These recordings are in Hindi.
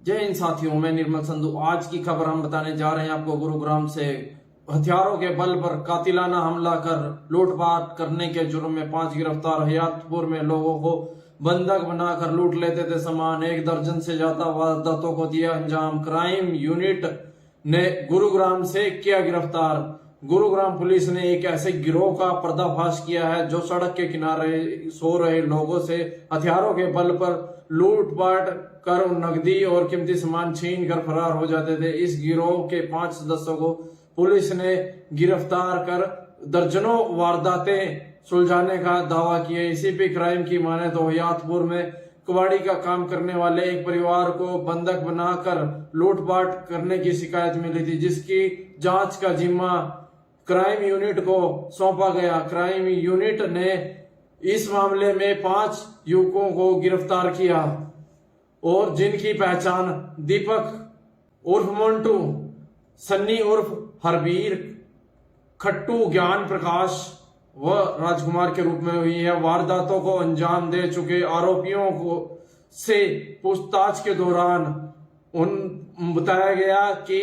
जय हिंद साथियों, मैं निर्मल संधू। आज की खबर हम बताने जा रहे हैं आपको गुरुग्राम से। हथियारों के बल पर कातिलाना हमला कर लूटपाट करने के जुर्म में 5 गिरफ्तार। हयातपुर में लोगों को बंधक बनाकर लूट लेते थे सामान। 1 दर्जन से ज्यादा वारदातों को दिया अंजाम। क्राइम यूनिट ने गुरुग्राम से किया गिरफ्तार। गुरुग्राम पुलिस ने एक ऐसे गिरोह का पर्दाफाश किया है जो सड़क के किनारे सो रहे लोगों से हथियारों के बल पर लूटपाट कर नकदी और कीमती सामान छीन कर फरार हो जाते थे। इस गिरोह के 5 सदस्यों को पुलिस ने गिरफ्तार कर दर्जनों वारदातें सुलझाने का दावा किया। एसीपी क्राइम की माने तो हयातपुर में कबाड़ी का काम करने वाले एक परिवार को बंधक बनाकर लूटपाट करने की शिकायत मिली थी, जिसकी जांच का जिम्मा क्राइम यूनिट को सौंपा गया। क्राइम यूनिट ने इस मामले में 5 युवकों को गिरफ्तार किया और जिनकी पहचान दीपक उर्फ मोन्टू, सन्नी उर्फ हरबीर, खट्टू ज्ञान प्रकाश व राजकुमार के रूप में हुई है। वारदातों को अंजाम दे चुके आरोपियों को से पूछताछ के दौरान बताया गया कि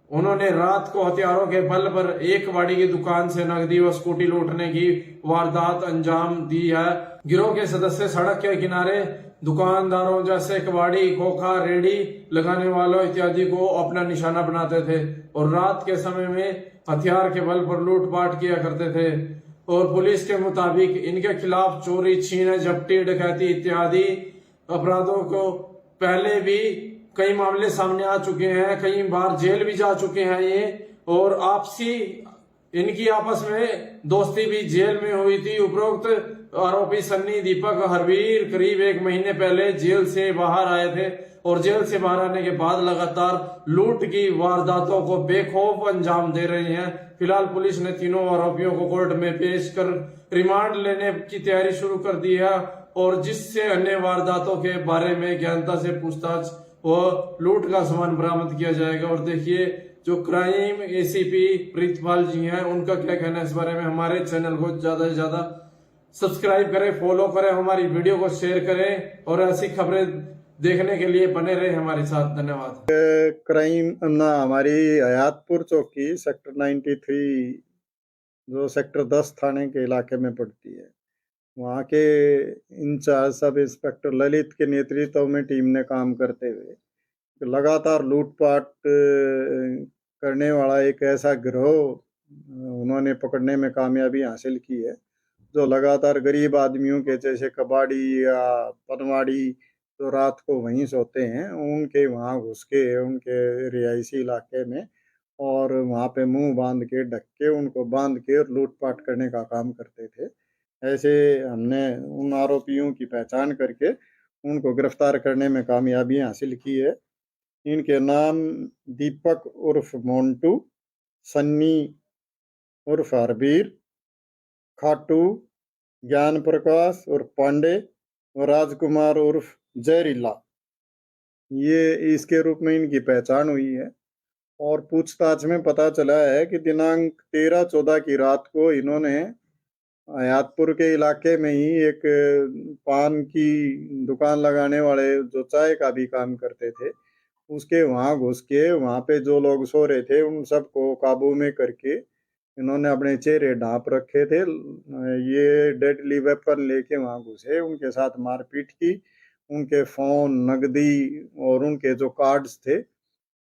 उन्होंने रात को हथियारों के बल पर एक कबाड़ी की दुकान से नकदी व स्कूटी लूटने की वारदात अंजाम दी है। गिरोह के सदस्य सड़क के किनारे दुकानदारों जैसे कबाड़ी, खोखा, रेडी लगाने वालों इत्यादि को अपना निशाना बनाते थे और रात के समय में हथियार के बल पर लूटपाट किया करते थे। और पुलिस के मुताबिक इनके खिलाफ चोरी, छीन, झपटी, डकैती इत्यादि अपराधों को पहले भी कई मामले सामने आ चुके हैं। कई बार जेल भी जा चुके हैं ये, और इनकी आपस में दोस्ती भी जेल में हुई थी। उपरोक्त आरोपी सन्नी, दीपक, हरवीर करीब 1 महीने पहले जेल से बाहर आए थे और जेल से बाहर आने के बाद लगातार लूट की वारदातों को बेखौफ अंजाम दे रहे हैं। फिलहाल पुलिस ने तीनों आरोपियों को कोर्ट में पेश कर रिमांड लेने की तैयारी शुरू कर दी है और जिससे अन्य वारदातों के बारे में गहनता से पूछताछ व लूट का सामान बरामद किया जाएगा। और देखिए, जो क्राइम एसीपी प्रीतपाल जी हैं, उनका क्या कहना है इस बारे में। हमारे चैनल को ज्यादा से ज्यादा सब्सक्राइब करें, फॉलो करें, हमारी वीडियो को शेयर करें और ऐसी खबरें देखने के लिए बने रहे हमारे साथ। धन्यवाद। क्राइम ना हमारी हयातपुर चौकी सेक्टर 93 जो सेक्टर 10 थाने के इलाके में पड़ती है, वहाँ के इंचार्ज सब इंस्पेक्टर ललित के नेतृत्व में टीम ने काम करते हुए लगातार लूटपाट करने वाला एक ऐसा गिरोह उन्होंने पकड़ने में कामयाबी हासिल की है, जो लगातार गरीब आदमियों के जैसे कबाड़ी या पनवाड़ी जो रात को वहीं सोते हैं, उनके वहाँ घुस के उनके रिहायशी इलाके में और वहाँ पे मुंह बांध के, ढक के, उनको बांध के लूटपाट करने का काम करते थे। ऐसे हमने उन आरोपियों की पहचान करके उनको गिरफ्तार करने में कामयाबी हासिल की है। इनके नाम दीपक उर्फ मोन्टू, सन्नी उर्फ हरबीर, खाटू, ज्ञान प्रकाश उर्फ पांडे और राजकुमार उर्फ जहरीला, ये इसके रूप में इनकी पहचान हुई है। और पूछताछ में पता चला है कि दिनांक 13-14 की रात को इन्होंने हयातपुर के इलाके में ही एक पान की दुकान लगाने वाले जो चाय का भी काम करते थे, उसके वहाँ घुस के वहाँ पे जो लोग सो रहे थे उन सबको काबू में करके इन्होंने अपने चेहरे ढांप रखे थे। ये डेडली वेपन लेके वहाँ घुसे, उनके साथ मारपीट की, उनके फोन, नकदी और उनके जो कार्ड्स थे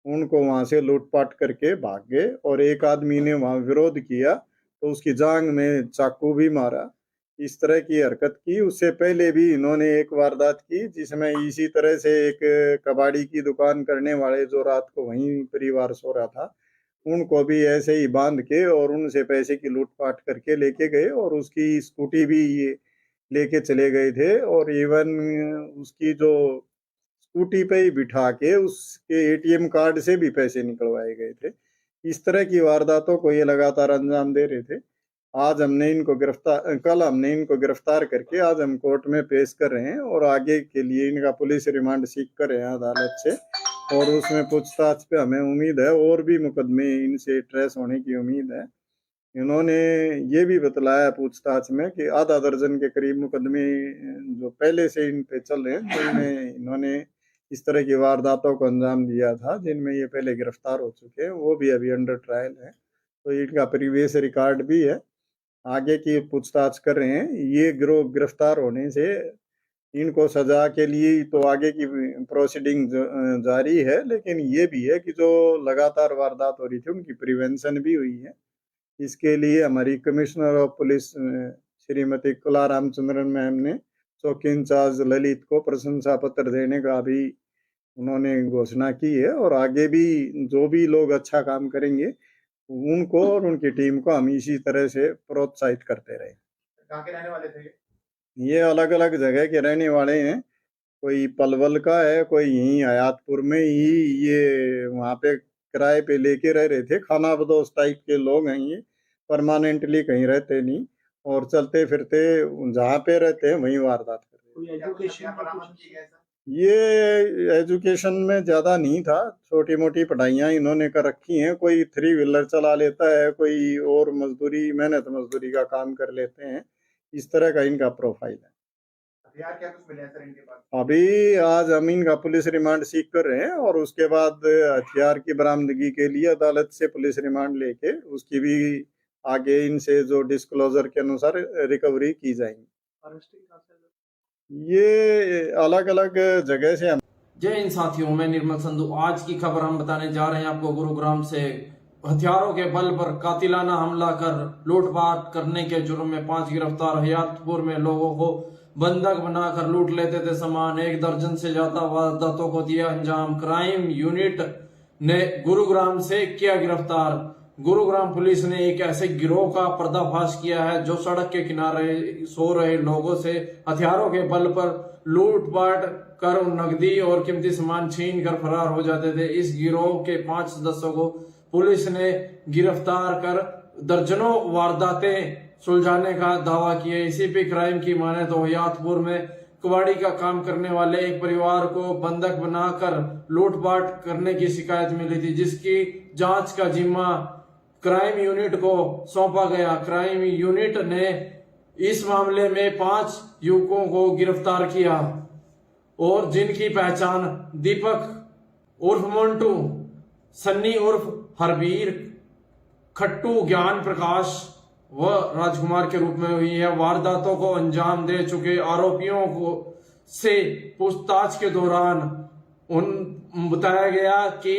उनको वहाँ से लूटपाट करके भाग गए। और एक आदमी ने वहाँ विरोध किया तो उसकी जांग में चाकू भी मारा। इस तरह की हरकत की। उससे पहले भी इन्होंने एक वारदात की जिसमें इसी तरह से एक कबाड़ी की दुकान करने वाले जो रात को वहीं परिवार सो रहा था, उनको भी ऐसे ही बांध के और उनसे पैसे की लूटपाट करके लेके गए और उसकी स्कूटी भी ये लेके चले गए थे। और इवन उसकी जो स्कूटी पे ही बिठा के उसके एटीएम कार्ड से भी पैसे निकलवाए गए थे। इस तरह की वारदातों को ये लगातार अंजाम दे रहे थे। कल हमने इनको गिरफ्तार करके आज हम कोर्ट में पेश कर रहे हैं और आगे के लिए इनका पुलिस रिमांड सीख कर रहे हैं अदालत से। और उसमें पूछताछ पे हमें उम्मीद है और भी मुकदमे इनसे ट्रेस होने की उम्मीद है। इन्होंने ये भी बतलाया पूछताछ में कि आधा दर्जन के करीब मुकदमे जो पहले से इन पे चल रहे हैं, जिनमें इन्होंने इस तरह की वारदातों को अंजाम दिया था, जिनमें ये पहले गिरफ्तार हो चुके हैं, वो भी अभी अंडर ट्रायल है। तो इनका प्रीवियस रिकॉर्ड भी है, आगे की पूछताछ कर रहे हैं। ये गिरोह गिरफ्तार होने से इनको सजा के लिए तो आगे की प्रोसीडिंग जारी है, लेकिन ये भी है कि जो लगातार वारदात हो रही थी उनकी प्रिवेंशन भी हुई है। इसके लिए हमारी कमिश्नर ऑफ पुलिस श्रीमती कला रामचंद्रन मैम ने चौकी इंचार्ज ललित को प्रशंसा पत्र देने का भी उन्होंने घोषणा की है, और आगे भी जो भी लोग अच्छा काम करेंगे उनको और उनकी टीम को हम इसी तरह से प्रोत्साहित करते रहे। कहाँ के रहने वाले थे ये अलग अलग जगह के रहने वाले हैं, कोई पलवल का है, कोई यहीं हयातपुर में ही ये वहाँ पे किराए पे लेके रह रहे थे। खाना बदोश टाइप के लोग हैं ये, परमानेंटली कहीं रहते नहीं, और चलते फिरते जहाँ पे रहते हैं वहीं वारदात करते हैं। ये एजुकेशन में ज़्यादा नहीं था, छोटी मोटी पढ़ाइयाँ इन्होंने कर रखी हैं। कोई 3 व्हीलर चला लेता है, कोई और मजदूरी मेहनत मजदूरी का काम कर लेते हैं। इस तरह का इनका प्रोफाइल है। हथियार क्या कुछ मिले हैं सर इनके पास? अभी आज हम इनका पुलिस रिमांड सीख कर रहे हैं, और उसके बाद हथियार की बरामदगी के लिए अदालत से पुलिस रिमांड लेके उसकी भी आगे इनसे जो डिस्क्लोजर के अनुसार रिकवरी की जाएगी। ये अलग अलग जगह से हम जय हिंद साथियों, मैं निर्मल संधू। आज की खबर हम बताने जा रहे हैं आपको गुरुग्राम से। हथियारों के बल पर कातिलाना हमला कर लूटपाट करने के जुर्म में 5 गिरफ्तार। हयातपुर में लोगों को बंधक बनाकर लूट लेते थे सामान। 1 दर्जन से ज्यादा वारदातों को दिया अंजाम। क्राइम यूनिट ने गुरुग्राम से किया गिरफ्तार। गुरुग्राम पुलिस ने एक ऐसे गिरोह का पर्दाफाश किया है जो सड़क के किनारे सो रहे लोगों से हथियारों के बल पर लूटपाट कर नकदी और कीमती सामान छीन कर फरार हो जाते थे। इस गिरोह के 5 सदस्यों को पुलिस ने गिरफ्तार कर दर्जनों वारदातें सुलझाने का दावा किया। एसीपी क्राइम की माने तो हयातपुर में कबाड़ी का काम करने वाले एक परिवार को बंधक बनाकर लूटपाट करने की शिकायत मिली थी, जिसकी जांच का जिम्मा क्राइम यूनिट को सौंपा गया। क्राइम यूनिट ने इस मामले में 5 युवकों को गिरफ्तार किया, और जिनकी पहचान दीपक उर्फ मोन्टू, सन्नी उर्फ हरबीर, खट्टू ज्ञान प्रकाश व राजकुमार के रूप में हुई है। वारदातों को अंजाम दे चुके आरोपियों को से पूछताछ के दौरान बताया गया कि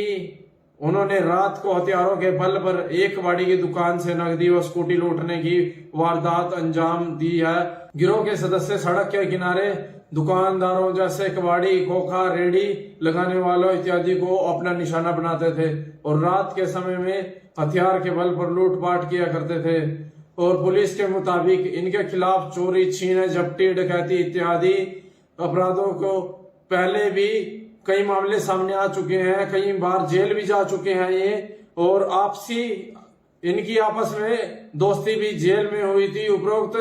उन्होंने रात को हथियारों के बल पर एक कबाड़ी की दुकान से नकदी व स्कूटी लूटने की वारदात अंजाम दी है। गिरोह के सदस्य सड़क के किनारे दुकानदारों जैसे कबाड़ी, खोखा, रेडी लगाने वालों इत्यादि को अपना निशाना बनाते थे, और रात के समय में हथियार के बल पर लूटपाट किया करते थे। और पुलिस के मुताबिक इनके खिलाफ चोरी, छीन, झपटी, डकैती इत्यादि अपराधों को पहले भी कई मामले सामने आ चुके हैं। कई बार जेल भी जा चुके हैं ये, और आपसी इनकी आपस में दोस्ती भी जेल में हुई थी। उपरोक्त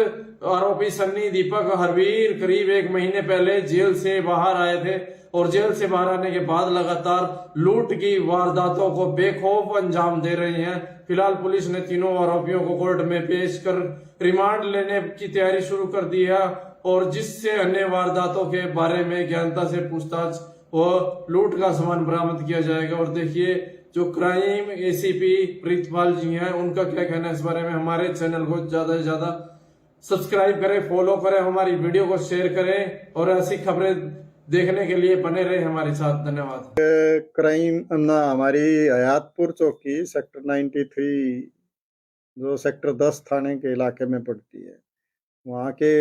आरोपी सन्नी, दीपक, हरवीर करीब 1 महीने पहले जेल से बाहर आए थे, और जेल से बाहर आने के बाद लगातार लूट की वारदातों को बेखौफ अंजाम दे रहे हैं। फिलहाल पुलिस ने तीनों आरोपियों को कोर्ट में पेश कर रिमांड लेने की तैयारी शुरू कर दी है, और जिससे अन्य वारदातों के बारे में गहनता से पूछताछ और लूट का सामान बरामद किया जाएगा। और देखिए, जो क्राइम एसीपी प्रीतपाल जी हैं, उनका क्या कहना है इस बारे में। हमारे चैनल को ज्यादा से ज्यादा सब्सक्राइब करें, फॉलो करें, हमारी वीडियो को शेयर करें, और ऐसी खबरें देखने के लिए बने रहे हमारे साथ। धन्यवाद। क्राइम हमारी हयातपुर चौकी सेक्टर 93 जो सेक्टर 10 थाने के इलाके में पड़ती है, वहाँ के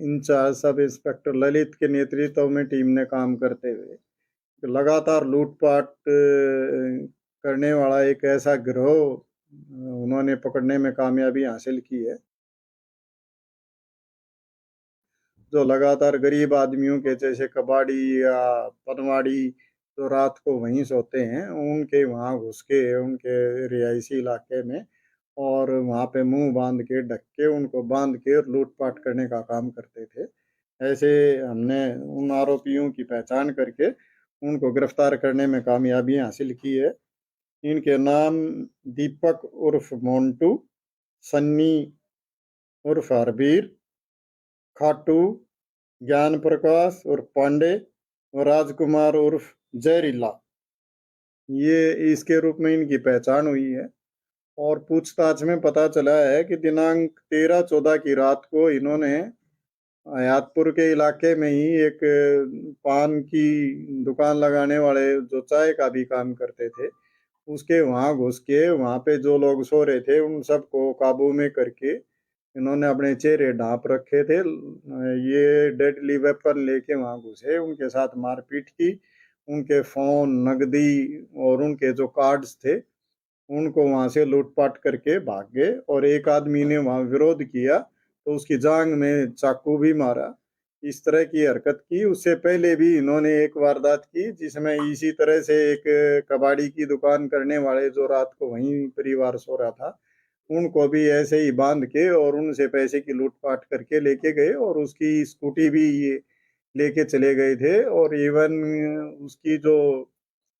इंचार्ज सब इंस्पेक्टर ललित के नेतृत्व में टीम ने काम करते हुए लगातार लूटपाट करने वाला एक ऐसा गिरोह उन्होंने पकड़ने में कामयाबी हासिल की है, जो लगातार गरीब आदमियों के जैसे कबाड़ी या पनवाड़ी जो रात को वहीं सोते हैं, उनके वहाँ घुस के उनके रिहायशी इलाके में, और वहाँ पे मुंह बांध के ढक के उनको बांध के लूटपाट करने का काम करते थे। ऐसे हमने उन आरोपियों की पहचान करके उनको गिरफ्तार करने में कामयाबी हासिल की है। इनके नाम दीपक उर्फ मोन्टू, सन्नी उर्फ हरबीर, खाटू, ज्ञान प्रकाश और पांडे, और राजकुमार उर्फ जहरीला, ये इसके रूप में इनकी पहचान हुई है। और पूछताछ में पता चला है कि दिनांक 13-14 की रात को इन्होंने हयातपुर के इलाके में ही एक पान की दुकान लगाने वाले जो चाय का भी काम करते थे, उसके वहां घुस के वहां पे जो लोग सो रहे थे उन सबको काबू में करके इन्होंने अपने चेहरे ढांप रखे थे। ये डेडली वेपन लेके वहां घुसे, उनके साथ मारपीट की, उनके फोन, नगदी और उनके जो कार्ड्स थे उनको वहां से लूटपाट करके भाग गए। और एक आदमी ने वहां विरोध किया तो उसकी जांग में चाकू भी मारा। इस तरह की हरकत की। उससे पहले भी इन्होंने एक वारदात की जिसमें इसी तरह से एक कबाड़ी की दुकान करने वाले जो रात को वहीं परिवार सो रहा था उनको भी ऐसे ही बांध के और उनसे पैसे की लूटपाट करके लेके गए और उसकी स्कूटी भी ये लेके चले गए थे। और इवन उसकी जो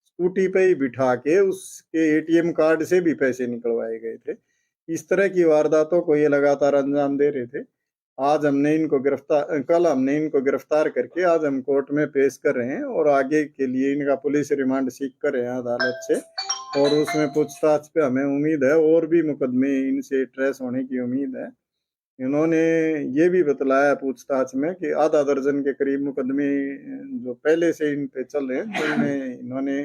स्कूटी पे ही बिठा के उसके एटीएम कार्ड से भी पैसे निकलवाए गए थे। इस तरह की वारदातों को ये लगातार अंजाम दे रहे थे। आज हमने इनको कल हमने इनको गिरफ्तार करके आज हम कोर्ट में पेश कर रहे हैं और आगे के लिए इनका पुलिस रिमांड सीख कर रहे हैं अदालत से। और उसमें पूछताछ पे हमें उम्मीद है और भी मुकदमे इनसे ट्रेस होने की उम्मीद है। इन्होंने ये भी बतलाया पूछताछ में कि आधा दर्जन के करीब मुकदमे जो पहले से इन पे चल रहे हैं जिनमें इन्होंने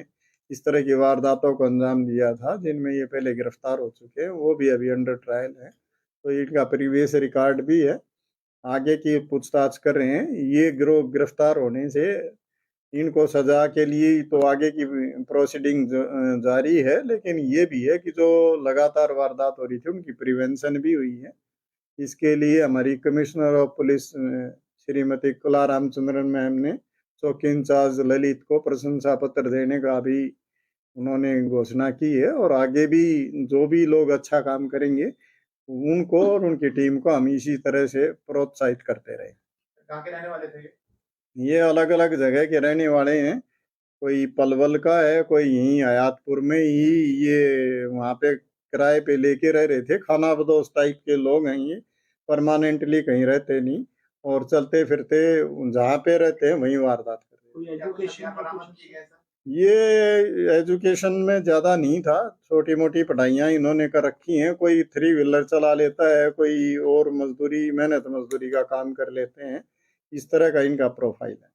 इस तरह की वारदातों को अंजाम दिया था, जिनमें ये पहले गिरफ्तार हो चुके हैं, वो भी अभी अंडर ट्रायल है। तो इनका प्रीवियस रिकॉर्ड भी है। आगे की पूछताछ कर रहे हैं। ये गिरोह गिरफ्तार होने से इनको सजा के लिए तो आगे की प्रोसीडिंग जारी है, लेकिन ये भी है कि जो लगातार वारदात हो रही थी उनकी प्रिवेंशन भी हुई है। इसके लिए हमारी कमिश्नर ऑफ पुलिस श्रीमती कला रामचंद्रन मैम ने चौकी इंचार्ज ललित को प्रशंसा पत्र देने का भी उन्होंने घोषणा की है। और आगे भी जो भी लोग अच्छा काम करेंगे उनको और उनकी टीम को हम इसी तरह से प्रोत्साहित करते रहे। कहाँ के रहने वाले थे ये अलग अलग जगह के रहने वाले हैं। कोई पलवल का है, कोई यहीं हयातपुर में ही ये वहाँ पे किराए पे लेके रह रहे थे। खाना बदोश टाइप के लोग हैं ये, परमानेंटली कहीं रहते नहीं और चलते फिरते जहाँ पे रहते हैं वहीं वारदात करते हैं। ये एजुकेशन में ज्यादा नहीं था, छोटी मोटी पढ़ाइयाँ इन्होंने कर रखी हैं। कोई 3 व्हीलर चला लेता है, कोई और मजदूरी मेहनत मजदूरी का काम कर लेते हैं। इस तरह का इनका प्रोफाइल है।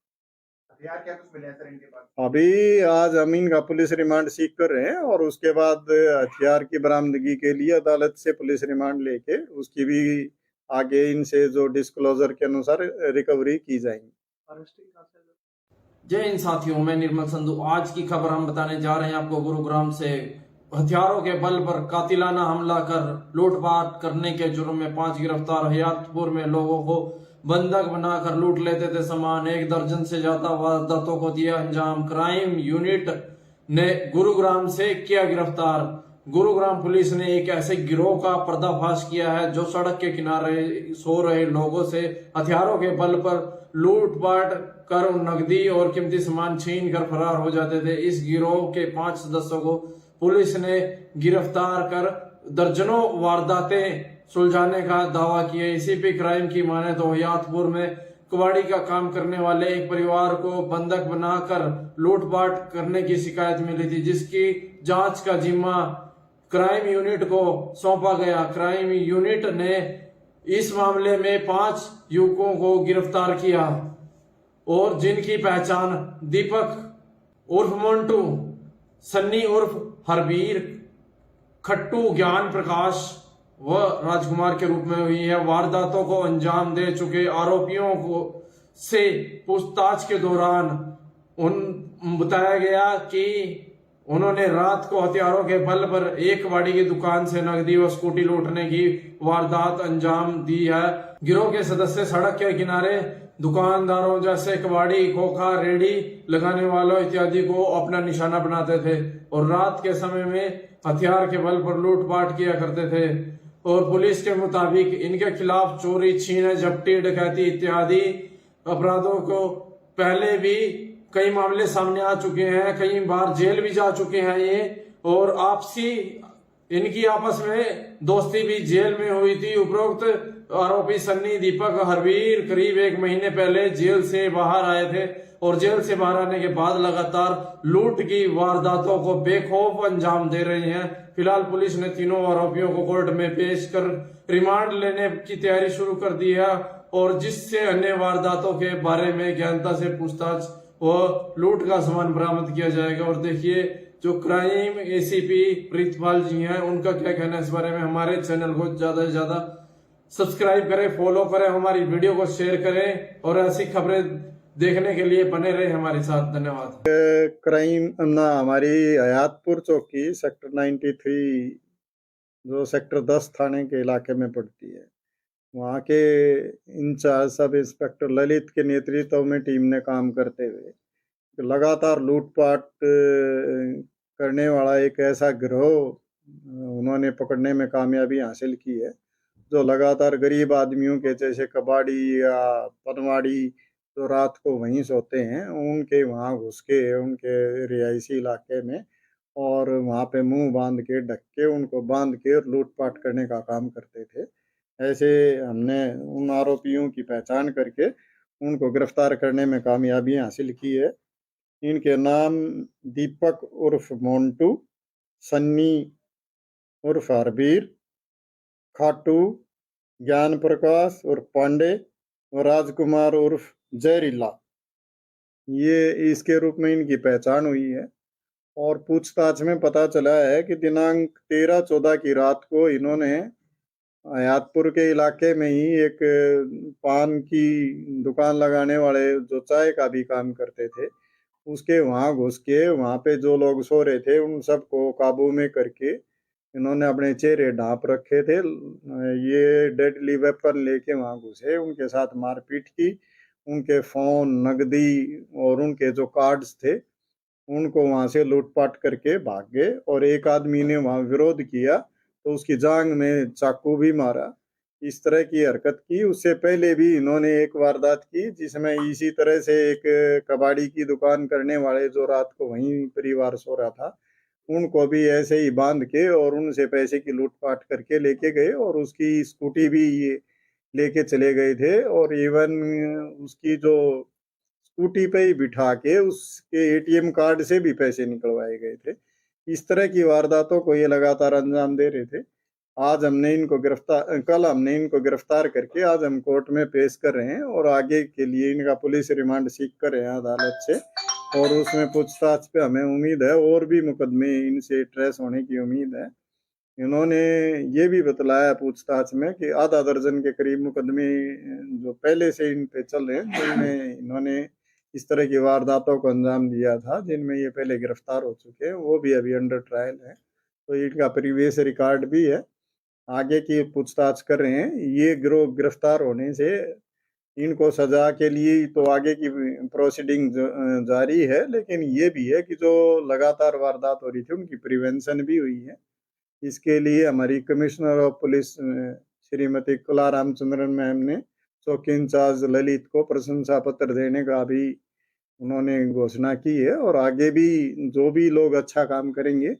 हथियार क्या कुछ मिले हैं सर इनके पास? अभी आज हम इनका पुलिस रिमांड सीख कर रहे हैं और उसके बाद हथियार की बरामदगी के लिए अदालत से पुलिस रिमांड लेके उसकी भी आगे इनसे जो डिस्क्लोजर के अनुसार रिकवरी की जाएगी। जय हिंद साथियों, मैं निर्मल संधू। आज की खबर हम बताने जा रहे हैं आपको गुरुग्राम से। हथियारों के बल पर कातिलाना हमला कर लूटपाट करने के जुर्म में 5 गिरफ्तार। हयातपुर में लोगों को बंधक बनाकर लूट लेते थे सामान। 1 दर्जन से ज्यादा वारदातों को दिया अंजाम। क्राइम यूनिट ने गुरुग्राम से किया गिरफ्तार। गुरुग्राम पुलिस ने एक ऐसे गिरोह का पर्दाफाश किया है जो सड़क के किनारे सो रहे लोगों से हथियारों के बल पर लूटपाट कर नकदी और कीमती सामान छीन कर फरार हो जाते थे। इस गिरोह के 5 सदस्यों को पुलिस ने गिरफ्तार कर दर्जनों वारदातें सुलझाने का दावा किया। एसीपी क्राइम की माने तो हयातपुर में कबाड़ी का काम करने वाले एक परिवार को बंधक बनाकर लूटपाट करने की शिकायत मिली थी, जिसकी जांच का जिम्मा क्राइम यूनिट को सौंपा गया। क्राइम यूनिट ने इस मामले में 5 युवकों को गिरफ्तार किया और जिनकी पहचान दीपक उर्फ मोन्टू, सन्नी उर्फ हरबीर, खट्टू ज्ञान प्रकाश व राजकुमार के रूप में हुई है। वारदातों को अंजाम दे चुके आरोपियों को से पूछताछ के दौरान बताया गया कि उन्होंने रात को हथियारों के बल पर एक कबाड़ी की दुकान से नकदी व स्कूटी लूटने की वारदात अंजाम दी है। गिरोह के सदस्य सड़क के किनारे दुकानदारों जैसे कबाड़ी, खोखा, रेडी लगाने वालों इत्यादि को अपना निशाना बनाते थे और रात के समय में हथियार के बल पर लूटपाट किया करते थे। और पुलिस के मुताबिक इनके खिलाफ चोरी, छीन, झपटी, डकैती इत्यादि अपराधों को पहले भी कई मामले सामने आ चुके हैं। कई बार जेल भी जा चुके हैं ये। और इनकी आपस में दोस्ती भी जेल में हुई थी। उपरोक्त आरोपी सन्नी, दीपक, हरवीर करीब 1 महीने पहले जेल से बाहर आए थे और जेल से बाहर आने के बाद लगातार लूट की वारदातों को बेखौफ अंजाम दे रहे हैं। फिलहाल पुलिस ने तीनों आरोपियों को कोर्ट में पेश कर रिमांड लेने की तैयारी शुरू कर दी है और जिससे अन्य वारदातों के बारे में गहनता से पूछताछ व लूट का सामान बरामद किया जाएगा। और देखिए जो क्राइम एसीपी प्रीतपाल जी हैं उनका क्या कहना है इस बारे में। हमारे चैनल को ज्यादा से ज्यादा सब्सक्राइब करें, फॉलो करें, हमारी वीडियो को शेयर करें और ऐसी खबरें देखने के लिए बने रहे हमारे साथ। धन्यवाद। क्राइम हमारी हयातपुर चौकी सेक्टर 93 जो सेक्टर 10 थाने के इलाके में पड़ती है, वहाँ के इंचार्ज सब इंस्पेक्टर ललित के नेतृत्व में टीम ने काम करते हुए लगातार लूटपाट करने वाला एक ऐसा गिरोह उन्होंने पकड़ने में कामयाबी हासिल की है, जो लगातार गरीब आदमियों के जैसे कबाड़ी या पनवाड़ी जो रात को वहीं सोते हैं उनके वहाँ घुस के उनके रिहायशी इलाके में और वहाँ पे मुंह बांध के ढक के उनको बांध के लूटपाट करने का काम करते थे। ऐसे हमने उन आरोपियों की पहचान करके उनको गिरफ्तार करने में कामयाबी हासिल की है। इनके नाम दीपक उर्फ मोन्टू, सन्नी उर्फ हरबीर, खाटू, ज्ञान प्रकाश उर्फ पांडे और राजकुमार उर्फ जहरीला, ये इसके रूप में इनकी पहचान हुई है। और पूछताछ में पता चला है कि दिनांक 13-14 की रात को इन्होंने हयातपुर के इलाके में ही एक पान की दुकान लगाने वाले जो चाय का भी काम करते थे उसके वहाँ घुस के वहाँ पे जो लोग सो रहे थे उन सबको काबू में करके इन्होंने अपने चेहरे ढांप रखे थे। ये डेडली वेपन लेके वहाँ घुसे, उनके साथ मारपीट की, उनके फोन, नगदी और उनके जो कार्ड्स थे उनको वहाँ से लूटपाट करके भाग गए। और एक आदमी ने वहाँ विरोध किया तो उसकी जांग में चाकू भी मारा। इस तरह की हरकत की। उससे पहले भी इन्होंने एक वारदात की जिसमें इसी तरह से एक कबाड़ी की दुकान करने वाले जो रात को वहीं परिवार सो रहा था उनको भी ऐसे ही बांध के और उनसे पैसे की लूटपाट करके लेके गए और उसकी स्कूटी भी ये लेके चले गए थे और इवन उसकी जो स्कूटी पे ही बिठा के उसके एटीएम कार्ड से भी पैसे निकलवाए गए थे। इस तरह की वारदातों को ये लगातार अंजाम दे रहे थे। आज हमने इनको कल हमने इनको गिरफ्तार करके आज हम कोर्ट में पेश कर रहे हैं और आगे के लिए इनका पुलिस रिमांड सीख कर रहे हैं अदालत से। और उसमें पूछताछ पे हमें उम्मीद है और भी मुकदमे इनसे ट्रेस होने की उम्मीद है। इन्होंने ये भी बतलाया पूछताछ में कि आधा दर्जन के करीब मुकदमे जो पहले से इन पे चल रहे हैं जिनमें इन्होंने इस तरह की वारदातों को अंजाम दिया था, जिनमें ये पहले गिरफ्तार हो चुके हैं, वो भी अभी अंडर ट्रायल है। तो इनका प्रीवियस रिकॉर्ड भी है। आगे की पूछताछ कर रहे हैं। ये गिरोह गिरफ्तार होने से इनको सजा के लिए तो आगे की प्रोसीडिंग जारी है, लेकिन ये भी है कि जो लगातार वारदात हो रही थी उनकी प्रिवेंशन भी हुई है। इसके लिए हमारी कमिश्नर ऑफ पुलिस श्रीमती कला रामचंद्रन मैम ने चौकी इंचार्ज ललित को प्रशंसा पत्र देने का भी उन्होंने घोषणा की है। और आगे भी जो भी लोग अच्छा काम करेंगे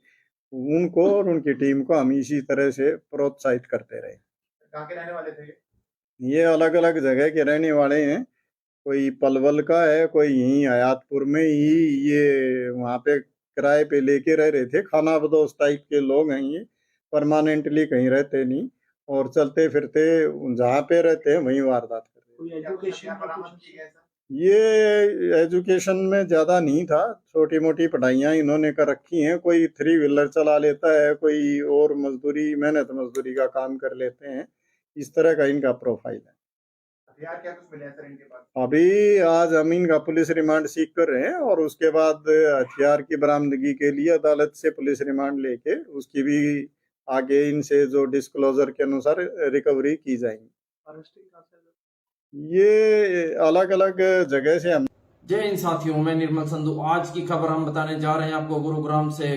उनको और उनकी टीम को हम इसी तरह से प्रोत्साहित करते रहे। कहाँ के रहने वाले थे ये अलग अलग जगह के रहने वाले हैं। कोई पलवल का है, कोई यहीं हयातपुर में ही ये वहाँ पे किराए पे लेके रह रहे थे। खाना बदोश टाइप के लोग हैं ये, परमानेंटली कहीं रहते नहीं और चलते फिरते जहाँ पे रहते हैं वहीं वारदात करते हैं। एजुकेशन बरामद की गई सर? ये एजुकेशन में ज्यादा नहीं था, छोटी मोटी पढ़ाइयाँ इन्होंने कर रखी हैं। कोई 3 व्हीलर चला लेता है, कोई और मजदूरी मेहनत मजदूरी का काम कर लेते हैं। इस तरह का इनका प्रोफाइल है। हथियार क्या कुछ मिले हैं सर इनके पास? अभी आज हम इनका पुलिस रिमांड सीख कर रहे हैं और उसके बाद हथियार की बरामदगी के लिए अदालत से पुलिस रिमांड लेके उसकी भी आगे इनसे जो डिस्क्लोजर के अनुसार रिकवरी की जाएगी। ये अलग अलग जगह से हम। जय हिंद साथियों, मैं निर्मल संधू। आज की खबर हम बताने जा रहे हैं आपको गुरुग्राम से।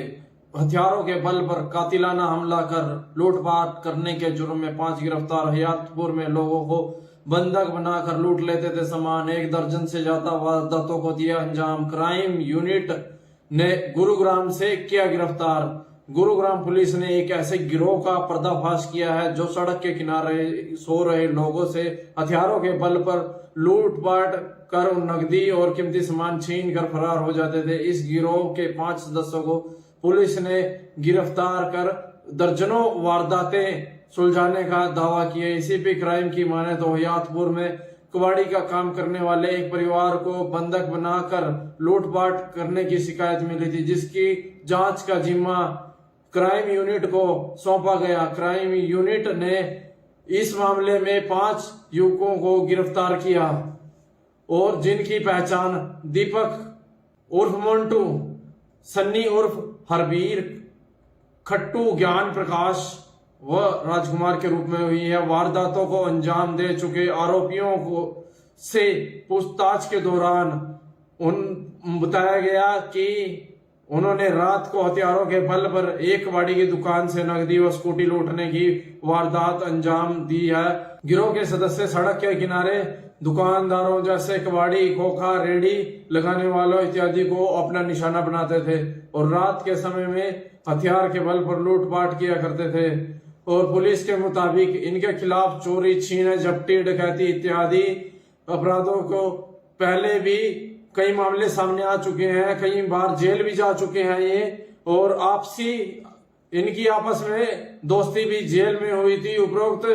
हथियारों के बल पर कातिलाना हमला कर लूटपाट करने के जुर्म में 5 गिरफ्तार। हयातपुर में लोगों को बंधक बनाकर लूट लेते थे सामान। 1 दर्जन से ज्यादा वारदातों को दिया अंजाम। क्राइम यूनिट ने गुरुग्राम से किया गिरफ्तार। गुरुग्राम पुलिस ने एक ऐसे गिरोह का पर्दाफाश किया है जो सड़क के किनारे सो रहे लोगों से हथियारों के बल पर लूटपाट कर नकदी और कीमती सामान छीन कर फरार हो जाते थे। इस गिरोह के 5 सदस्यों को पुलिस ने गिरफ्तार कर दर्जनों वारदातें सुलझाने का दावा किया। एसीपी क्राइम की माने तो हयातपुर में कबाड़ी का काम करने वाले एक परिवार को बंधक बनाकर लूटपाट करने की शिकायत मिली थी, जिसकी जांच का जिम्मा क्राइम यूनिट को सौंपा गया। क्राइम यूनिट ने इस मामले में 5 युवकों को गिरफ्तार किया और जिनकी पहचान दीपक उर्फ मोन्टू, सन्नी उर्फ हरबीर, खट्टू, ज्ञान प्रकाश व राजकुमार के रूप में हुई है। वारदातों को अंजाम दे चुके आरोपियों को से पूछताछ के दौरान बताया गया कि उन्होंने रात को हथियारों के बल पर एक कबाड़ी की दुकान से नकदी व स्कूटी लूटने की वारदात अंजाम दी है। गिरोह के सदस्य सड़क के किनारे दुकानदारों जैसे कबाड़ी, खोखा, रेडी लगाने वालों इत्यादि को अपना निशाना बनाते थे और रात के समय में हथियार के बल पर लूटपाट किया करते थे। और पुलिस के मुताबिक इनके खिलाफ चोरी, छीन, झपटी, डकैती इत्यादि अपराधों को पहले भी कई मामले सामने आ चुके हैं, कई बार जेल भी जा चुके हैं ये। और आपसी इनकी आपस में दोस्ती भी जेल में हुई थी। उपरोक्त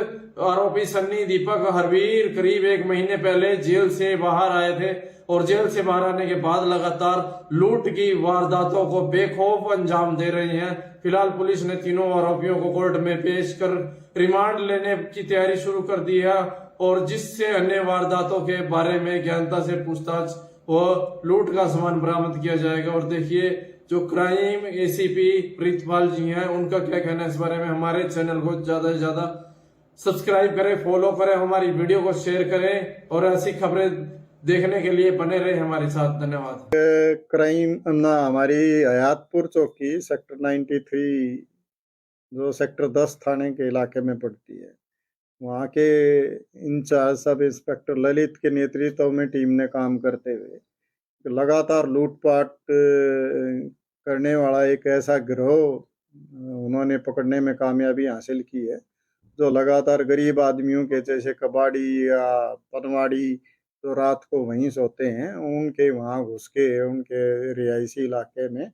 आरोपी सन्नी, दीपक, हरबीर करीब 1 महीने पहले जेल से बाहर आए थे और जेल से बाहर आने के बाद लगातार लूट की वारदातों को बेखौफ अंजाम दे रहे हैं। फिलहाल पुलिस ने तीनों आरोपियों को कोर्ट में पेश कर रिमांड लेने की तैयारी शुरू कर दी है और जिससे अन्य वारदातों के बारे में गहनता से पूछताछ व लूट का सामान बरामद किया जाएगा। और देखिए जो क्राइम एसीपी प्रीतपाल जी हैं, उनका क्या कहना है इस बारे में। हमारे चैनल को ज्यादा से ज्यादा सब्सक्राइब करें, फॉलो करें, हमारी वीडियो को शेयर करें और ऐसी खबरें देखने के लिए बने रहे हमारे साथ। धन्यवाद। क्राइम हमारी हयातपुर चौकी सेक्टर 93 जो सेक्टर 10 थाने के इलाके में पड़ती है, वहाँ के इंचार्ज सब इंस्पेक्टर ललित के नेतृत्व में टीम ने काम करते हुए लगातार लूटपाट करने वाला एक ऐसा गिरोह उन्होंने पकड़ने में कामयाबी हासिल की है, जो लगातार गरीब आदमियों के जैसे कबाड़ी या पनवाड़ी जो रात को वहीं सोते हैं, उनके वहाँ घुस के उनके रिहायशी इलाके में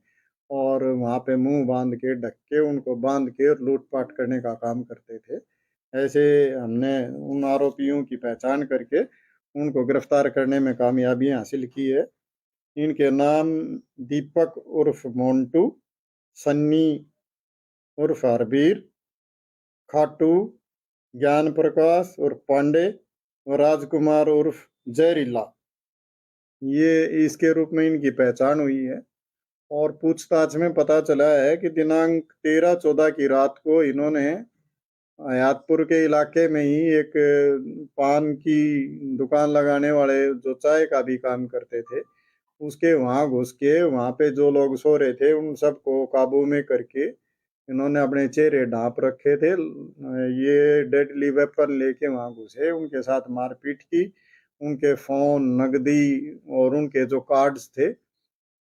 और वहाँ पे मुंह बांध के, ढक के, उनको बांध के लूटपाट करने का काम करते थे। ऐसे हमने उन आरोपियों की पहचान करके उनको गिरफ्तार करने में कामयाबी हासिल की है। इनके नाम दीपक उर्फ मोन्टू, सन्नी उर्फ हरबीर, खाटू, ज्ञान प्रकाश उर्फ पांडे और राजकुमार उर्फ जहरीला, ये इसके रूप में इनकी पहचान हुई है। और पूछताछ में पता चला है कि दिनांक 13-14 की रात को इन्होंने हयातपुर के इलाके में ही एक पान की दुकान लगाने वाले जो चाय का भी काम करते थे, उसके वहाँ घुस के वहाँ पे जो लोग सो रहे थे उन सबको काबू में करके इन्होंने अपने चेहरे ढांप रखे थे। ये डेडली वेपन लेके वहाँ घुसे, उनके साथ मारपीट की, उनके फोन, नकदी और उनके जो कार्ड्स थे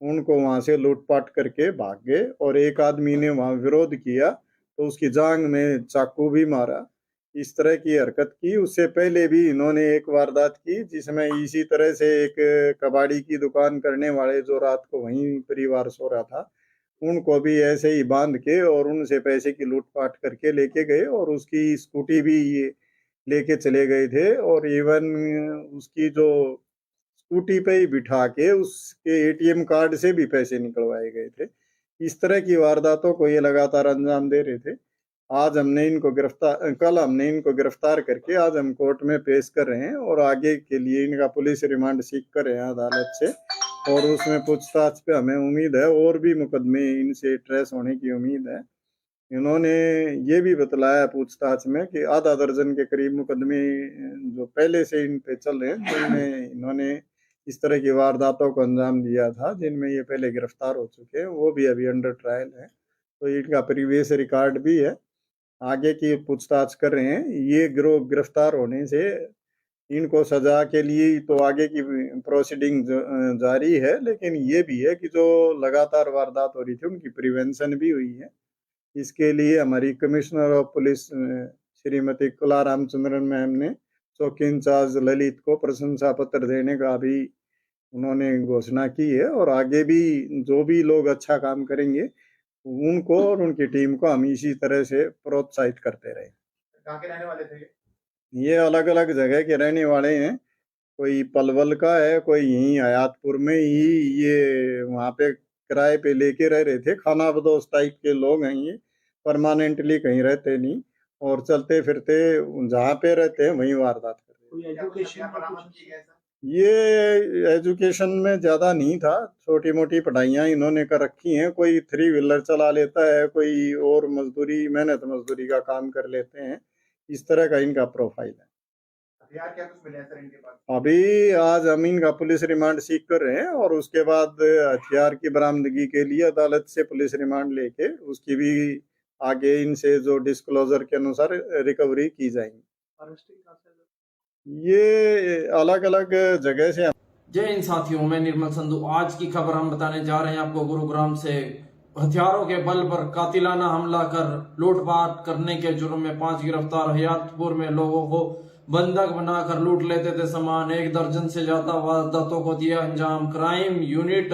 उनको वहाँ से लूटपाट करके भाग गए। और एक आदमी ने वहाँ विरोध किया तो उसकी जांग में चाकू भी मारा। इस तरह की हरकत की। उससे पहले भी इन्होंने एक वारदात की जिसमें इसी तरह से एक कबाड़ी की दुकान करने वाले जो रात को वहीं परिवार सो रहा था, उनको भी ऐसे ही बांध के और उनसे पैसे की लूटपाट करके लेके गए और उसकी स्कूटी भी ये लेके चले गए थे। और इवन उसकी जो स्कूटी पे ही बिठा के उसके एटीएम कार्ड से भी पैसे निकलवाए गए थे। इस तरह की वारदातों को ये लगातार अंजाम दे रहे थे। आज हमने इनको कल हमने इनको गिरफ्तार करके आज हम कोर्ट में पेश कर रहे हैं और आगे के लिए इनका पुलिस रिमांड सीख कर रहे हैं अदालत से। और उसमें पूछताछ पे हमें उम्मीद है और भी मुकदमे इनसे ट्रेस होने की उम्मीद है। इन्होंने ये भी बतलाया पूछताछ में कि आधा दर्जन के करीब मुकदमे जो पहले से इन पे चल रहे हैं, जिनमें इन्होंने इस तरह की वारदातों को अंजाम दिया था, जिनमें ये पहले गिरफ्तार हो चुके हैं, वो भी अभी अंडर ट्रायल है। तो इनका प्रीवियस रिकॉर्ड भी है। आगे की पूछताछ कर रहे हैं। ये गिरोह गिरफ्तार होने से इनको सजा के लिए तो आगे की प्रोसीडिंग जारी है, लेकिन ये भी है कि जो लगातार वारदात हो रही थी उनकी प्रिवेंशन भी हुई है। इसके लिए हमारी कमिश्नर ऑफ पुलिस श्रीमती कला रामचंद्रन मैम ने चौकी इंचार्ज ललित को प्रशंसा पत्र देने का भी उन्होंने घोषणा की है और आगे भी जो भी लोग अच्छा काम करेंगे उनको और उनकी टीम को हम इसी तरह से प्रोत्साहित करते रहे। कहाँ के रहने वाले थे ये? ये अलग अलग जगह के रहने वाले हैं, कोई पलवल का है, कोई यहीं हयातपुर में ही ये वहाँ पे किराए पे लेके रह रहे थे। खाना बदोश टाइप के लोग हैं ये, परमानेंटली कहीं रहते नहीं और चलते फिरते जहाँ पे रहते हैं वहीं वारदात करते हैं। क्या कुछ हथियार बरामद किए गए सर? ये एजुकेशन में ज्यादा नहीं था, छोटी मोटी पढ़ाइयाँ इन्होंने कर रखी हैं। कोई 3 व्हीलर चला लेता है, कोई और मजदूरी मेहनत मजदूरी का काम कर लेते हैं। इस तरह का इनका प्रोफाइल है। हथियार क्या कुछ मिले हैं सर इनके पास? अभी आज हम इनका पुलिस रिमांड सीख कर रहे हैं और उसके बाद हथियार की बरामदगी के लिए अदालत से पुलिस रिमांड लेके उसकी भी आगे इनसे जो डिस्क्लोजर के अनुसार रिकवरी की जाएगी। ये अलग अलग जगह से। जय हिंद साथियों, मैं निर्मल संधू। आज की खबर हम बताने जा रहे हैं आपको गुरुग्राम से। हथियारों के बल पर कातिलाना हमला कर लूटपाट करने के जुर्म में 5 गिरफ्तार। हयातपुर में लोगों को बंधक बनाकर लूट लेते थे सामान। 1 दर्जन से ज्यादा वारदातों को दिया अंजाम। क्राइम यूनिट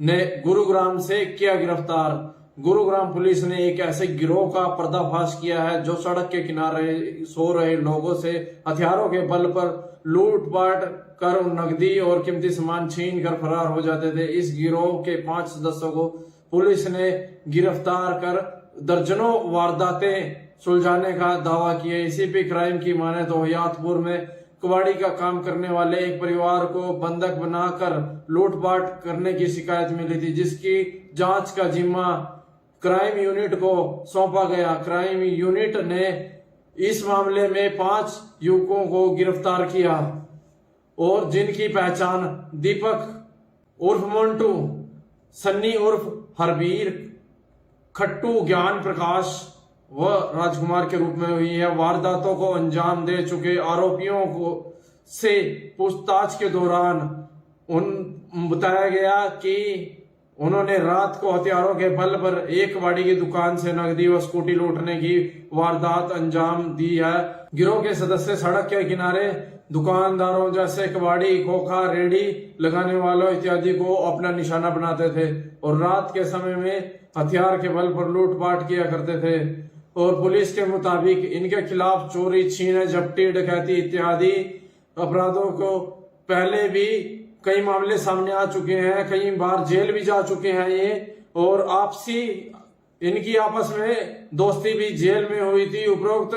ने गुरुग्राम से किया गिरफ्तार। गुरुग्राम पुलिस ने एक ऐसे गिरोह का पर्दाफाश किया है जो सड़क के किनारे सो रहे लोगों से हथियारों के बल पर लूटपाट कर नकदी और कीमती सामान छीन कर फरार हो जाते थे। इस गिरोह के 5 सदस्यों को पुलिस ने गिरफ्तार कर दर्जनों वारदातें सुलझाने का दावा किया। एसीपी क्राइम की माने तो हयातपुर में कबाड़ी का काम करने वाले एक परिवार को बंधक बनाकर लूटपाट करने की शिकायत मिली थी, जिसकी जांच का जिम्मा क्राइम यूनिट को सौंपा गया। क्राइम यूनिट ने इस मामले में 5 युवकों को गिरफ्तार किया और जिनकी पहचान दीपक उर्फ मोन्टू, सन्नी उर्फ हरबीर, खट्टू ज्ञान प्रकाश व राजकुमार के रूप में हुई है। वारदातों को अंजाम दे चुके आरोपियों को से पूछताछ के दौरान बताया गया कि उन्होंने रात को हथियारों के बल पर एक कबाड़ी की दुकान से नकदी व स्कूटी लूटने की वारदात अंजाम दी है। गिरोह के सदस्य सड़क के किनारे दुकानदारों जैसे कबाड़ी, खोखा, रेडी लगाने वालों इत्यादि को अपना निशाना बनाते थे और रात के समय में हथियार के बल पर लूटपाट किया करते थे। और पुलिस के मुताबिक इनके खिलाफ चोरी, छीन, झपटी, डकैती इत्यादि अपराधों को पहले भी कई मामले सामने आ चुके हैं। कई बार जेल भी जा चुके हैं ये। और आपसी इनकी आपस में दोस्ती भी जेल में हुई थी। उपरोक्त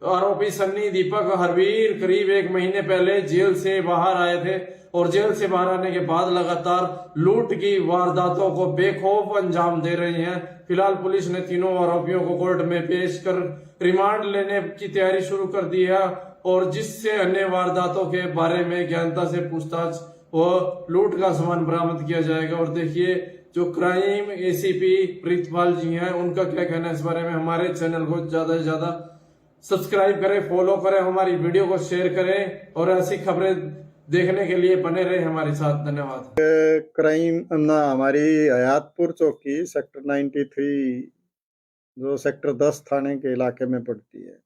आरोपी सन्नी, दीपक, हरबीर करीब 1 महीने पहले जेल से बाहर आए थे और जेल से बाहर आने के बाद लगातार लूट की वारदातों को बेखौफ अंजाम दे रहे हैं। फिलहाल पुलिस ने तीनों आरोपियों को कोर्ट में पेश कर रिमांड लेने की तैयारी शुरू कर दी है और जिससे अन्य वारदातों के बारे में गहनता से पूछताछ व लूट का सामान बरामद किया जाएगा। और देखिए जो क्राइम एसीपी प्रीतपाल जी हैं उनका क्या कहना है इस बारे में। हमारे चैनल को ज्यादा से ज्यादा सब्सक्राइब करें, फॉलो करें, हमारी वीडियो को शेयर करें और ऐसी खबरें देखने के लिए बने रहे हमारे साथ। धन्यवाद। क्राइम हमारी हयातपुर चौकी सेक्टर 93 जो सेक्टर 10 थाने के इलाके में पड़ती है,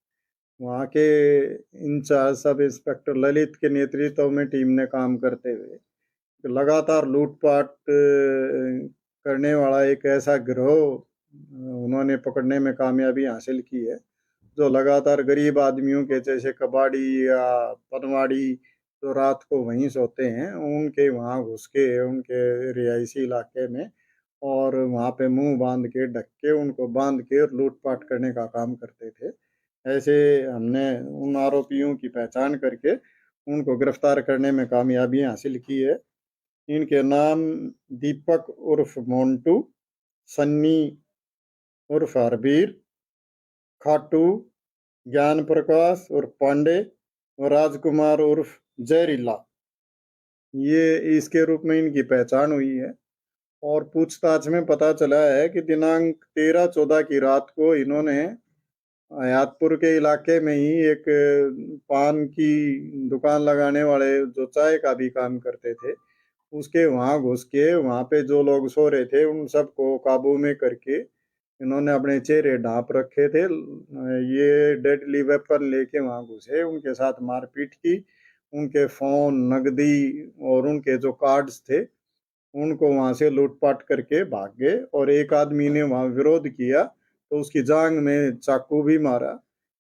वहाँ के इंचार्ज सब इंस्पेक्टर ललित के नेतृत्व में टीम ने काम करते हुए लगातार लूटपाट करने वाला एक ऐसा गिरोह उन्होंने पकड़ने में कामयाबी हासिल की है, जो लगातार गरीब आदमियों के जैसे कबाड़ी या पनवाड़ी जो रात को वहीं सोते हैं उनके वहाँ घुस के उनके रिहायशी इलाके में और वहाँ पे मुंह बांध के ढक के उनको बांध के लूटपाट करने का काम करते थे। ऐसे हमने उन आरोपियों की पहचान करके उनको गिरफ्तार करने में कामयाबी हासिल की है। इनके नाम दीपक उर्फ मोन्टू, सन्नी उर्फ हरबीर, खाटू ज्ञान प्रकाश उर्फ पांडे और राजकुमार उर्फ जहरीला, ये इसके रूप में इनकी पहचान हुई है। और पूछताछ में पता चला है कि दिनांक 13-14 की रात को इन्होंने हयातपुर के इलाके में ही एक पान की दुकान लगाने वाले जो चाय का भी काम करते थे उसके वहाँ घुस के वहाँ पे जो लोग सो रहे थे उन सबको काबू में करके इन्होंने अपने चेहरे ढांप रखे थे। ये डेडली वेपन लेके वहाँ घुसे, उनके साथ मारपीट की उनके फोन, नकदी और उनके जो कार्ड्स थे उनको वहां से लूटपाट करके भाग गए। और एक आदमी ने वहां विरोध किया तो उसकी जांग में चाकू भी मारा।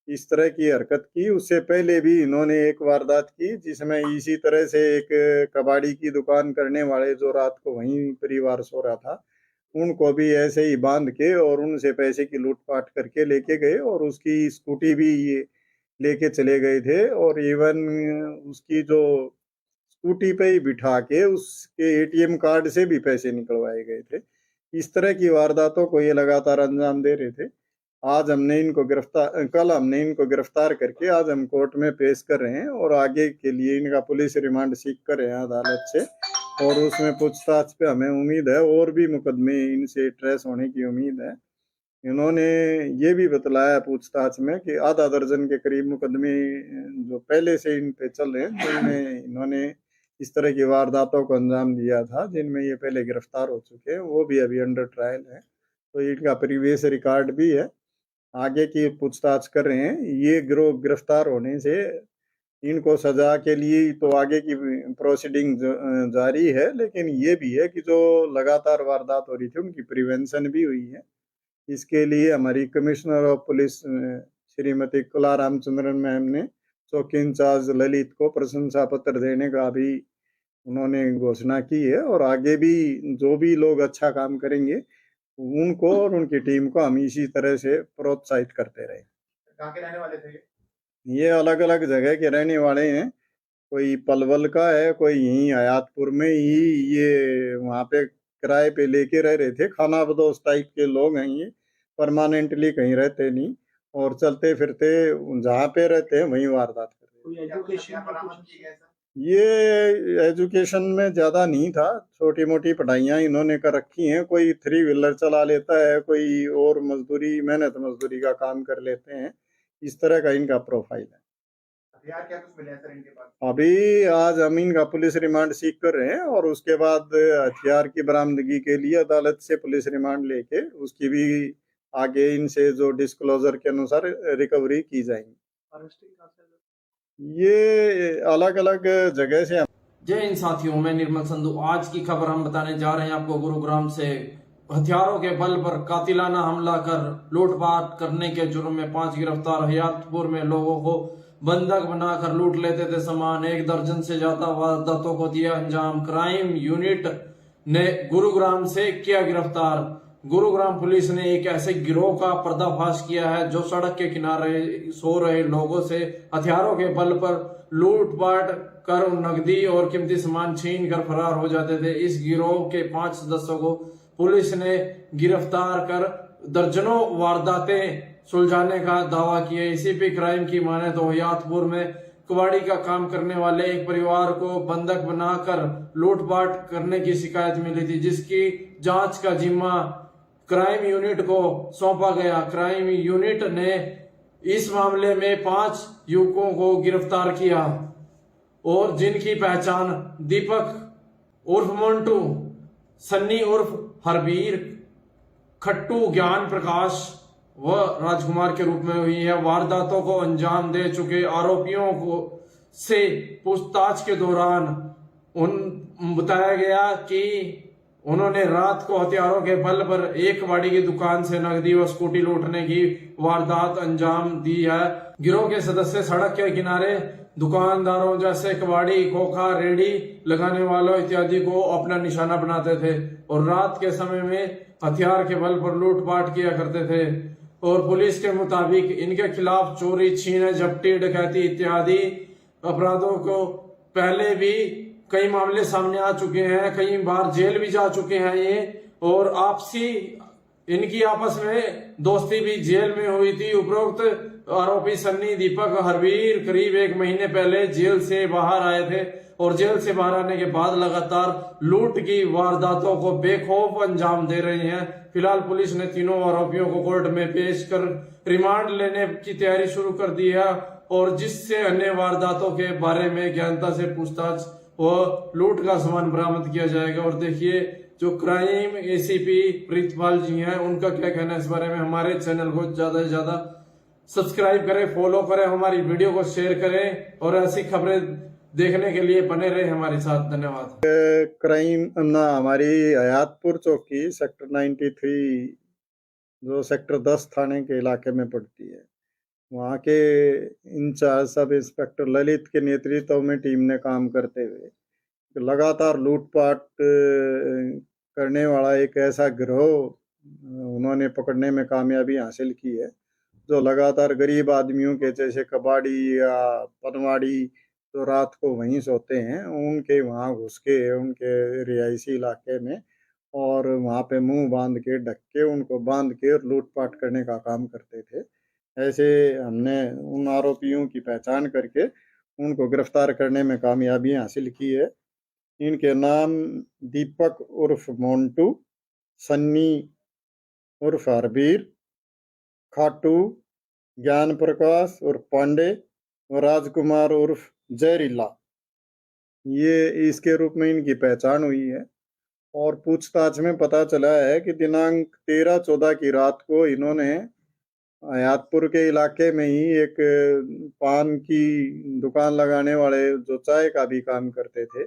इस तरह की हरकत की। उससे पहले भी इन्होंने एक वारदात की जिसमें इसी तरह से एक कबाड़ी की दुकान करने वाले जो रात को वहीं परिवार सो रहा था उनको भी ऐसे ही बांध के और उनसे पैसे की लूटपाट करके लेके गए और उसकी स्कूटी भी ये लेके चले गए थे। और इवन उसकी जो स्कूटी पे ही बिठा के उसके एटीएम कार्ड से भी पैसे निकलवाए गए थे। इस तरह की वारदातों को ये लगातार अंजाम दे रहे थे। कल हमने इनको गिरफ्तार करके आज हम कोर्ट में पेश कर रहे हैं और आगे के लिए इनका पुलिस रिमांड सीख कर रहे हैं अदालत से। और उसमें पूछताछ पे हमें उम्मीद है और भी मुकदमे इनसे ट्रेस होने की उम्मीद है। इन्होंने ये भी बतलाया पूछताछ में कि आधा दर्जन के करीब मुकदमे जो पहले से इन पे चल रहे हैं जिनमें इन्होंने इस तरह की वारदातों को अंजाम दिया था, जिनमें ये पहले गिरफ्तार हो चुके हैं, वो भी अभी अंडर ट्रायल है। तो इनका प्रीवियस रिकॉर्ड भी है। आगे की पूछताछ कर रहे हैं। ये गिरोह गिरफ्तार होने से इनको सजा के लिए तो आगे की प्रोसीडिंग जारी है, लेकिन ये भी है कि जो लगातार वारदात हो रही थी उनकी प्रिवेंशन भी हुई है। इसके लिए हमारी कमिश्नर ऑफ पुलिस श्रीमती कला रामचंद्रन मैम ने चौकी इंचार्ज ललित को प्रशंसा पत्र देने का भी उन्होंने घोषणा की है। और आगे भी जो भी लोग अच्छा काम करेंगे उनको और उनकी टीम को हम इसी तरह से प्रोत्साहित करते रहे। कहाँ के रहने वाले थे ये अलग अलग जगह के रहने वाले हैं। कोई पलवल का है, कोई यहीं हयातपुर में ही ये वहाँ पे किराए पे लेके रह रहे थे। खाना बदोश टाइप के लोग हैं ये, परमानेंटली कहीं रहते नहीं और चलते फिरते जहाँ पे रहते हैं वहीं वारदात करते हैं। एजुकेशन बरामद की गई सर? ये एजुकेशन में ज्यादा नहीं था, छोटी मोटी पढ़ाइयाँ इन्होंने कर रखी हैं। कोई 3 व्हीलर चला लेता है, कोई और मजदूरी मेहनत मजदूरी का काम कर लेते हैं। इस तरह का इनका प्रोफाइल है। हथियार क्या कुछ मिले हैं सर इनके पास? अभी आज हम इनका पुलिस रिमांड सीख कर रहे हैं और उसके बाद हथियार की बरामदगी के लिए अदालत से पुलिस रिमांड लेके उसकी भी आगे इनसे जो डिस्क्लोजर के अनुसार रिकवरी की जाएगी। ये अलग अलग जगह से। जय हिंद साथियों, मैं निर्मल संधू। आज की खबर हम बताने जा रहे हैं आपको गुरुग्राम से। हथियारों के बल पर कातिलाना हमला कर लूटपाट करने के जुर्म में 5 गिरफ्तार। हयातपुर में लोगों को बंधक बनाकर लूट लेते थे सामान। 1 दर्जन से ज्यादा वारदातों को दिया अंजाम। क्राइम यूनिट ने गुरुग्राम से किया गिरफ्तार। गुरुग्राम पुलिस ने एक ऐसे गिरोह का पर्दाफाश किया है जो सड़क के किनारे सो रहे लोगों से हथियारों के बल पर लूटपाट कर नकदी और कीमती सामान छीन कर फरार हो जाते थे। इस गिरोह के 5 सदस्यों को पुलिस ने गिरफ्तार कर दर्जनों वारदातें सुलझाने का दावा किया। एसीपी क्राइम की माने तो हयातपुर में कबाड़ी का काम करने वाले एक परिवार को बंधक बनाकर लूटपाट करने की शिकायत मिली थी, जिसकी जांच का जिम्मा क्राइम यूनिट को सौंपा गया। क्राइम यूनिट ने इस मामले में 5 युवकों को गिरफ्तार किया और जिनकी पहचान दीपक उर्फ मोन्टू, सन्नी उर्फ हरबीर, खट्टू ज्ञान प्रकाश व राजकुमार के रूप में हुई है। वारदातों को अंजाम दे चुके आरोपियों को से पूछताछ के दौरान बताया गया कि उन्होंने रात को हथियारों के बल पर एक कबाड़ी की दुकान से नकदी व स्कूटी लूटने की वारदात अंजाम दी है। गिरोह के सदस्य सड़क के किनारे दुकानदारों जैसे कबाड़ी, खोखा, रेडी लगाने वालों इत्यादि को अपना निशाना बनाते थे और रात के समय में हथियार के बल पर लूटपाट किया करते थे। और पुलिस के मुताबिक इनके खिलाफ चोरी, छीन, झपटी, डकैती इत्यादि अपराधों को पहले भी कई मामले सामने आ चुके हैं। कई बार जेल भी जा चुके हैं ये। और इनकी आपस में दोस्ती भी जेल में हुई थी। उपरोक्त आरोपी सन्नी, दीपक, हरबीर करीब 1 महीने पहले जेल से बाहर आए थे और जेल से बाहर आने के बाद लगातार लूट की वारदातों को बेखौफ अंजाम दे रहे हैं। फिलहाल पुलिस ने तीनों आरोपियों को कोर्ट में पेश कर रिमांड लेने की तैयारी शुरू कर दी है और जिससे अन्य वारदातों के बारे में गहनता से पूछताछ व लूट का सामान बरामद किया जाएगा। और देखिए जो क्राइम एसीपी प्रीतपाल जी हैं उनका क्या कहना है इस बारे में। हमारे चैनल को ज्यादा से ज्यादा सब्सक्राइब करें, फॉलो करें, हमारी वीडियो को शेयर करें और ऐसी खबरें देखने के लिए बने रहे हमारे साथ। धन्यवाद। क्राइम ना हमारी हयातपुर चौकी सेक्टर 93 जो सेक्टर 10 थाने के इलाके में पड़ती है, वहाँ के इंचार्ज सब इंस्पेक्टर ललित के नेतृत्व में टीम ने काम करते हुए लगातार लूटपाट करने वाला एक ऐसा गिरोह उन्होंने पकड़ने में कामयाबी हासिल की है, जो लगातार गरीब आदमियों के जैसे कबाड़ी या पनवाड़ी जो रात को वहीं सोते हैं, उनके वहाँ घुस के उनके रिहायशी इलाके में और वहाँ पे मुंह बांध के ढक के उनको बांध के लूटपाट करने का काम करते थे। ऐसे हमने उन आरोपियों की पहचान करके उनको गिरफ्तार करने में कामयाबी हासिल की है। इनके नाम दीपक उर्फ मोन्टू, सन्नी उर्फ हरबीर, खाटू, ज्ञान प्रकाश उर्फ पांडे और राजकुमार उर्फ जहरीला, ये इसके रूप में इनकी पहचान हुई है। और पूछताछ में पता चला है कि दिनांक 13-14 की रात को इन्होंने हयातपुर के इलाके में ही एक पान की दुकान लगाने वाले जो चाय का भी काम करते थे,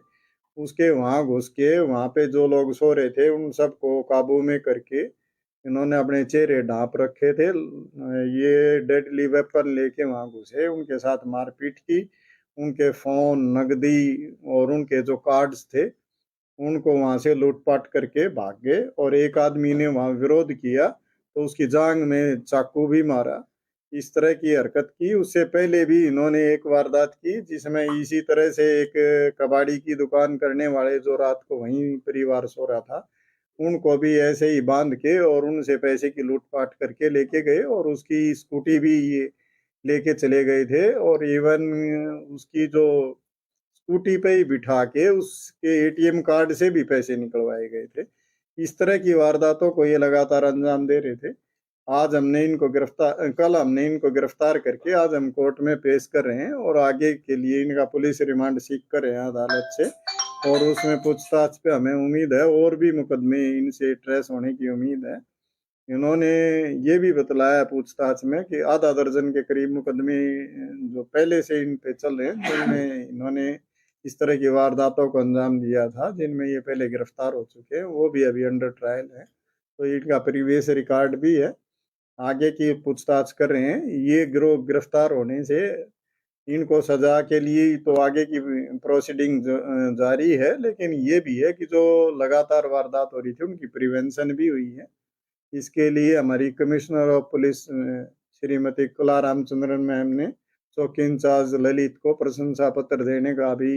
उसके वहाँ घुस के वहाँ पे जो लोग सो रहे थे उन सबको काबू में करके इन्होंने अपने चेहरे ढांप रखे थे। ये डेडली वेपन लेके वहाँ घुसे, उनके साथ मारपीट की, उनके फोन, नगदी और उनके जो कार्ड्स थे उनको वहाँ से लूटपाट करके भाग गए। और एक आदमी ने वहाँ विरोध किया तो उसकी जांघ में चाकू भी मारा। इस तरह की हरकत की। उससे पहले भी इन्होंने एक वारदात की जिसमें इसी तरह से एक कबाड़ी की दुकान करने वाले जो रात को वहीं परिवार सो रहा था, उनको भी ऐसे ही बांध के और उनसे पैसे की लूटपाट करके लेके गए और उसकी स्कूटी भी ये लेके चले गए थे। और इवन उसकी जो स्कूटी पे ही बिठा के उसके एटीएम कार्ड से भी पैसे निकलवाए गए थे। इस तरह की वारदातों को ये लगातार अंजाम दे रहे थे। आज हमने इनको कल हमने इनको गिरफ्तार करके आज हम कोर्ट में पेश कर रहे हैं और आगे के लिए इनका पुलिस रिमांड सीख कर रहे हैं अदालत से। और उसमें पूछताछ पे हमें उम्मीद है और भी मुकदमे इनसे ट्रेस होने की उम्मीद है। इन्होंने ये भी बतलाया पूछताछ में कि आधा दर्जन के करीब मुकदमे जो पहले से इन पे चल रहे हैं, जिनमें इन्होंने इस तरह की वारदातों को अंजाम दिया था, जिनमें ये पहले गिरफ्तार हो चुके हैं, वो भी अभी अंडर ट्रायल है। तो इनका प्रीवियस रिकॉर्ड भी है। आगे की पूछताछ कर रहे हैं। ये गिरोह गिरफ्तार होने से इनको सजा के लिए तो आगे की प्रोसीडिंग जारी है, लेकिन ये भी है कि जो लगातार वारदात हो रही थी उनकी प्रिवेंशन भी हुई है। इसके लिए हमारी कमिश्नर ऑफ पुलिस श्रीमती कला रामचंद्रन मैम ने चौकी इंचार्ज ललित को प्रशंसा पत्र देने का भी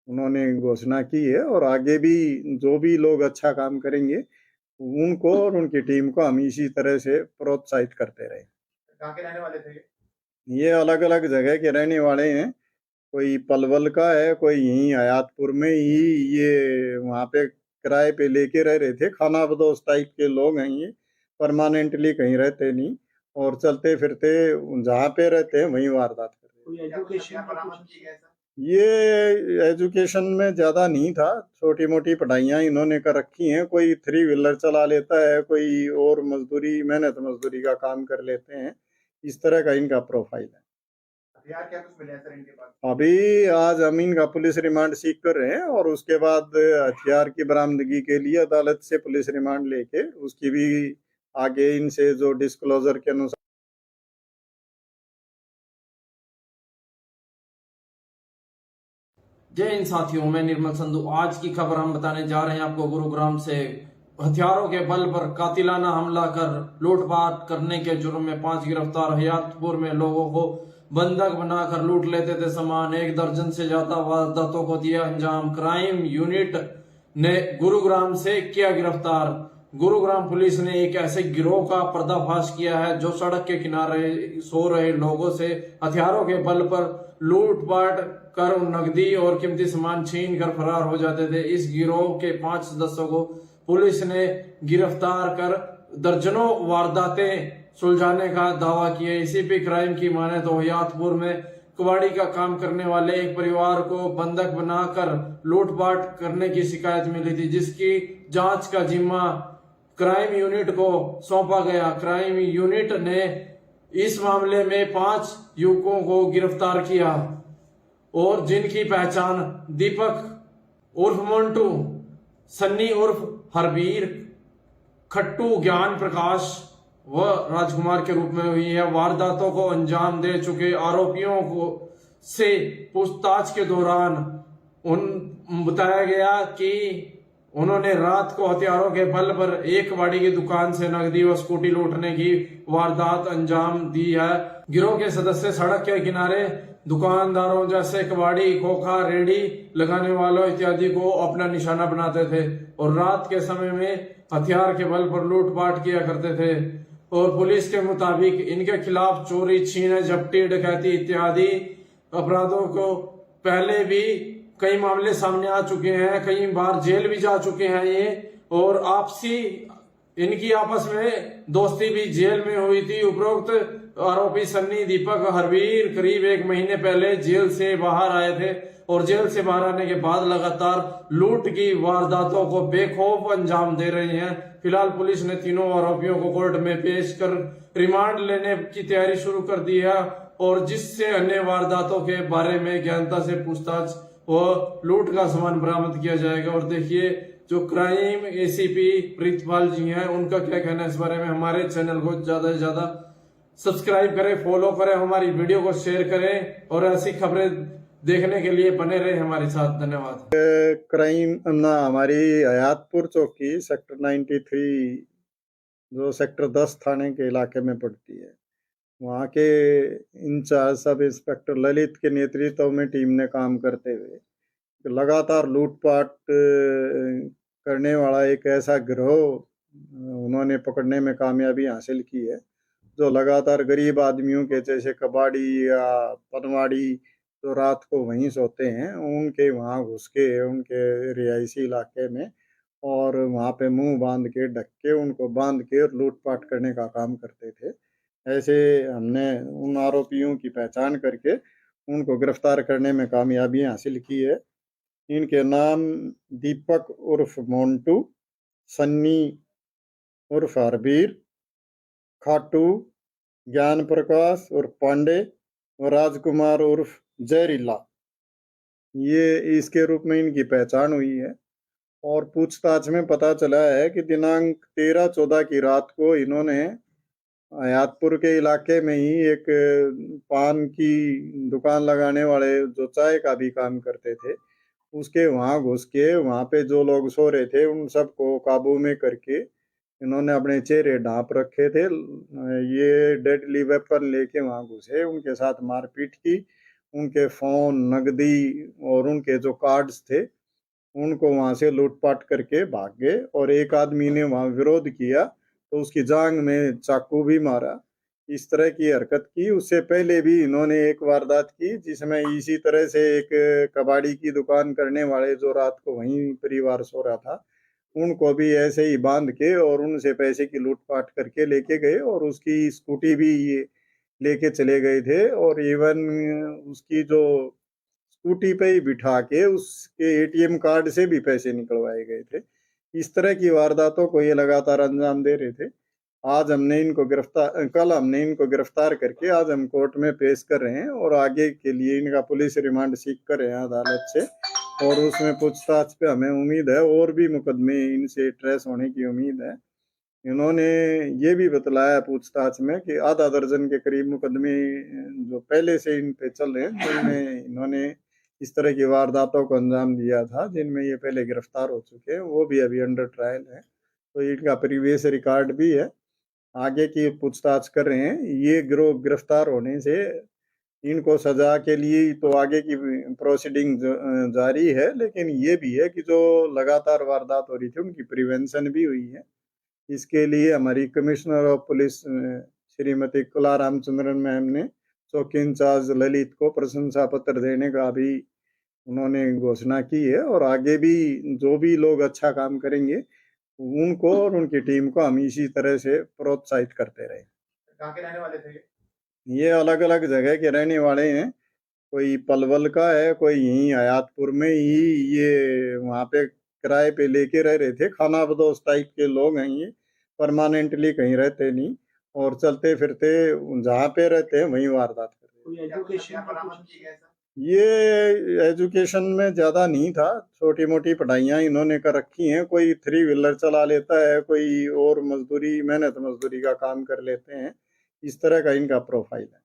उन्होंने घोषणा की है। और आगे भी जो भी लोग अच्छा काम करेंगे उनको और उनकी टीम को हम इसी तरह से प्रोत्साहित करते रहे। कहाँ के रहने वाले थे ये अलग अलग जगह के रहने वाले हैं। कोई पलवल का है, कोई यहीं हयातपुर में ही ये वहाँ पे किराए पे लेके रह रहे थे। खाना बदोश टाइप के लोग हैं ये, परमानेंटली कहीं रहते नहीं और चलते फिरते जहाँ पे रहते हैं वहीं वारदात करते हैं। बरामद की गए सर? ये एजुकेशन में ज्यादा नहीं था, छोटी मोटी पढ़ाइयाँ इन्होंने कर रखी हैं। कोई 3 व्हीलर चला लेता है, कोई और मजदूरी मेहनत मजदूरी का काम कर लेते हैं। इस तरह का इनका प्रोफाइल है। हथियार क्या कुछ मिले हैं सर इनके पास? अभी आज हम इनका पुलिस रिमांड सीख कर रहे हैं और उसके बाद हथियार की बरामदगी के लिए अदालत से पुलिस रिमांड लेके उसकी भी आगे इनसे जो डिस्क्लोजर के अनुसार। जय हिंद साथियों, मैं निर्मल संधू। आज की खबर हम बताने जा रहे हैं आपको गुरुग्राम से। हथियारों के बल पर कातिलाना हमला कर लूटपाट करने के जुर्म में 5 गिरफ्तार। हयातपुर में लोगों को बंधक बनाकर लूट लेते थे सामान। 1 दर्जन से ज्यादा वारदातों को दिया अंजाम। क्राइम यूनिट ने गुरुग्राम से किया गिरफ्तार। गुरुग्राम पुलिस ने एक ऐसे गिरोह का पर्दाफाश किया है जो सड़क के किनारे सो रहे लोगों से हथियारों के बल पर लूटपाट कर नकदी और कीमती सामान छीन कर फरार हो जाते थे। इस गिरोह के 5 सदस्यों को पुलिस ने गिरफ्तार कर दर्जनों वारदातें सुलझाने का दावा किया। एसीपी क्राइम की माने तो हयातपुर में कबाड़ी का काम करने वाले एक परिवार को बंधक बनाकर लूटपाट करने की शिकायत मिली थी, जिसकी जांच का जिम्मा क्राइम यूनिट को सौंपा गया। क्राइम यूनिट ने इस मामले में 5 युवकों को गिरफ्तार किया और जिनकी पहचान दीपक उर्फ मोन्टू, सन्नी उर्फ हरबीर, खट्टू, ज्ञान प्रकाश व राजकुमार के रूप में हुई है। वारदातों को अंजाम दे चुके आरोपियों को से पूछताछ के दौरान बताया गया कि उन्होंने रात को हथियारों के बल पर एक कबाड़ी की दुकान से नकदी व स्कूटी लूटने की वारदात अंजाम दी है। गिरोह के सदस्य सड़क के किनारे दुकानदारों जैसे कबाड़ी, खोखा, रेडी लगाने वालों इत्यादि को अपना निशाना बनाते थे और रात के समय में हथियार के बल पर लूटपाट किया करते थे। और पुलिस के मुताबिक इनके खिलाफ चोरी, छीन, झपटी, डकैती इत्यादि अपराधों को पहले भी कई मामले सामने आ चुके हैं, कई बार जेल भी जा चुके हैं ये। और इनकी आपस में दोस्ती भी जेल में हुई थी। उपरोक्त आरोपी सन्नी, दीपक, हरबीर करीब 1 महीने पहले जेल से बाहर आए थे और जेल से बाहर आने के बाद लगातार लूट की वारदातों को बेखौफ अंजाम दे रहे हैं। फिलहाल पुलिस ने तीनों आरोपियों को कोर्ट में पेश कर रिमांड लेने की तैयारी शुरू कर दी है और जिससे अन्य वारदातों के बारे में गहनता से पूछताछ व लूट का सामान बरामद किया जाएगा। और देखिए जो क्राइम एसीपी प्रीतपाल जी हैं उनका क्या कहना है इस बारे में। हमारे चैनल को ज्यादा से ज्यादा सब्सक्राइब करें, फॉलो करें, हमारी वीडियो को शेयर करें और ऐसी खबरें देखने के लिए बने रहे हमारे साथ। धन्यवाद। क्राइम हमारी हयातपुर चौकी सेक्टर 93 जो सेक्टर 10 थाने के इलाके में पड़ती है, वहाँ के इंचार्ज सब इंस्पेक्टर ललित के नेतृत्व में टीम ने काम करते हुए लगातार लूटपाट करने वाला एक ऐसा गिरोह उन्होंने पकड़ने में कामयाबी हासिल की है, जो लगातार गरीब आदमियों के जैसे कबाड़ी या पनवाड़ी जो रात को वहीं सोते हैं उनके वहाँ घुस के उनके रिहायशी इलाके में और वहाँ पे मुंह बांध के ढक के उनको बांध के लूटपाट करने का काम करते थे। ऐसे हमने उन आरोपियों की पहचान करके उनको गिरफ्तार करने में कामयाबी हासिल की है। इनके नाम दीपक उर्फ मोन्टू, सन्नी उर्फ हरबीर, खाटू, ज्ञान प्रकाश उर्फ पांडे और राजकुमार उर्फ जहरीला, ये इसके रूप में इनकी पहचान हुई है। और पूछताछ में पता चला है कि दिनांक 13-14 की रात को इन्होंने हयातपुर के इलाके में ही एक पान की दुकान लगाने वाले जो चाय का भी काम करते थे उसके वहाँ घुस के वहाँ पे जो लोग सो रहे थे उन सबको काबू में करके इन्होंने अपने चेहरे ढांप रखे थे। ये डेडली वेपन लेके वहाँ घुसे, उनके साथ मारपीट की, उनके फोन, नगदी और उनके जो कार्ड्स थे उनको वहाँ से लूटपाट करके भाग गए। और एक आदमी ने वहाँ विरोध किया तो उसकी जांग में चाकू भी मारा। इस तरह की हरकत की। उससे पहले भी इन्होंने एक वारदात की जिसमें इसी तरह से एक कबाड़ी की दुकान करने वाले जो रात को वहीं परिवार सो रहा था उनको भी ऐसे ही बांध के और उनसे पैसे की लूटपाट करके लेके गए और उसकी स्कूटी भी ये लेके चले गए थे और इवन उसकी जो स्कूटी पे ही बिठा के उसके एटीएम कार्ड से भी पैसे निकलवाए गए थे। इस तरह की वारदातों को ये लगातार अंजाम दे रहे थे। कल हमने इनको गिरफ्तार करके आज हम कोर्ट में पेश कर रहे हैं और आगे के लिए इनका पुलिस रिमांड सीख कर रहे हैं अदालत से। और उसमें पूछताछ पे हमें उम्मीद है और भी मुकदमे इनसे ट्रेस होने की उम्मीद है। इन्होंने ये भी बतलाया पूछताछ में कि आधा दर्जन के करीब मुकदमे जो पहले से इन पे चल रहे हैं जिनमें इन्होंने इस तरह की वारदातों को अंजाम दिया था, जिनमें ये पहले गिरफ्तार हो चुके हैं, वो भी अभी अंडर ट्रायल है। तो इनका प्रीवियस रिकॉर्ड भी है। आगे की पूछताछ कर रहे हैं। ये गिरोह गिरफ्तार होने से इनको सजा के लिए तो आगे की प्रोसीडिंग जारी है, लेकिन ये भी है कि जो लगातार वारदात हो रही थी उनकी प्रिवेंशन भी हुई है। इसके लिए हमारी कमिश्नर ऑफ पुलिस श्रीमती कला रामचंद्रन मैम ने चौकी इंचार्ज ललित को प्रशंसा पत्र देने का भी उन्होंने घोषणा की है। और आगे भी जो भी लोग अच्छा काम करेंगे उनको और उनकी टीम को हम इसी तरह से प्रोत्साहित करते रहे। कहाँ के रहने वाले थे ये अलग अलग जगह के रहने वाले हैं। कोई पलवल का है, कोई यहीं हयातपुर में ही ये वहाँ पे किराए पे लेके रह रहे थे। खाना बदोश टाइप के लोग हैं ये, परमानेंटली कहीं रहते नहीं और चलते फिरते जहाँ पे रहते हैं वहीं वारदात करते हैं। कोई एजुकेशन बरामद की गई सर? ये एजुकेशन में ज़्यादा नहीं था, छोटी मोटी पढ़ाइयाँ इन्होंने कर रखी हैं। कोई 3 व्हीलर चला लेता है, कोई और मजदूरी, मेहनत मजदूरी का काम कर लेते हैं। इस तरह का इनका प्रोफाइल है।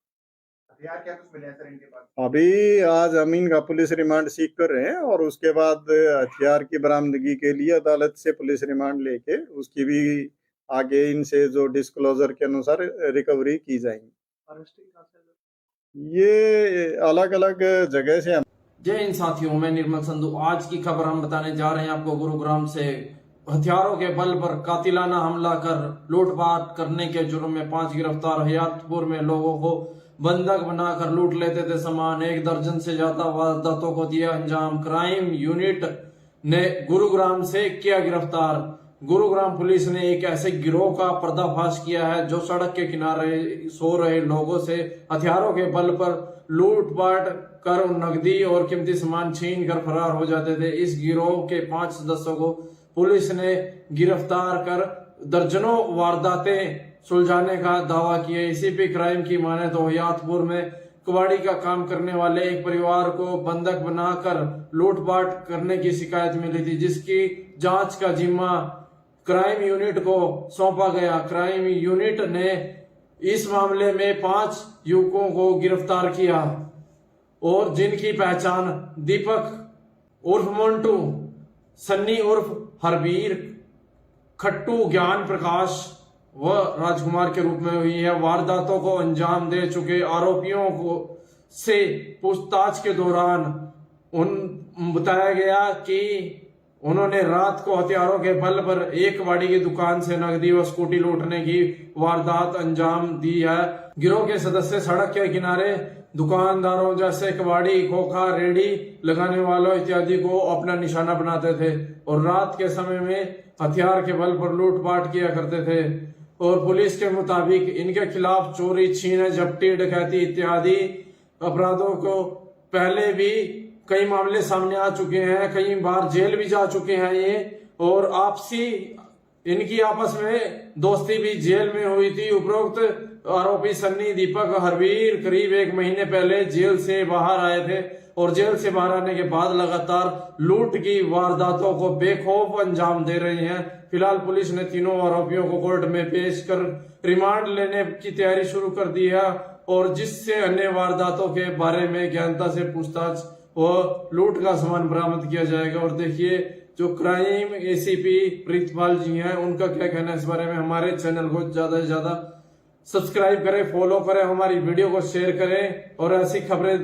हथियार क्या कुछ मिले हैं सर इनके पास? अभी आज हम इनका पुलिस रिमांड सीख कर रहे हैं और उसके बाद हथियार की बरामदगी के लिए अदालत से पुलिस रिमांड लेके उसकी भी आगे इनसे जो डिस्क्लोजर के अनुसार रिकवरी की जाएगी। ये अलग अलग जगह से जय हिंद साथियों, मैं निर्मल संधू। आज की खबर हम बताने जा रहे हैं आपको गुरुग्राम से। हथियारों के बल पर कातिलाना हमला कर लूटपाट करने के जुर्म में 5 गिरफ्तार। हयातपुर में लोगों को बंधक बनाकर लूट लेते थे सामान। 1 दर्जन से ज्यादा वारदातों को दिया अंजाम। क्राइम यूनिट ने गुरुग्राम से किया गिरफ्तार। गुरुग्राम पुलिस ने एक ऐसे गिरोह का पर्दाफाश किया है जो सड़क के किनारे सो रहे लोगों से हथियारों के बल पर लूटपाट कर नकदी और कीमती सामान छीन कर फरार हो जाते थे। इस गिरोह के 5 सदस्यों को पुलिस ने गिरफ्तार कर दर्जनों वारदातें सुलझाने का दावा किया। एसीपी क्राइम की माने तो हयातपुर में कबाड़ी का काम करने वाले एक परिवार को बंधक बनाकर लूटपाट करने की शिकायत मिली थी, जिसकी जांच का जिम्मा क्राइम यूनिट को सौंपा गया। क्राइम यूनिट ने इस मामले में 5 युवकों को गिरफ्तार किया और जिनकी पहचान दीपक उर्फ मोन्टू, सन्नी उर्फ हरबीर, खट्टू ज्ञान प्रकाश व राजकुमार के रूप में हुई है। वारदातों को अंजाम दे चुके आरोपियों को से पूछताछ के दौरान बताया गया कि उन्होंने रात को हथियारों के बल पर एक कबाड़ी की दुकान से नकदी व स्कूटी लूटने की वारदात अंजाम दी है। गिरोह के सदस्य सड़क के किनारे दुकानदारों जैसे कबाड़ी, खोखा, रेडी लगाने वालों इत्यादि को अपना निशाना बनाते थे और रात के समय में हथियार के बल पर लूटपाट किया करते थे। और पुलिस के मुताबिक इनके खिलाफ चोरी, छीन, झपटी, डकैती इत्यादि अपराधों को पहले भी कई मामले सामने आ चुके हैं। कई बार जेल भी जा चुके हैं ये। और आपसी इनकी आपस में दोस्ती भी जेल में हुई थी। उपरोक्त आरोपी सन्नी, दीपक, हरवीर करीब 1 महीने पहले जेल से बाहर आए थे और जेल से बाहर आने के बाद लगातार लूट की वारदातों को बेखौफ अंजाम दे रहे हैं। फिलहाल पुलिस ने तीनों आरोपियों को कोर्ट में पेश कर रिमांड लेने की तैयारी शुरू कर दी है और जिससे अन्य वारदातों के बारे में गहनता से पूछताछ व लूट का सामान बरामद किया जाएगा। और देखिए, जो क्राइम एसीपी प्रीतपाल जी हैं, उनका क्या कहना है इस बारे में। हमारे चैनल को ज्यादा से ज्यादा सब्सक्राइब करें, फॉलो करें, हमारी वीडियो को शेयर करें और ऐसी खबरें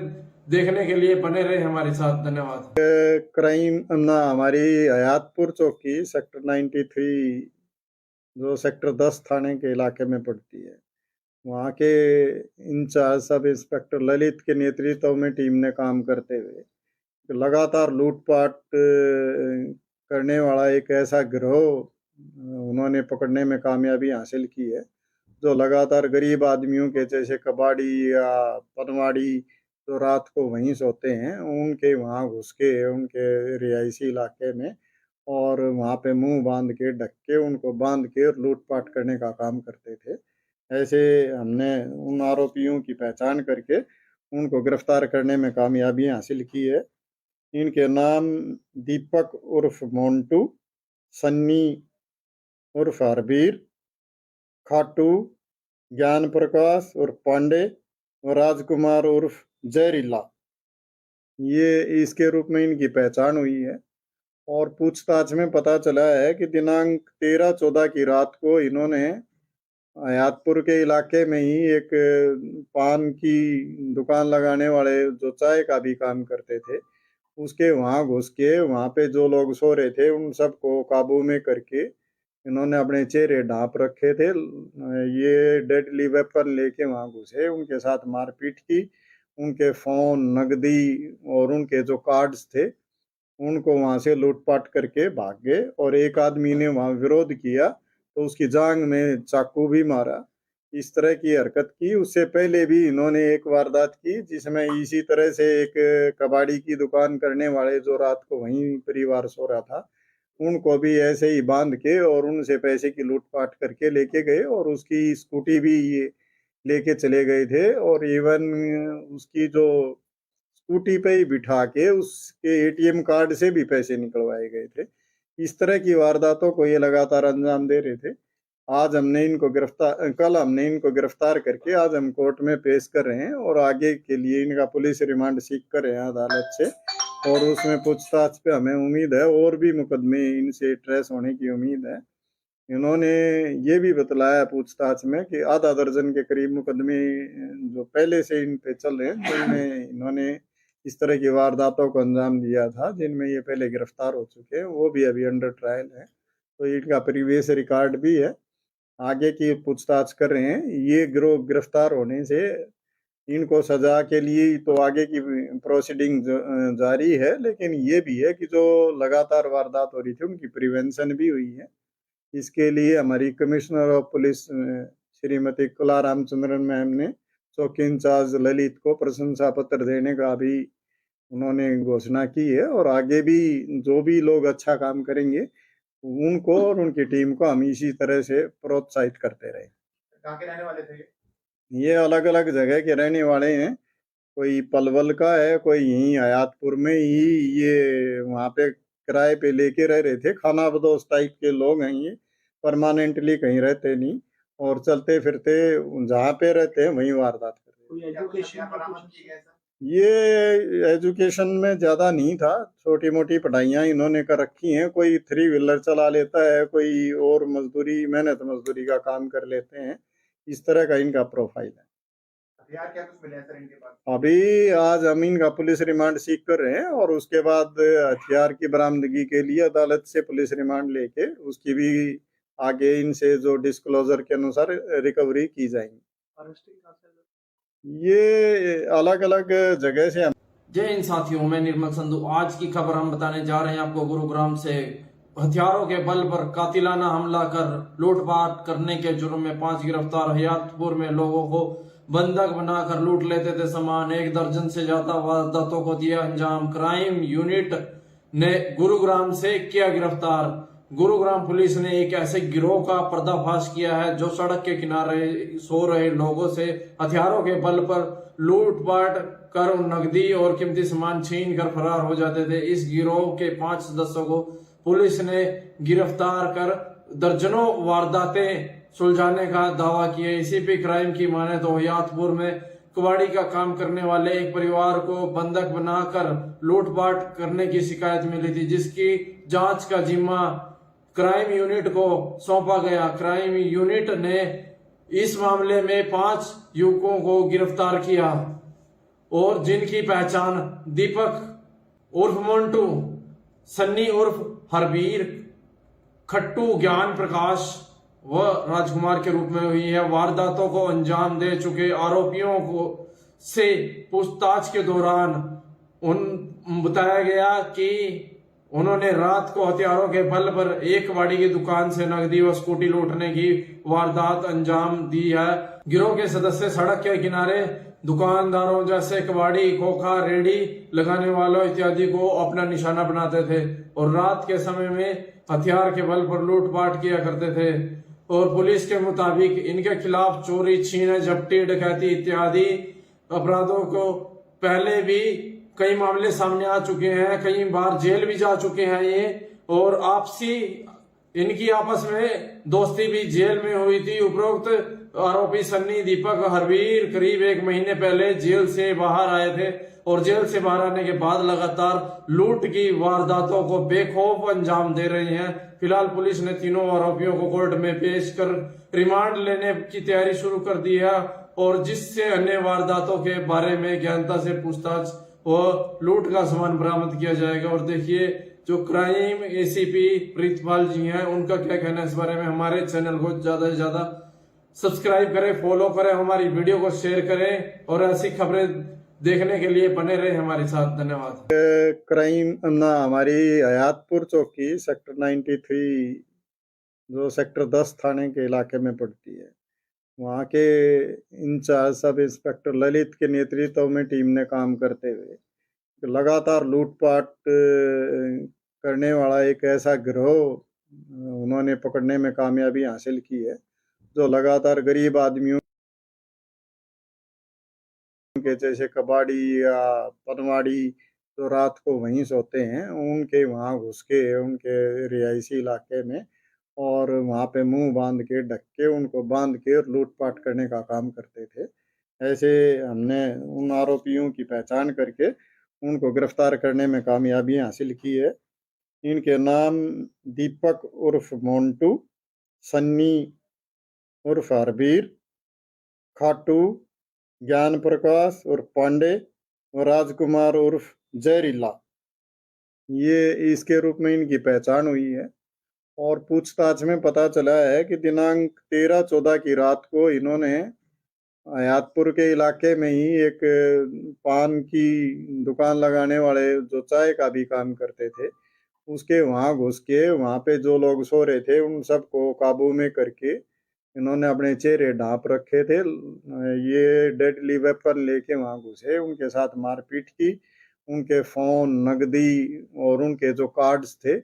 देखने के लिए बने रहे हमारे साथ। धन्यवाद। क्राइम ना हमारी हयातपुर चौकी सेक्टर 93 जो सेक्टर 10 थाने के इलाके में पड़ती है, वहाँ के इंचार्ज सब इंस्पेक्टर ललित के नेतृत्व में टीम ने काम करते हुए लगातार लूटपाट करने वाला एक ऐसा गिरोह उन्होंने पकड़ने में कामयाबी हासिल की है, जो लगातार गरीब आदमियों के जैसे कबाड़ी या पनवाड़ी जो रात को वहीं सोते हैं, उनके वहाँ घुस के उनके रिहायशी इलाके में और वहाँ पे मुंह बांध के, ढक के, उनको बांध के और लूटपाट करने का काम करते थे। ऐसे हमने उन आरोपियों की पहचान करके उनको गिरफ्तार करने में कामयाबी हासिल की है। इनके नाम दीपक उर्फ मोन्टू, सन्नी उर्फ हरबीर, खाटू, ज्ञान प्रकाश उर्फ पांडे और राजकुमार उर्फ जहरीला, ये इसके रूप में इनकी पहचान हुई है। और पूछताछ में पता चला है कि दिनांक 13-14 की रात को इन्होंने हयातपुर के इलाके में ही एक पान की दुकान लगाने वाले जो चाय का भी काम करते थे, उसके वहाँ घुस के वहाँ पे जो लोग सो रहे थे उन सबको काबू में करके इन्होंने अपने चेहरे ढांप रखे थे। ये डेडली वेपन लेके वहाँ घुसे, उनके साथ मारपीट की, उनके फोन, नकदी और उनके जो कार्ड्स थे उनको वहाँ से लूटपाट करके भाग गए। और एक आदमी ने वहाँ विरोध किया तो उसकी जांग में चाकू भी मारा। इस तरह की हरकत की। उससे पहले भी इन्होंने एक वारदात की जिसमें इसी तरह से एक कबाड़ी की दुकान करने वाले जो रात को वहीं परिवार सो रहा था, उनको भी ऐसे ही बांध के और उनसे पैसे की लूटपाट करके लेके गए और उसकी स्कूटी भी ये लेके चले गए थे। और इवन उसकी जो स्कूटी पे ही बिठा के उसके एटीएम कार्ड से भी पैसे निकलवाए गए थे। इस तरह की वारदातों को ये लगातार अंजाम दे रहे थे। कल हमने इनको गिरफ्तार करके आज हम कोर्ट में पेश कर रहे हैं और आगे के लिए इनका पुलिस रिमांड सीख कर रहे हैं अदालत से, और उसमें पूछताछ पे हमें उम्मीद है और भी मुकदमे इनसे ट्रेस होने की उम्मीद है। इन्होंने ये भी बतलाया पूछताछ में कि आधा दर्जन के करीब मुकदमे जो पहले से इन पे चल रहे हैं, जिनमें इन्होंने इस तरह की वारदातों को अंजाम दिया था, जिनमें ये पहले गिरफ्तार हो चुके हैं, वो भी अभी अंडर ट्रायल है। तो इनका प्रीवियस रिकॉर्ड भी है। आगे की पूछताछ कर रहे हैं। ये गिरोह गिरफ्तार होने से इनको सजा के लिए तो आगे की प्रोसीडिंग जारी है, लेकिन ये भी है कि जो लगातार वारदात हो रही थी उनकी प्रिवेंशन भी हुई है। इसके लिए हमारी कमिश्नर ऑफ पुलिस श्रीमती कला रामचंद्रन मैम ने चौकी इंचार्ज ललित को प्रशंसा पत्र देने का भी उन्होंने घोषणा की है, और आगे भी जो भी लोग अच्छा काम करेंगे उनको और उनकी टीम को हम इसी तरह से प्रोत्साहित करते रहे। कहाँ के रहने वाले थे ये? ये अलग अलग जगह के रहने वाले हैं। कोई पलवल का है, कोई यहीं हयातपुर में ही ये वहाँ पे किराए पे लेके रह रहे थे। खाना बदोश टाइप के लोग हैं ये, परमानेंटली कहीं रहते नहीं, और चलते फिरते जहाँ पे रहते हैं वहीं वारदात करते हैं। क्या कुछ हथियार बरामद किए गए सर? ये एजुकेशन में ज्यादा नहीं था, छोटी मोटी पढ़ाइयाँ इन्होंने कर रखी हैं। कोई 3 व्हीलर चला लेता है, कोई और मजदूरी मेहनत मजदूरी का काम कर लेते हैं। इस तरह का इनका प्रोफाइल है। हथियार क्या कुछ मिले हैं सर इनके पास? अभी आज हम इनका पुलिस रिमांड सीख कर रहे हैं, और उसके बाद हथियार की बरामदगी के लिए अदालत से पुलिस रिमांड लेके उसकी भी आगे इनसे जो डिस्क्लोजर के अनुसार रिकवरी की जाएगी। ये अलग अलग जगह से जय हिंद साथियों, मैं निर्मल संधू। आज की खबर हम बताने जा रहे हैं आपको गुरुग्राम से। हथियारों के बल पर कातिलाना हमला कर लूटपाट करने के जुर्म में 5 गिरफ्तार। हयातपुर में लोगों को बंधक बनाकर लूट लेते थे सामान। 1 दर्जन से ज्यादा वारदातों को दिया अंजाम। क्राइम यूनिट ने गुरुग्राम से किया गिरफ्तार। गुरुग्राम पुलिस ने एक ऐसे गिरोह का पर्दाफाश किया है जो सड़क के किनारे सो रहे लोगों से हथियारों के बल पर लूटपाट कर नकदी और कीमती सामान छीन कर फरार हो जाते थे। इस गिरोह के 5 सदस्यों को पुलिस ने गिरफ्तार कर दर्जनों वारदातें सुलझाने का दावा किया। इसी पे क्राइम की माने तो हयातपुर में कबाड़ी का काम करने वाले एक परिवार को बंधक बनाकर लूटपाट करने की शिकायत मिली थी, जिसकी जांच का जिम्मा क्राइम यूनिट को सौंपा गया। क्राइम यूनिट ने इस मामले में 5 युवकों को गिरफ्तार किया, और जिनकी पहचान दीपक उर्फ मोन्टू, सन्नी उर्फ हरबीर, खट्टू ज्ञान प्रकाश व राजकुमार के रूप में हुई है। वारदातों को अंजाम दे चुके आरोपियों को से पूछताछ के दौरान बताया गया कि उन्होंने रात को हथियारों के बल पर एक कबाड़ी की दुकान से नकदी व स्कूटी लूटने की वारदात अंजाम दी है। गिरोह के सदस्य सड़क के किनारे दुकानदारों जैसे कबाड़ी, खोखा, रेडी लगाने वालों इत्यादि को अपना निशाना बनाते थे, और रात के समय में हथियार के बल पर लूटपाट किया करते थे। और पुलिस के मुताबिक इनके खिलाफ चोरी, छीन, झपटी, डकैती इत्यादि अपराधों को पहले भी कई मामले सामने आ चुके हैं। कई बार जेल भी जा चुके हैं ये, और आपसी इनकी आपस में दोस्ती भी जेल में हुई थी। उपरोक्त आरोपी सन्नी, दीपक, हरवीर करीब 1 महीने पहले जेल से बाहर आए थे, और जेल से बाहर आने के बाद लगातार लूट की वारदातों को बेखौफ अंजाम दे रहे हैं। फिलहाल पुलिस ने तीनों आरोपियों को कोर्ट में पेश कर रिमांड लेने की तैयारी शुरू कर दी है, और जिससे अन्य वारदातों के बारे में ज्ञानता से पूछताछ व लूट का सामान बरामद किया जाएगा। और देखिए जो क्राइम एसीपी प्रीतपाल जी हैं, उनका क्या कहना है इस बारे में। हमारे चैनल को ज्यादा से ज्यादा सब्सक्राइब करें, फॉलो करें, हमारी वीडियो को शेयर करें, और ऐसी खबरें देखने के लिए बने रहे हमारे साथ। धन्यवाद। क्राइम ना हमारी हयातपुर चौकी सेक्टर 93 जो सेक्टर 10 थाने के इलाके में पड़ती है, वहाँ के इंचार्ज सब इंस्पेक्टर ललित के नेतृत्व में टीम ने काम करते हुए लगातार लूटपाट करने वाला एक ऐसा गिरोह उन्होंने पकड़ने में कामयाबी हासिल की है, जो लगातार गरीब आदमियों के जैसे कबाड़ी या पनवाड़ी जो रात को वहीं सोते हैं, उनके वहाँ घुस के उनके रिहायशी इलाके में और वहाँ पे मुंह बांध के ढक के उनको बांध के और लूटपाट करने का काम करते थे। ऐसे हमने उन आरोपियों की पहचान करके उनको गिरफ्तार करने में कामयाबी हासिल की है। इनके नाम दीपक उर्फ मोन्टू, सन्नी उर्फ हरबीर, खाटू, ज्ञान प्रकाश उर्फ पांडे और राजकुमार उर्फ जहरीला, ये इसके रूप में इनकी पहचान हुई है। और पूछताछ में पता चला है कि दिनांक 13-14 की रात को इन्होंने हयातपुर के इलाके में ही एक पान की दुकान लगाने वाले जो चाय का भी काम करते थे, उसके वहाँ घुस के वहाँ पे जो लोग सो रहे थे उन सबको काबू में करके इन्होंने अपने चेहरे ढांप रखे थे। ये डेडली वेपन लेके वहाँ घुसे, उनके साथ मारपीट की, उनके फोन, नगदी और उनके जो कार्ड्स थे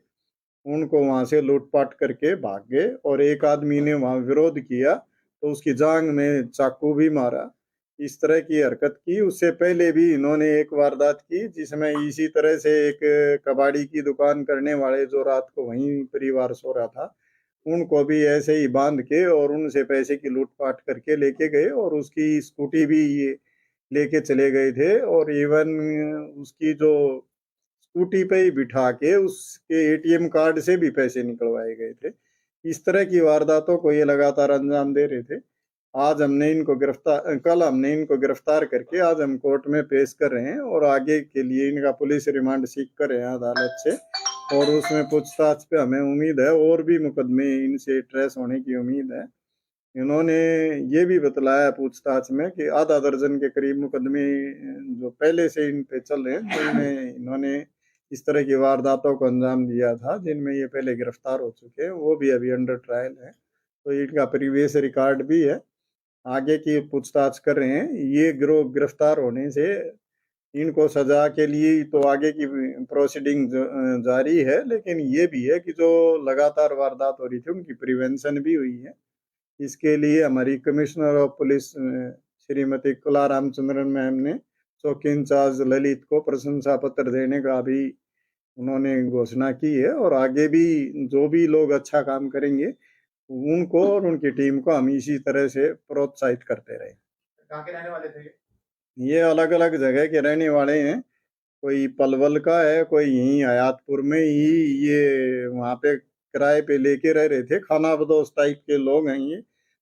उनको वहां से लूटपाट करके भाग गए। और एक आदमी ने वहां विरोध किया तो उसकी जांघ में चाकू भी मारा। इस तरह की हरकत की। उससे पहले भी इन्होंने एक वारदात की जिसमें इसी तरह से एक कबाड़ी की दुकान करने वाले जो रात को वहीं परिवार सो रहा था, उनको भी ऐसे ही बांध के और उनसे पैसे की लूटपाट करके लेके गए और उसकी स्कूटी भी ये लेके चले गए थे। और इवन उसकी जो स्कूटी पे ही बिठा के उसके एटीएम कार्ड से भी पैसे निकलवाए गए थे। इस तरह की वारदातों को ये लगातार अंजाम दे रहे थे। कल हमने इनको गिरफ्तार करके आज हम कोर्ट में पेश कर रहे हैं और आगे के लिए इनका पुलिस रिमांड सीख कर रहे हैं अदालत से। और उसमें पूछताछ पे हमें उम्मीद है और भी मुकदमे इनसे ट्रेस होने की उम्मीद है। इन्होंने ये भी बतलाया पूछताछ में कि आधा दर्जन के करीब मुकदमे जो पहले से इन पे चल रहे हैं, जिनमें इन्होंने इस तरह की वारदातों को अंजाम दिया था, जिनमें ये पहले गिरफ्तार हो चुके हैं, वो भी अभी अंडर ट्रायल है। तो इनका प्रीवियस रिकॉर्ड भी है। आगे की पूछताछ कर रहे हैं। ये गिरोह गिरफ्तार होने से इनको सजा के लिए तो आगे की प्रोसीडिंग जारी है, लेकिन ये भी है कि जो लगातार वारदात हो रही थी उनकी प्रिवेंशन भी हुई है। इसके लिए हमारी कमिश्नर ऑफ पुलिस श्रीमती कला रामचंद्रन मैम ने चौकी इंचार्ज ललित को प्रशंसा पत्र देने का भी उन्होंने घोषणा की है। और आगे भी जो भी लोग अच्छा काम करेंगे उनको और उनकी टीम को हम इसी तरह से प्रोत्साहित करते रहे। कहाँ के रहने वाले थे ये अलग अलग जगह के रहने वाले हैं। कोई पलवल का है, कोई यहीं हयातपुर में ही ये वहाँ पे किराए पे लेके रह रहे थे। खाना बदोश टाइप के लोग हैं ये,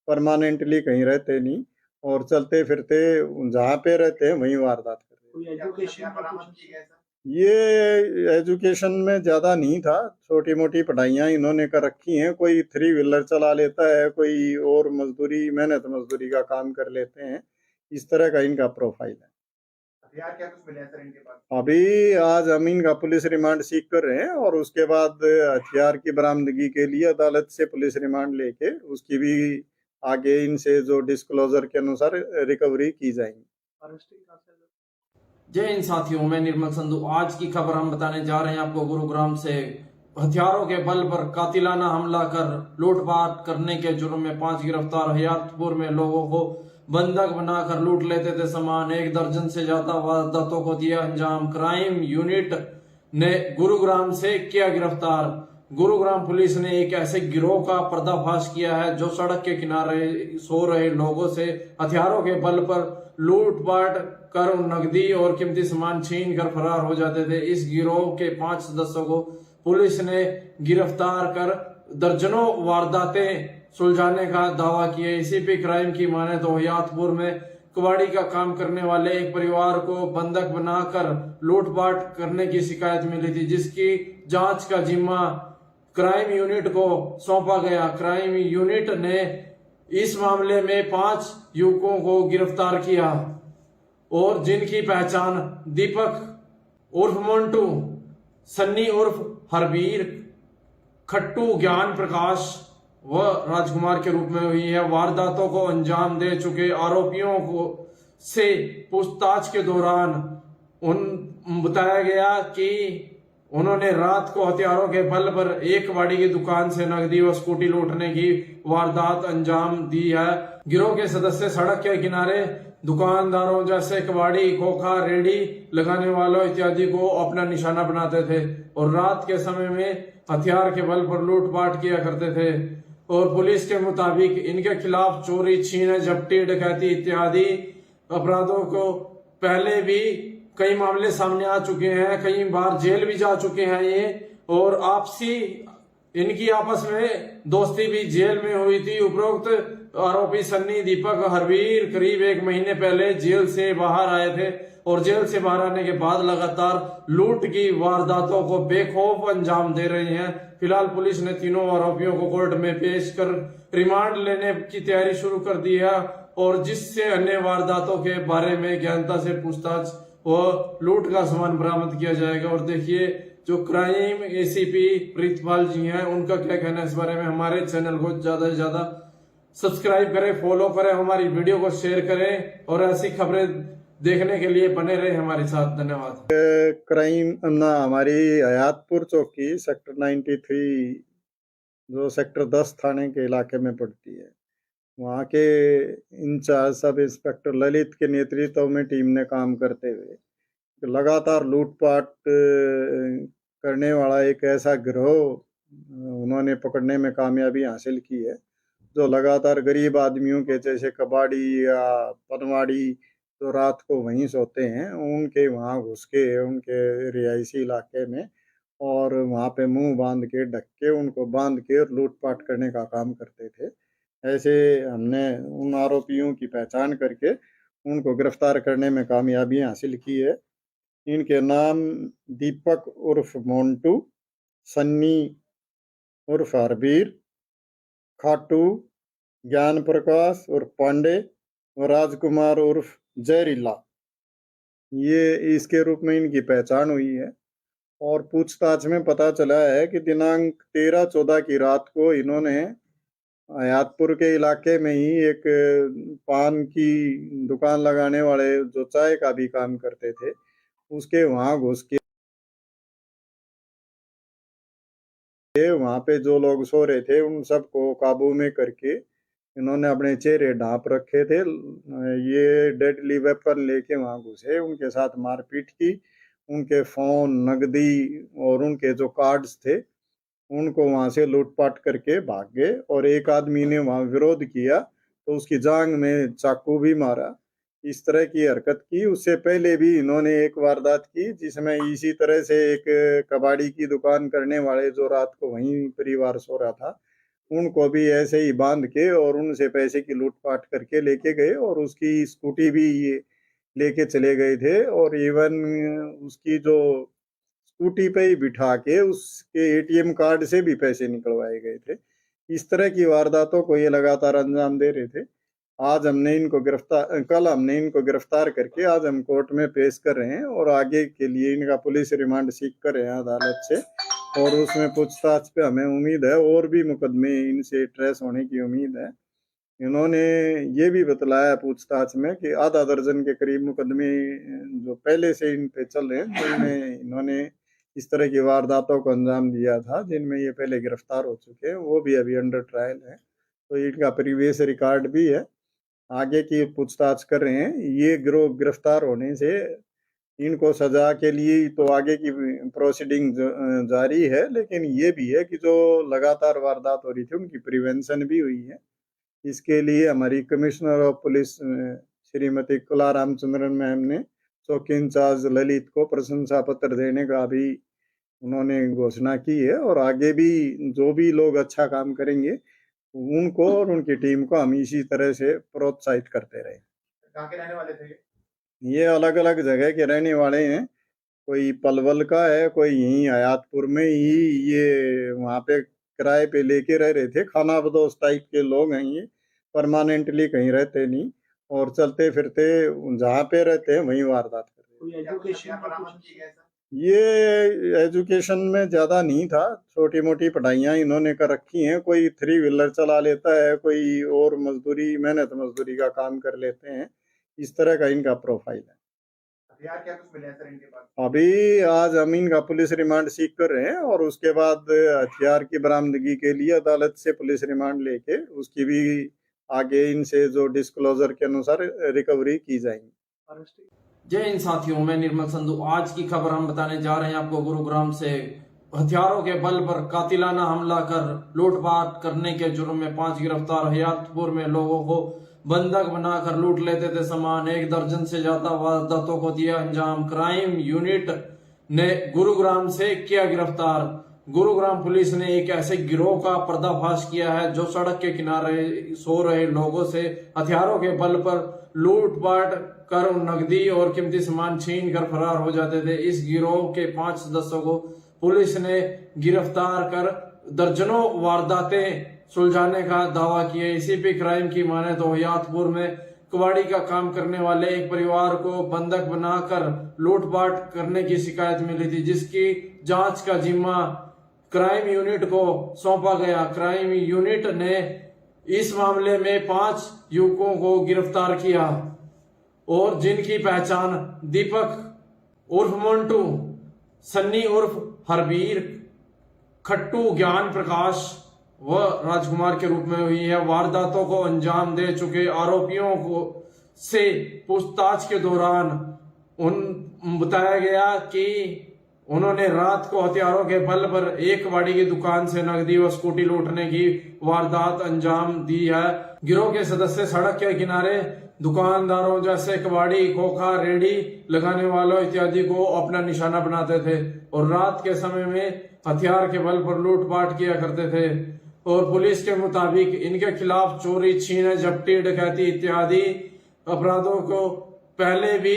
परमानेंटली कहीं रहते नहीं और चलते फिरते जहाँ पे रहते हैं वहीं वारदात करते हैं। ये एजुकेशन में ज्यादा नहीं था, छोटी मोटी पढ़ाइयाँ इन्होंने कर रखी हैं। कोई 3 व्हीलर चला लेता है, कोई और मजदूरी, मेहनत मजदूरी का काम कर लेते हैं। इस तरह का इनका प्रोफाइल है। हथियार क्या कुछ मिले हैं सर इनके पास? अभी आज हम इनका पुलिस रिमांड सीख कर रहे हैं और उसके बाद हथियार की बरामदगी के लिए अदालत से पुलिस रिमांड लेके उसकी भी आगे इनसे जो डिस्क्लोजर के अनुसार रिकवरी की जाएगी। जय हिंद साथियों, मैं निर्मल संधू। आज की खबर हम बताने जा रहे हैं आपको गुरुग्राम से। हथियारों के बल पर कातिलाना हमला कर लूटपाट करने के जुर्म में 5 गिरफ्तार। हयातपुर में लोगों को बंधक बनाकर लूट लेते थे सामान। 1 दर्जन से ज्यादा वारदातों को दिया अंजाम। क्राइम यूनिट ने गुरुग्राम से किया गिरफ्तार। गुरुग्राम पुलिस ने एक ऐसे गिरोह का पर्दाफाश किया है जो सड़क के किनारे सो रहे लोगों से हथियारों के बल पर लूटपाट कर नकदी और कीमती सामान छीन कर फरार हो जाते थे। इस गिरोह के 5 सदस्यों को पुलिस ने गिरफ्तार कर दर्जनों वारदातें सुलझाने का दावा किया। एसीपी क्राइम की माने तो हयातपुर में कबाड़ी का काम करने वाले एक परिवार को बंधक बनाकर लूटपाट करने की शिकायत मिली थी, जिसकी जांच का जिम्मा क्राइम यूनिट को सौंपा गया। क्राइम यूनिट ने इस मामले में 5 युवकों को गिरफ्तार किया और जिनकी पहचान दीपक उर्फ मोन्टू, सन्नी उर्फ हरबीर, खट्टू, ज्ञान प्रकाश व राजकुमार के रूप में हुई है। वारदातों को अंजाम दे चुके आरोपियों को से पूछताछ के दौरान बताया गया कि उन्होंने रात को हथियारों के बल पर एक कबाड़ी की दुकान से नकदी व स्कूटी लूटने की वारदात अंजाम दी है। गिरोह के सदस्य सड़क के किनारे दुकानदारों जैसे कबाड़ी, खोखा, रेडी लगाने वालों इत्यादि को अपना निशाना बनाते थे और रात के समय में हथियार के बल पर लूटपाट किया करते थे। और पुलिस के मुताबिक इनके खिलाफ चोरी, छीन, झपटी, डकैती इत्यादि अपराधों को पहले भी कई मामले सामने आ चुके हैं, कई बार जेल भी जा चुके हैं ये। और आपसी इनकी आपस में दोस्ती भी जेल में हुई थी। उपरोक्त आरोपी सन्नी, दीपक, हरवीर करीब 1 महीने पहले जेल से बाहर आए थे और जेल से बाहर आने के बाद लगातार लूट की वारदातों को बेखौफ अंजाम दे रहे हैं। फिलहाल पुलिस ने तीनों आरोपियों को कोर्ट में पेश कर रिमांड लेने की तैयारी शुरू कर दी है और जिससे अन्य वारदातों के बारे में गहनता से पूछताछ व लूट का सामान बरामद किया जाएगा। और देखिए जो क्राइम एसीपी प्रीतपाल जी हैं उनका क्या कहना है इस बारे में। हमारे चैनल को ज्यादा से ज्यादा सब्सक्राइब करें, फॉलो करें, हमारी वीडियो को शेयर करें और ऐसी खबरें देखने के लिए बने रहे हमारे साथ। धन्यवाद। क्राइम ना हमारी हयातपुर चौकी सेक्टर 93 जो सेक्टर 10 थाने के इलाके में पड़ती है, वहाँ के इंचार्ज सब इंस्पेक्टर ललित के नेतृत्व में टीम ने काम करते हुए लगातार लूटपाट करने वाला एक ऐसा गिरोह उन्होंने पकड़ने में कामयाबी हासिल की है, जो लगातार गरीब आदमियों के जैसे कबाड़ी या पनवाड़ी जो रात को वहीं सोते हैं उनके वहाँ घुस के उनके रिहायशी इलाके में और वहाँ पे मुंह बांध के ढक के उनको बांध के और लूटपाट करने का काम करते थे। ऐसे हमने उन आरोपियों की पहचान करके उनको गिरफ्तार करने में कामयाबी हासिल की है। इनके नाम दीपक उर्फ मोन्टू, सन्नी उर्फ हरबीर, खाटू, ज्ञान प्रकाश उर्फ पांडे और राजकुमार उर्फ जहरीला, ये इसके रूप में इनकी पहचान हुई है। और पूछताछ में पता चला है कि दिनांक 13-14 की रात को इन्होंने हयातपुर के इलाके में ही एक पान की दुकान लगाने वाले जो चाय का भी काम करते थे उसके वहां घुस के वहां पे जो लोग सो रहे थे उन सबको काबू में करके इन्होंने अपने चेहरे ढांप रखे थे। ये डेडली वेपन लेके वहां घुसे, उनके साथ मारपीट की, उनके फोन, नगदी और उनके जो कार्ड्स थे उनको वहां से लूटपाट करके भाग गए। और एक आदमी ने वहां विरोध किया तो उसकी जांग में चाकू भी मारा। इस तरह की हरकत की। उससे पहले भी इन्होंने एक वारदात की जिसमें इसी तरह से एक कबाड़ी की दुकान करने वाले जो रात को वहीं परिवार सो रहा था उनको भी ऐसे ही बांध के और उनसे पैसे की लूटपाट करके लेके गए और उसकी स्कूटी भी ये लेके चले गए थे और इवन उसकी जो स्कूटी पे ही बिठा के उसके एटीएम कार्ड से भी पैसे निकलवाए गए थे। इस तरह की वारदातों को ये लगातार अंजाम दे रहे थे। आज हमने इनको कल हमने इनको गिरफ्तार करके आज हम कोर्ट में पेश कर रहे हैं और आगे के लिए इनका पुलिस रिमांड सीख कर रहे हैं अदालत से। और उसमें पूछताछ पे हमें उम्मीद है और भी मुकदमे इनसे ट्रेस होने की उम्मीद है। इन्होंने ये भी बतलाया पूछताछ में कि आधा दर्जन के करीब मुकदमे जो पहले से इन पे चल रहे हैं जिनमें इन्होंने इस तरह की वारदातों को अंजाम दिया था, जिनमें ये पहले गिरफ्तार हो चुके हैं, वो भी अभी अंडर ट्रायल है। तो इनका प्रीवियस रिकॉर्ड भी है। आगे की पूछताछ कर रहे हैं। ये गिरोह गिरफ्तार होने से इनको सजा के लिए तो आगे की प्रोसीडिंग जारी है, लेकिन ये भी है कि जो लगातार वारदात हो रही थी उनकी प्रिवेंशन भी हुई है। इसके लिए हमारी कमिश्नर ऑफ पुलिस श्रीमती कला रामचंद्रन मैम ने चौकी इंचार्ज ललित को प्रशंसा पत्र देने का भी उन्होंने घोषणा की है। और आगे भी जो भी लोग अच्छा काम करेंगे उनको और उनकी टीम को हम इसी तरह से प्रोत्साहित करते रहे। कहाँ के रहने वाले थे ये अलग अलग जगह के रहने वाले हैं। कोई पलवल का है, कोई यहीं हयातपुर में ही ये वहाँ पे किराए पे लेके रह रहे थे। खाना बदोश टाइप के लोग हैं ये, परमानेंटली कहीं रहते नहीं और चलते फिरते जहाँ पे रहते हैं वहीं वारदात करते हैं। ये एजुकेशन में ज़्यादा नहीं था, छोटी मोटी पढ़ाइयाँ इन्होंने कर रखी हैं। कोई 3 व्हीलर चला लेता है, कोई और मजदूरी मेहनत मजदूरी का काम कर लेते हैं। इस तरह का इनका प्रोफाइल है। हथियार क्या कुछ मिले हैं सर इनके पास? अभी आज हम इनका पुलिस रिमांड सीख कर रहे हैं और उसके बाद हथियार की बरामदगी के लिए अदालत से पुलिस रिमांड लेके उसकी भी आगे इनसे जो डिस्क्लोजर के अनुसार रिकवरी की जाएगी। जय हिंद साथियों, मैं निर्मल संधू। आज की खबर हम बताने जा रहे हैं आपको गुरुग्राम से। हथियारों के बल पर कातिलाना हमला कर लूटपाट करने के जुर्म में 5 गिरफ्तार। हयातपुर में लोगों को बंधक बनाकर लूट लेते थे सामान। 1 दर्जन से ज्यादा वारदातों को दिया अंजाम। क्राइम यूनिट ने गुरुग्राम से किया गिरफ्तार। गुरुग्राम पुलिस ने एक ऐसे गिरोह का पर्दाफाश किया है जो सड़क के किनारे सो रहे लोगों से हथियारों के बल पर लूटपाट कर नकदी और कीमती सामान छीन कर फरार हो जाते थे। इस गिरोह के 5 सदस्यों को पुलिस ने गिरफ्तार कर दर्जनों वारदातें सुलझाने का दावा किया। एसीपी क्राइम की माने तो हयातपुर में कबाड़ी का काम करने वाले एक परिवार को बंधक बनाकर लूटपाट करने की शिकायत मिली थी, जिसकी जांच का जिम्मा क्राइम यूनिट को सौंपा गया। क्राइम यूनिट ने इस मामले में 5 युवकों को गिरफ्तार किया और जिनकी पहचान दीपक उर्फ मोन्टू, सन्नी उर्फ हरबीर, खट्टू ज्ञान प्रकाश व राजकुमार के रूप में हुई है। वारदातों को अंजाम दे चुके आरोपियों को से पूछताछ के दौरान बताया गया कि उन्होंने रात को हथियारों के बल पर एक कबाड़ी की दुकान से नकदी व स्कूटी लूटने की वारदात अंजाम दी है। गिरोह के सदस्य सड़क के किनारे दुकानदारों जैसे कबाड़ी, खोखा, रेडी लगाने वालों इत्यादि को अपना निशाना बनाते थे और रात के समय में हथियार के बल पर लूटपाट किया करते थे। और पुलिस के मुताबिक इनके खिलाफ चोरी, छीन, झपटी, डकैती इत्यादि अपराधों को पहले भी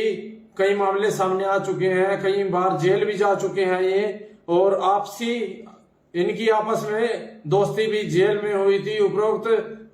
कई मामले सामने आ चुके हैं। कई बार जेल भी जा चुके हैं ये, और इनकी आपस में दोस्ती भी जेल में हुई थी। उपरोक्त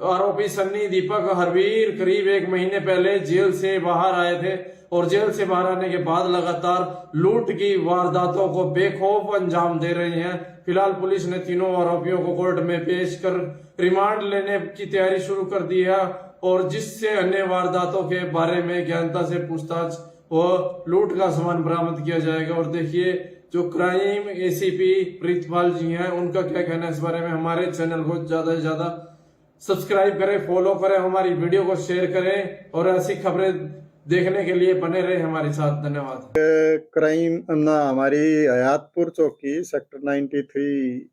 आरोपी सन्नी, दीपक, हरबीर करीब 1 महीने पहले जेल से बाहर आए थे और जेल से बाहर आने के बाद लगातार लूट की वारदातों को बेखौफ अंजाम दे रहे हैं। फिलहाल पुलिस ने तीनों आरोपियों को कोर्ट में पेश कर रिमांड लेने की तैयारी शुरू कर दी है और जिससे अन्य वारदातों के बारे में गहनता से पूछताछ व लूट का सामान बरामद किया जाएगा। और देखिए जो क्राइम एसीपी प्रीतपाल जी हैं, उनका क्या कहना है इस बारे में। हमारे चैनल को ज्यादा से ज्यादा सब्सक्राइब करें, फॉलो करें, हमारी वीडियो को शेयर करें और ऐसी खबरें देखने के लिए बने रहे हमारे साथ। धन्यवाद। क्राइम हमारी हयातपुर चौकी सेक्टर 93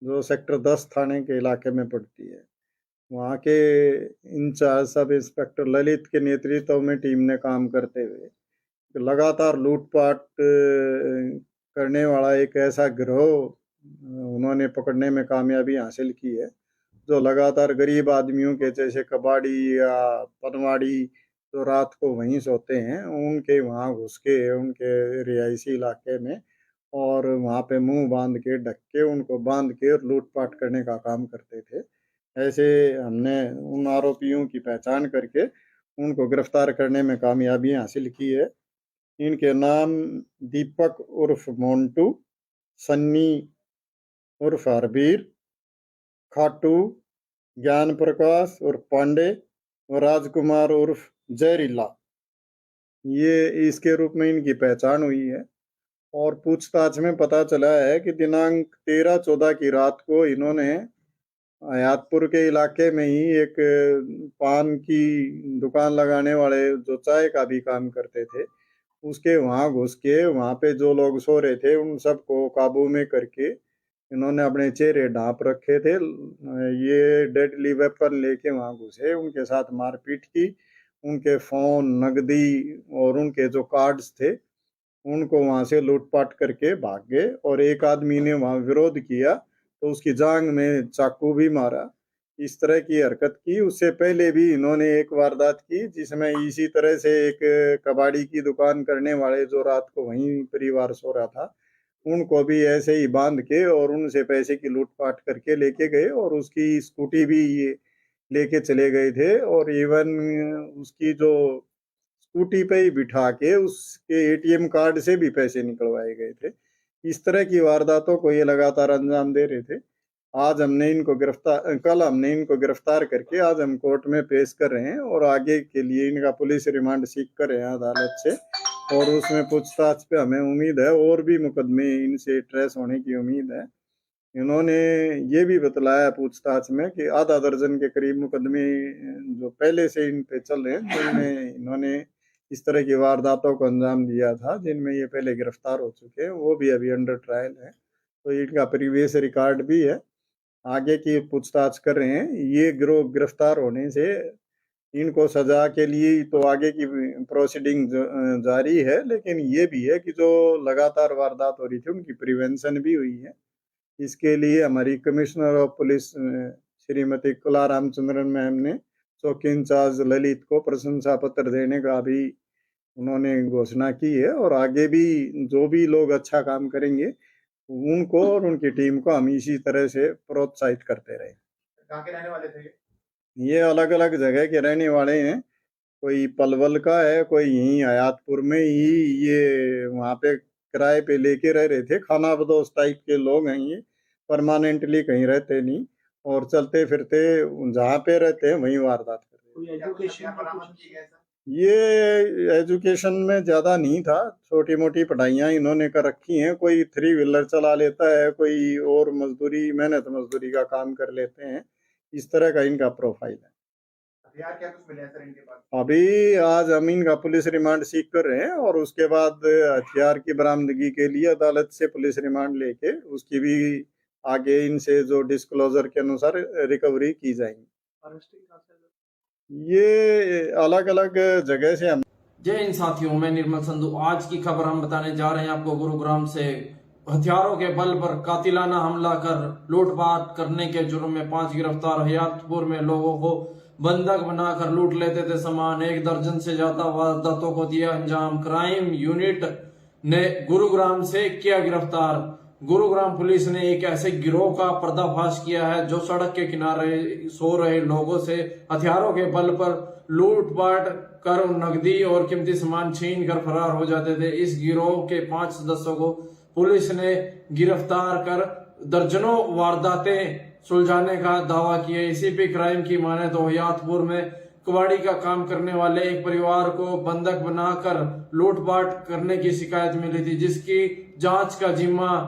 जो सेक्टर 10 थाने के इलाके में पड़ती है, वहाँ के इंचार्ज सब इंस्पेक्टर ललित के नेतृत्व में टीम ने काम करते हुए लगातार लूटपाट करने वाला एक ऐसा गिरोह उन्होंने पकड़ने में कामयाबी हासिल की है, जो लगातार गरीब आदमियों के जैसे कबाड़ी या पनवाड़ी जो रात को वहीं सोते हैं, उनके वहाँ घुस के उनके रिहायशी इलाके में और वहाँ पे मुंह बांध के, ढक के, उनको बांध के लूटपाट करने का काम करते थे। ऐसे हमने उन आरोपियों की पहचान करके उनको गिरफ्तार करने में कामयाबी हासिल की है। इनके नाम दीपक उर्फ मोन्टू, सन्नी उर्फ हरबीर, खाटू ज्ञान प्रकाश उर्फ पांडे और राजकुमार उर्फ जहरीला, ये इसके रूप में इनकी पहचान हुई है। और पूछताछ में पता चला है कि दिनांक 13-14 की रात को इन्होंने हयातपुर के इलाके में ही एक पान की दुकान लगाने वाले जो चाय का भी काम करते थे, उसके वहाँ घुस के वहाँ पे जो लोग सो रहे थे उन सबको काबू में करके इन्होंने अपने चेहरे ढांप रखे थे। ये डेडली वेपन लेके वहाँ घुसे, उनके साथ मारपीट की, उनके फोन, नकदी और उनके जो कार्ड्स थे उनको वहाँ से लूटपाट करके भाग गए। और एक आदमी ने वहाँ विरोध किया तो उसकी जांग में चाकू भी मारा। इस तरह की हरकत की। उससे पहले भी इन्होंने एक वारदात की जिसमें इसी तरह से एक कबाड़ी की दुकान करने वाले जो रात को वहीं परिवार सो रहा था, उनको भी ऐसे ही बांध के और उनसे पैसे की लूटपाट करके लेके गए और उसकी स्कूटी भी ये लेके चले गए थे। और इवन उसकी जो स्कूटी पे ही बिठा के उसके एटीएम कार्ड से भी पैसे निकलवाए गए थे। इस तरह की वारदातों को ये लगातार अंजाम दे रहे थे। कल हमने इनको गिरफ्तार करके आज हम कोर्ट में पेश कर रहे हैं और आगे के लिए इनका पुलिस रिमांड सीख कर रहे हैं अदालत से। और उसमें पूछताछ पे हमें उम्मीद है और भी मुकदमे इनसे ट्रेस होने की उम्मीद है। इन्होंने ये भी बतलाया पूछताछ में कि आधा दर्जन के करीब मुकदमे जो पहले से इन पे चल रहे हैं, जिनमें इन्होंने इस तरह की वारदातों को अंजाम दिया था, जिनमें ये पहले गिरफ्तार हो चुके हैं, वो भी अभी अंडर ट्रायल है। तो इनका प्रीवियस रिकॉर्ड भी है। आगे की पूछताछ कर रहे हैं। ये गिरोह गिरफ्तार होने से इनको सजा के लिए तो आगे की प्रोसीडिंग जारी है, लेकिन ये भी है कि जो लगातार वारदात हो रही थी उनकी प्रिवेंशन भी हुई है। इसके लिए हमारी कमिश्नर ऑफ पुलिस श्रीमती कला रामचंद्रन मैम ने चौकी इंचार्ज ललित को प्रशंसा पत्र देने का भी उन्होंने घोषणा की है, और आगे भी जो भी लोग अच्छा काम करेंगे उनको और उनकी टीम को हम इसी तरह से प्रोत्साहित करते रहे। कहाँ के रहने वाले थे ये? ये अलग अलग जगह के रहने वाले हैं। कोई पलवल का है, कोई यहीं हयातपुर में ही ये वहाँ पे किराए पे लेके रह रहे थे। खाना बदोश टाइप के लोग हैं ये, परमानेंटली कहीं रहते नहीं, और चलते फिरते जहाँ पे रहते हैं वहीं वारदात करते हैं। क्या कुछ हथियार बरामद किए गए सर? ये एजुकेशन में ज्यादा नहीं था, छोटी मोटी पढ़ाइयाँ इन्होंने कर रखी हैं। कोई 3 व्हीलर चला लेता है, कोई और मजदूरी मेहनत मजदूरी का काम कर लेते हैं। इस तरह का इनका प्रोफाइल है। हथियार क्या कुछ मिले हैं सर इनके पास? अभी आज हम इनका पुलिस रिमांड सीख कर रहे हैं, और उसके बाद हथियार की बरामदगी के लिए अदालत से पुलिस रिमांड लेके उसकी भी आगे इनसे जो डिस्क्लोजर के अनुसार रिकवरी की जाएगी। ये अलग अलग जगह से हम जय हिंद साथियों, मैं निर्मल संधू। आज की खबर हम बताने जा रहे हैं आपको गुरुग्राम से। हथियारों के बल पर कातिलाना हमला कर लूटपाट करने के जुर्म में 5 गिरफ्तार। हयातपुर में लोगों को बंधक बनाकर लूट लेते थे सामान। 1 दर्जन से ज्यादा वारदातों को दिया अंजाम। क्राइम यूनिट ने गुरुग्राम से किया गिरफ्तार। गुरुग्राम पुलिस ने एक ऐसे गिरोह का पर्दाफाश किया है जो सड़क के किनारे सो रहे लोगों से हथियारों के बल पर लूटपाट कर नकदी और कीमती सामान छीन कर फरार हो जाते थे। इस गिरोह के 5 सदस्यों को पुलिस ने गिरफ्तार कर दर्जनों वारदातें सुलझाने का दावा किया। एसीपी क्राइम की माने तो हयातपुर में कबाड़ी का काम करने वाले एक परिवार को बंधक बनाकर लूटपाट करने की शिकायत मिली थी, जिसकी जांच का जिम्मा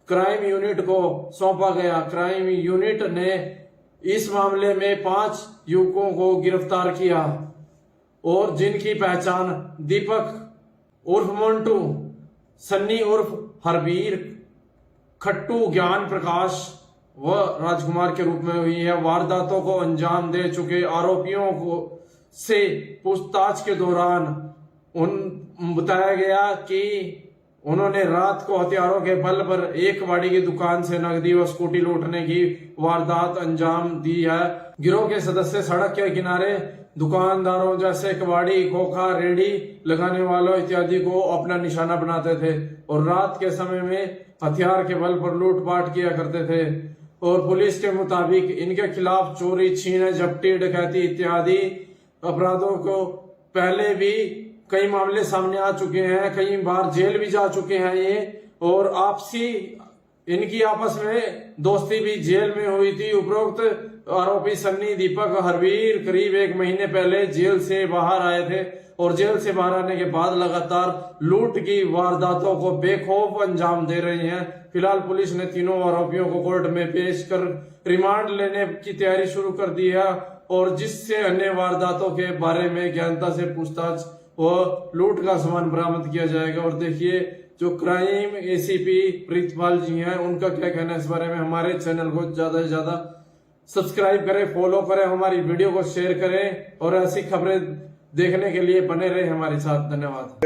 क्राइम यूनिट को सौंपा गया। क्राइम यूनिट ने इस मामले में 5 युवकों को गिरफ्तार किया, और जिनकी पहचान दीपक उर्फ मोन्टू, सन्नी उर्फ हरबीर, खट्टू ज्ञान प्रकाश व राजकुमार के रूप में हुई है। वारदातों को अंजाम दे चुके आरोपियों को से पूछताछ के दौरान बताया गया कि उन्होंने रात को हथियारों के बल पर एक कबाड़ी की दुकान से नकदी व स्कूटी लूटने की वारदात अंजाम दी है। गिरोह के सदस्य सड़क के किनारे दुकानदारों जैसे कबाड़ी, खोखा, रेडी लगाने वालों इत्यादि को अपना निशाना बनाते थे, और रात के समय में हथियार के बल पर लूटपाट किया करते थे। और पुलिस के मुताबिक इनके खिलाफ चोरी, छीन, झपटी, डकैती इत्यादि अपराधों को पहले भी कई मामले सामने आ चुके हैं। कई बार जेल भी जा चुके हैं ये, और आपसी इनकी आपस में दोस्ती भी जेल में हुई थी। उपरोक्त आरोपी सन्नी, दीपक, हरवीर करीब 1 महीने पहले जेल से बाहर आए थे, और जेल से बाहर आने के बाद लगातार लूट की वारदातों को बेखौफ अंजाम दे रहे हैं। फिलहाल पुलिस ने तीनों आरोपियों को कोर्ट में पेश कर रिमांड लेने की तैयारी शुरू कर दी है, और जिससे अन्य वारदातों के बारे में गहनता से पूछताछ व लूट का सामान बरामद किया जाएगा। और देखिए जो क्राइम एसीपी प्रीतपाल जी हैं, उनका क्या कहना है इस बारे में। हमारे चैनल को ज्यादा से ज्यादा सब्सक्राइब करें, फॉलो करें, हमारी वीडियो को शेयर करें, और ऐसी खबरें देखने के लिए बने रहे हमारे साथ। धन्यवाद।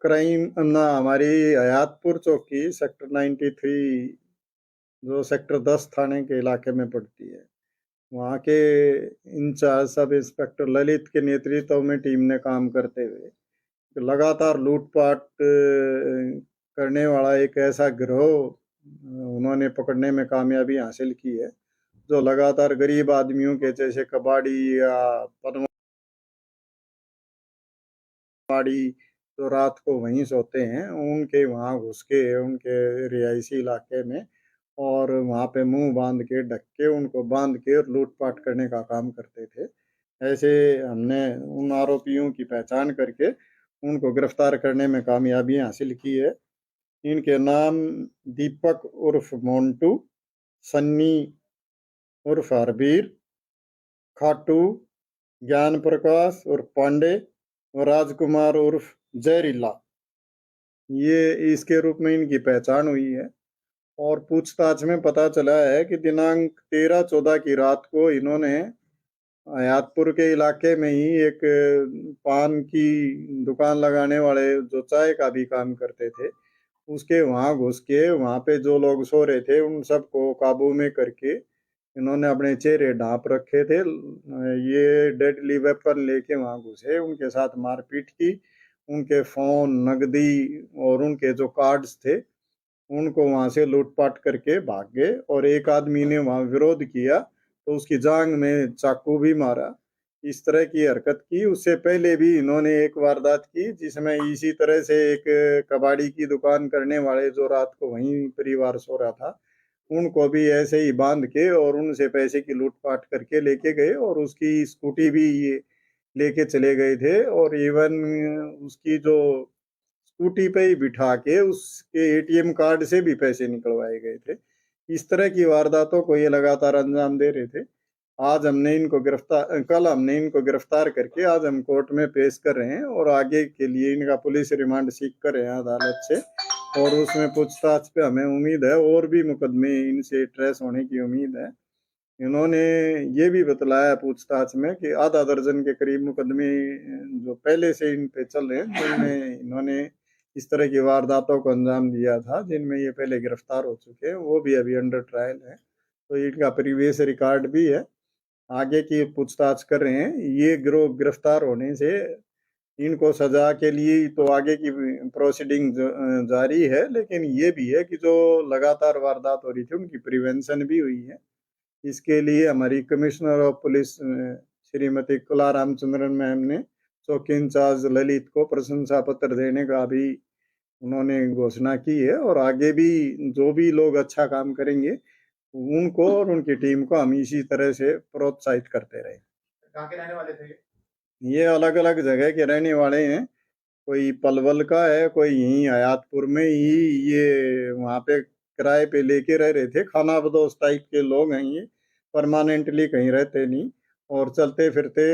क्राइम हमारी हयातपुर चौकी सेक्टर 93 जो सेक्टर 10 थाने के इलाके में पड़ती है, वहाँ के इंचार्ज सब इंस्पेक्टर ललित के नेतृत्व में टीम ने काम करते हुए लगातार लूटपाट करने वाला एक ऐसा गिरोह उन्होंने पकड़ने में कामयाबी हासिल की है, जो लगातार गरीब आदमियों के जैसे कबाड़ी या पनवाड़ी जो रात को वहीं सोते हैं, उनके वहाँ घुस के उनके रिहायशी इलाके में, और वहाँ पे मुंह बांध के ढक के उनको बांध के लूटपाट करने का काम करते थे। ऐसे हमने उन आरोपियों की पहचान करके उनको गिरफ्तार करने में कामयाबी हासिल की है। इनके नाम दीपक उर्फ मोन्टू, सन्नी उर्फ हरबीर, खाटू, ज्ञान प्रकाश उर्फ पांडे और राजकुमार उर्फ जहरीला, ये इसके रूप में इनकी पहचान हुई है। और पूछताछ में पता चला है कि दिनांक 13-14 की रात को इन्होंने हयातपुर के इलाके में ही एक पान की दुकान लगाने वाले जो चाय का भी काम करते थे, उसके वहां घुस के वहां पे जो लोग सो रहे थे उन सबको काबू में करके इन्होंने अपने चेहरे ढांप रखे थे। ये डेडली वेपन लेके वहां घुसे, उनके साथ मारपीट की, उनके फोन, नगदी और उनके जो कार्ड्स थे उनको वहां से लूटपाट करके भाग गए। और एक आदमी ने वहां विरोध किया तो उसकी जांग में चाकू भी मारा। इस तरह की हरकत की। उससे पहले भी इन्होंने एक वारदात की जिसमें इसी तरह से एक कबाड़ी की दुकान करने वाले जो रात को वहीं परिवार सो रहा था उनको भी ऐसे ही बांध के और उनसे पैसे की लूटपाट करके लेके गए और उसकी स्कूटी भी ये लेके चले गए थे। और इवन उसकी जो स्कूटी पे ही बिठा के उसके एटीएम कार्ड से भी पैसे निकलवाए गए थे। इस तरह की वारदातों को ये लगातार अंजाम दे रहे थे। आज हमने इनको कल हमने इनको गिरफ्तार करके आज हम कोर्ट में पेश कर रहे हैं और आगे के लिए इनका पुलिस रिमांड सीख कर रहे हैं अदालत से। और उसमें पूछताछ पे हमें उम्मीद है और भी मुकदमे इनसे ट्रेस होने की उम्मीद है। इन्होंने ये भी बतलाया पूछताछ में कि आधा दर्जन के करीब मुकदमे जो पहले से इन पे चल रहे हैं जिनमें इन्होंने इस तरह की वारदातों को अंजाम दिया था, जिनमें ये पहले गिरफ्तार हो चुके हैं, वो भी अभी अंडर ट्रायल है। तो इनका प्रीवियस रिकॉर्ड भी है। आगे की पूछताछ कर रहे हैं। ये गिरोह गिरफ्तार होने से इनको सजा के लिए तो आगे की प्रोसीडिंग जारी है, लेकिन ये भी है कि जो लगातार वारदात हो रही थी उनकी प्रिवेंशन भी हुई है। इसके लिए हमारी कमिश्नर ऑफ पुलिस श्रीमती कला रामचंद्रन मैम ने चौकी इंचार्ज ललित को प्रशंसा पत्र देने का भी उन्होंने घोषणा की है। और आगे भी जो भी लोग अच्छा काम करेंगे उनको और उनकी टीम को हम इसी तरह से प्रोत्साहित करते रहे। कहाँ के रहने वाले थे ये अलग अलग जगह के रहने वाले हैं। कोई पलवल का है, कोई यहीं हयातपुर में ही ये वहाँ पे किराए पे लेके रह रहे थे। खाना बदोश टाइप के लोग हैं ये, परमानेंटली कहीं रहते नहीं और चलते फिरते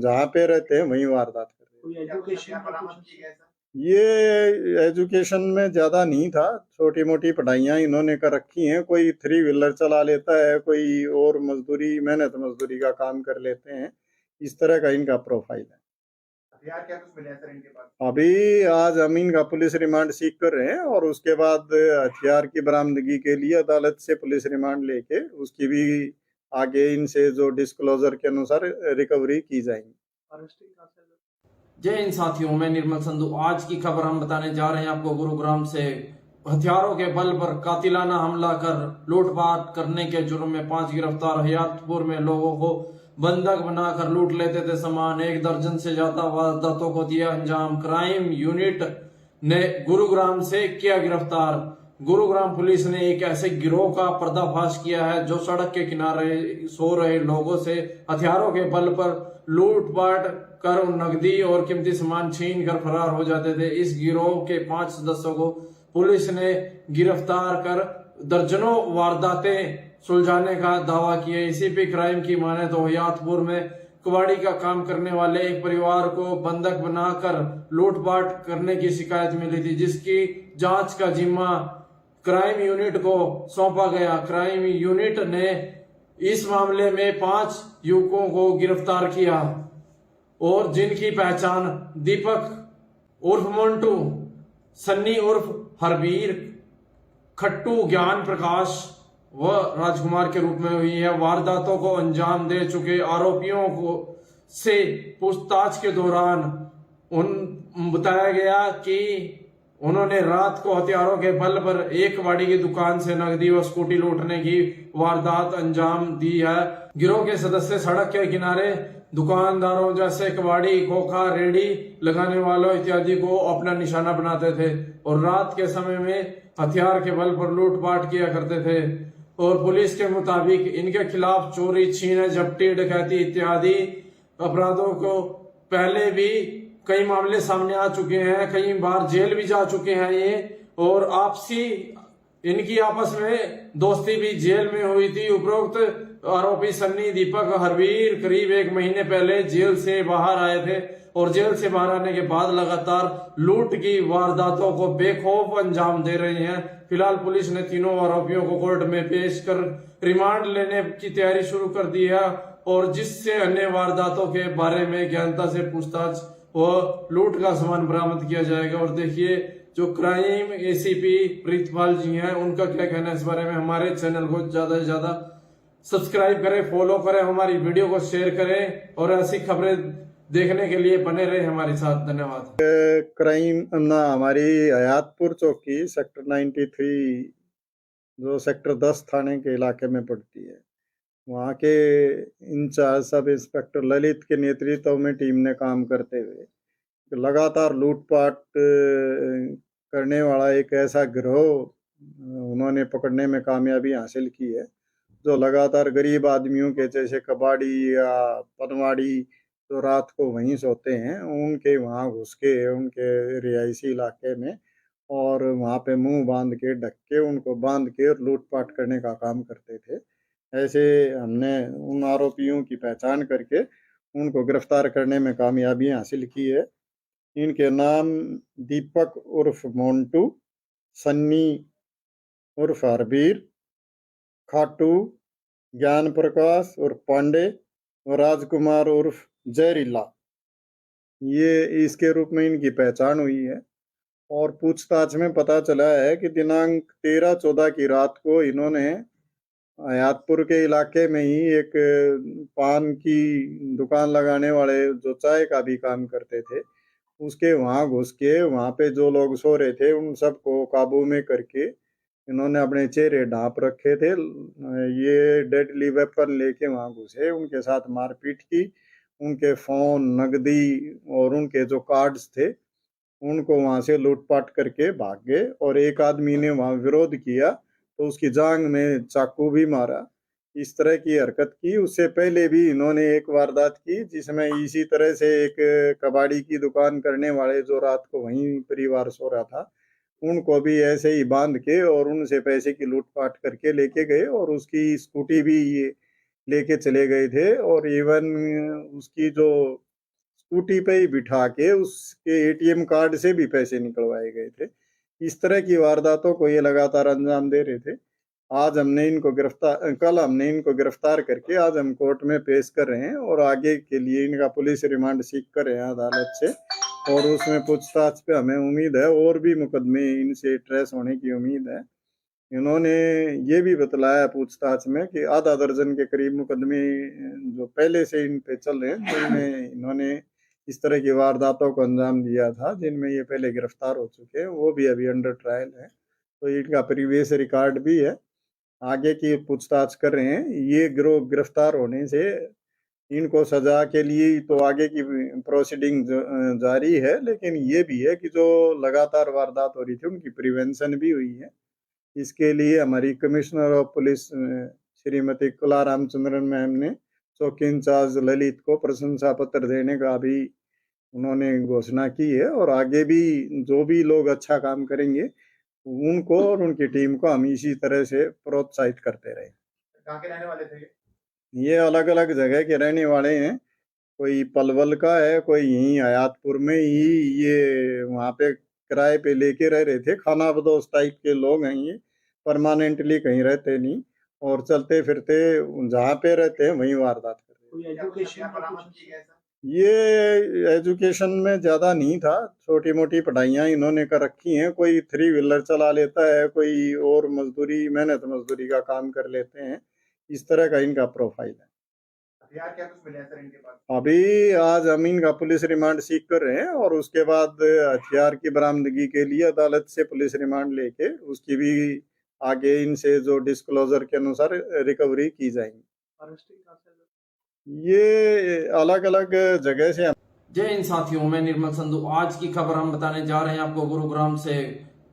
जहाँ पे रहते हैं वहीं वारदात करते हैं। एजुकेशन बरामद की गई सर? ये एजुकेशन में ज्यादा नहीं था, छोटी मोटी पढ़ाइयाँ इन्होंने कर रखी हैं। कोई 3 व्हीलर चला लेता है, कोई और मजदूरी मेहनत मजदूरी का काम कर लेते हैं। इस तरह का इनका प्रोफाइल है। हथियार क्या कुछ मिले हैं सर इनके पास? अभी आज हम इनका पुलिस रिमांड सीख कर रहे हैं और उसके बाद हथियार की बरामदगी के लिए अदालत से पुलिस रिमांड लेके उसकी भी आगे इनसे जो डिस्क्लोजर के अनुसार रिकवरी की जाएगी। जय हिंद साथियों, मैं निर्मल संधू। आज की खबर हम बताने जा रहे हैं आपको गुरुग्राम से। हथियारों के बल पर कातिलाना हमला कर लूटपाट करने के जुर्म में 5 गिरफ्तार। हयातपुर में लोगों को बंधक बनाकर लूट लेते थे सामान। 1 दर्जन से ज्यादा वारदातों को दिया अंजाम। क्राइम यूनिट ने गुरुग्राम से किया गिरफ्तार। गुरुग्राम पुलिस ने एक ऐसे गिरोह का पर्दाफाश किया है जो सड़क के किनारे सो रहे लोगों से हथियारों के बल पर लूटपाट कर नकदी और कीमती सामान छीन कर फरार हो जाते थे। इस गिरोह के 5 सदस्यों को पुलिस ने गिरफ्तार कर दर्जनों वारदातें सुलझाने का दावा किया। एसीपी क्राइम की माने तो हयातपुर में कबाड़ी का काम करने वाले एक परिवार को बंधक बनाकर लूटपाट करने की शिकायत मिली थी, जिसकी जांच का जिम्मा क्राइम यूनिट को सौंपा गया। क्राइम यूनिट ने इस मामले में 5 युवकों को गिरफ्तार किया और जिनकी पहचान दीपक उर्फ मोन्टू, सन्नी उर्फ हरबीर, खट्टू, ज्ञान प्रकाश व राजकुमार के रूप में हुई है। वारदातों को अंजाम दे चुके आरोपियों को से पूछताछ के दौरान बताया गया कि उन्होंने रात को हथियारों के बल पर एक कबाड़ी की दुकान से नकदी व स्कूटी लूटने की वारदात अंजाम दी है। गिरोह के सदस्य सड़क के किनारे दुकानदारों जैसे कबाड़ी, खोखा, रेडी लगाने वालों इत्यादि को अपना निशाना बनाते थे और रात के समय में हथियार के बल पर लूटपाट किया करते थे। और पुलिस के मुताबिक इनके खिलाफ चोरी, छीन, झपटी, डकैती इत्यादि अपराधों को पहले भी कई मामले सामने आ चुके हैं। कई बार जेल भी जा चुके हैं ये। और आपसी इनकी आपस में दोस्ती भी जेल में हुई थी। उपरोक्त आरोपी सन्नी दीपक हरवीर करीब 1 महीने पहले जेल से बाहर आए थे और जेल से बाहर आने के बाद लगातार लूट की वारदातों को बेखौफ अंजाम दे रहे हैं। फिलहाल पुलिस ने तीनों आरोपियों को कोर्ट में पेश कर रिमांड लेने की तैयारी शुरू कर दी है और जिससे अन्य वारदातों के बारे में गहनता से पूछताछ व लूट का सामान बरामद किया जाएगा। और देखिए जो क्राइम एसीपी प्रीतपाल जी हैं उनका क्या कहना है इस बारे में। हमारे चैनल को ज्यादा से ज्यादा सब्सक्राइब करें, फॉलो करें, हमारी वीडियो को शेयर करें और ऐसी खबरें देखने के लिए बने रहे हमारे साथ। धन्यवाद। क्राइम हमारी हयातपुर चौकी सेक्टर 93 जो सेक्टर 10 थाने के इलाके में पड़ती है, वहाँ के इंचार्ज सब इंस्पेक्टर ललित के नेतृत्व में टीम ने काम करते हुए लगातार लूटपाट करने वाला एक ऐसा गिरोह उन्होंने पकड़ने में कामयाबी हासिल की है, जो लगातार गरीब आदमियों के जैसे कबाड़ी या पनवाड़ी जो रात को वहीं सोते हैं उनके वहाँ घुस के उनके रिहायशी इलाके में और वहाँ पे मुंह बांध के ढक के उनको बांध के लूटपाट करने का काम करते थे। ऐसे हमने उन आरोपियों की पहचान करके उनको गिरफ्तार करने में कामयाबी हासिल की है। इनके नाम दीपक उर्फ मोन्टू, सन्नी उर्फ हरबीर, खाटू, ज्ञान प्रकाश उर्फ पांडे और राजकुमार उर्फ जहरीला, ये इसके रूप में इनकी पहचान हुई है। और पूछताछ में पता चला है कि दिनांक 13-14 की रात को इन्होंने हयातपुर के इलाके में ही एक पान की दुकान लगाने वाले जो चाय का भी काम करते थे उसके वहाँ घुस के वहाँ पे जो लोग सो रहे थे उन सबको काबू में करके इन्होंने अपने चेहरे ढांप रखे थे। ये डेडली वेपन लेके वहाँ घुसे, उनके साथ मारपीट की, उनके फोन, नगदी और उनके जो कार्ड्स थे उनको वहाँ से लूटपाट करके भाग गए। और एक आदमी ने वहाँ विरोध किया तो उसकी जांग में चाकू भी मारा। इस तरह की हरकत की। उससे पहले भी इन्होंने एक वारदात की जिसमें इसी तरह से एक कबाड़ी की दुकान करने वाले जो रात को वहीं परिवार सो रहा था उनको भी ऐसे ही बांध के और उनसे पैसे की लूटपाट करके लेके गए और उसकी स्कूटी भी ये लेके चले गए थे और इवन उसकी जो स्कूटी पे ही बिठा के उसके एटीएम कार्ड से भी पैसे निकलवाए गए थे। इस तरह की वारदातों को ये लगातार अंजाम दे रहे थे। आज हमने इनको कल हमने इनको गिरफ्तार करके आज हम कोर्ट में पेश कर रहे हैं और आगे के लिए इनका पुलिस रिमांड सीख कर रहे हैं अदालत से। और उसमें पूछताछ पे हमें उम्मीद है और भी मुकदमे इनसे ट्रेस होने की उम्मीद है। इन्होंने ये भी बतलाया पूछताछ में कि आधा दर्जन के करीब मुकदमे जो पहले से इन पे चल रहे हैं जिनमें इन्होंने इस तरह की वारदातों को अंजाम दिया था, जिनमें ये पहले गिरफ्तार हो चुके हैं, वो भी अभी अंडर ट्रायल है। तो इनका प्रीवियस रिकॉर्ड भी है। आगे की पूछताछ कर रहे हैं। ये गिरोह गिरफ्तार होने से इनको सजा के लिए तो आगे की प्रोसीडिंग जारी है, लेकिन ये भी है कि जो लगातार वारदात हो रही थी उनकी प्रिवेंशन भी हुई है। इसके लिए हमारी कमिश्नर ऑफ पुलिस श्रीमती कला रामचंद्रन मैम ने चौकी इंचार्ज ललित को प्रशंसा पत्र देने का भी उन्होंने घोषणा की है। और आगे भी जो भी लोग अच्छा काम करेंगे उनको और उनकी टीम को हम इसी तरह से प्रोत्साहित करते रहे। कहाँ के रहने वाले थे ये अलग अलग जगह के रहने वाले हैं। कोई पलवल का है, कोई यहीं हयातपुर में ही ये वहाँ पे किराए पे लेके रह रहे थे। खाना बदोश टाइप के लोग हैं ये, परमानेंटली कहीं रहते नहीं और चलते फिरते जहाँ पे रहते हैं वहीं वारदात करते हैं। ये एजुकेशन में ज़्यादा नहीं था, छोटी मोटी पढ़ाइयाँ इन्होंने कर रखी हैं। कोई 3 व्हीलर चला लेता है, कोई और मजदूरी मेहनत मजदूरी का काम कर लेते हैं। इस तरह का इनका प्रोफाइल है। हथियार क्या कुछ मिले हैं सर इनके पास? अभी आज हम इनका पुलिस रिमांड सीख कर रहे हैं और उसके बाद हथियार की बरामदगी के लिए अदालत से पुलिस रिमांड लेके उसकी भी आगे इनसे जो डिस्क्लोजर के अनुसार रिकवरी की जाएगी। ये अलग अलग जगह से। जय हिंद साथियों, मैं निर्मल संधू। आज की खबर हम बताने जा रहे हैं आपको गुरुग्राम से।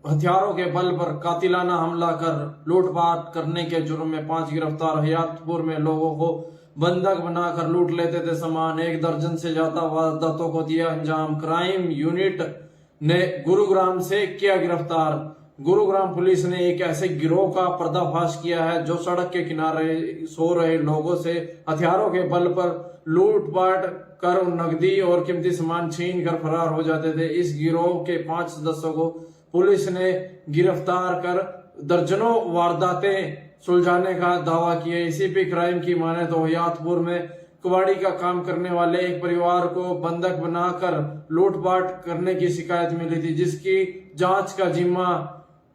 हथियारों के बल पर कातिलाना हमला कर लूटपाट करने के जुर्म में 5 गिरफ्तार। हयातपुर में लोगों को बंधक बनाकर लूट लेते थे सामान। 1 दर्जन से ज्यादा वारदातों को दिया अंजाम। क्राइम यूनिट ने गुरुग्राम से किया गिरफ्तार। गुरुग्राम पुलिस ने एक ऐसे गिरोह का पर्दाफाश किया है जो सड़क के किनारे सो रहे लोगों से हथियारों के बल पर लूटपाट कर नकदी और कीमती सामान छीन कर फरार हो जाते थे। इस गिरोह के 5 सदस्यों को पुलिस ने गिरफ्तार कर दर्जनों वारदातें सुलझाने का दावा किया। एसीपी क्राइम की माने तो हयातपुर में कबाड़ी का काम करने वाले एक परिवार को बंधक बनाकर लूटपाट करने की शिकायत मिली थी, जिसकी जांच का जिम्मा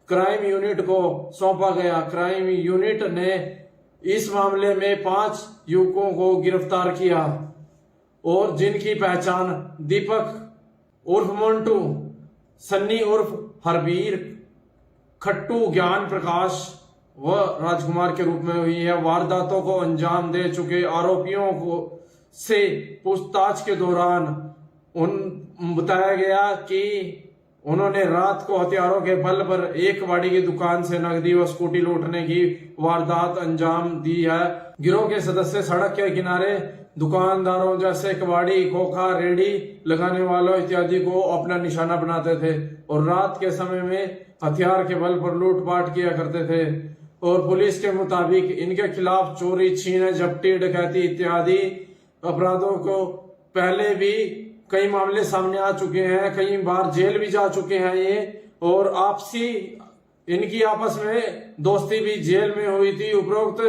क्राइम यूनिट को सौंपा गया। क्राइम यूनिट ने इस मामले में 5 युवकों को गिरफ्तार किया और जिनकी पहचान दीपक उर्फ मोन्टू, सन्नी उर्फ हरबीर, खट्टू ज्ञान प्रकाश व राजकुमार के रूप में हुई है। वारदातों को अंजाम दे चुके आरोपियों को से पूछताछ के दौरान बताया गया कि उन्होंने रात को हथियारों के बल पर एक कबाड़ी की दुकान से नकदी व स्कूटी लूटने की वारदात अंजाम दी है। गिरोह के सदस्य सड़क के किनारे दुकानदारों जैसे कबाड़ी, खोखा, रेडी लगाने वालों इत्यादि को अपना निशाना बनाते थे और रात के समय में हथियार के बल पर लूटपाट किया करते थे। और पुलिस के मुताबिक इनके खिलाफ चोरी, छीन, झपटी, डकैती इत्यादि अपराधों को पहले भी कई मामले सामने आ चुके हैं, कई बार जेल भी जा चुके हैं ये, और इनकी आपस में दोस्ती भी जेल में हुई थी। उपरोक्त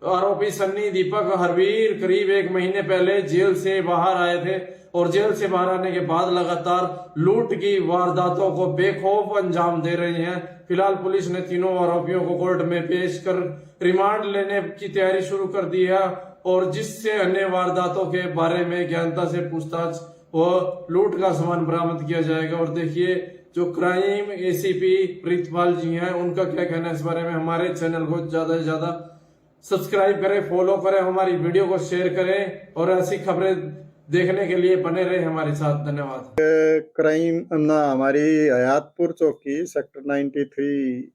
आरोपी सन्नी, दीपक, हरवीर करीब 1 महीने पहले जेल से बाहर आए थे और जेल से बाहर आने के बाद लगातार लूट की वारदातों को बेखौफ अंजाम दे रहे हैं। फिलहाल पुलिस ने तीनों आरोपियों को कोर्ट में पेश कर रिमांड लेने की तैयारी शुरू कर दी है और जिससे अन्य वारदातों के बारे में गहनता से पूछताछ व लूट का सामान बरामद किया जाएगा। और देखिए जो क्राइम एसीपी प्रीतपाल जी हैं उनका क्या कहना है इस बारे में। हमारे चैनल को ज्यादा से ज्यादा सब्सक्राइब करें, फॉलो करें, हमारी वीडियो को शेयर करें और ऐसी खबरें देखने के लिए बने रहे हमारे साथ। धन्यवाद। क्राइम हमारी हयातपुर चौकी सेक्टर 93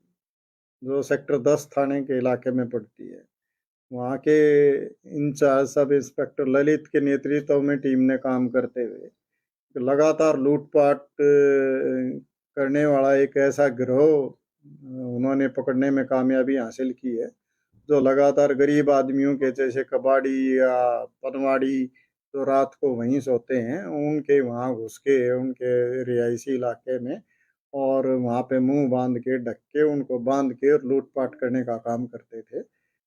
जो सेक्टर 10 थाने के इलाके में पड़ती है, वहाँ के इंचार्ज सब इंस्पेक्टर ललित के नेतृत्व में टीम ने काम करते हुए लगातार लूटपाट करने वाला एक ऐसा गिरोह उन्होंने पकड़ने में कामयाबी हासिल की है, जो लगातार गरीब आदमियों के जैसे कबाड़ी या पनवाड़ी जो रात को वहीं सोते हैं उनके वहाँ घुस के उनके रिहायशी इलाके में और वहाँ पे मुंह बांध के ढक के उनको बांध के लूटपाट करने का काम करते थे।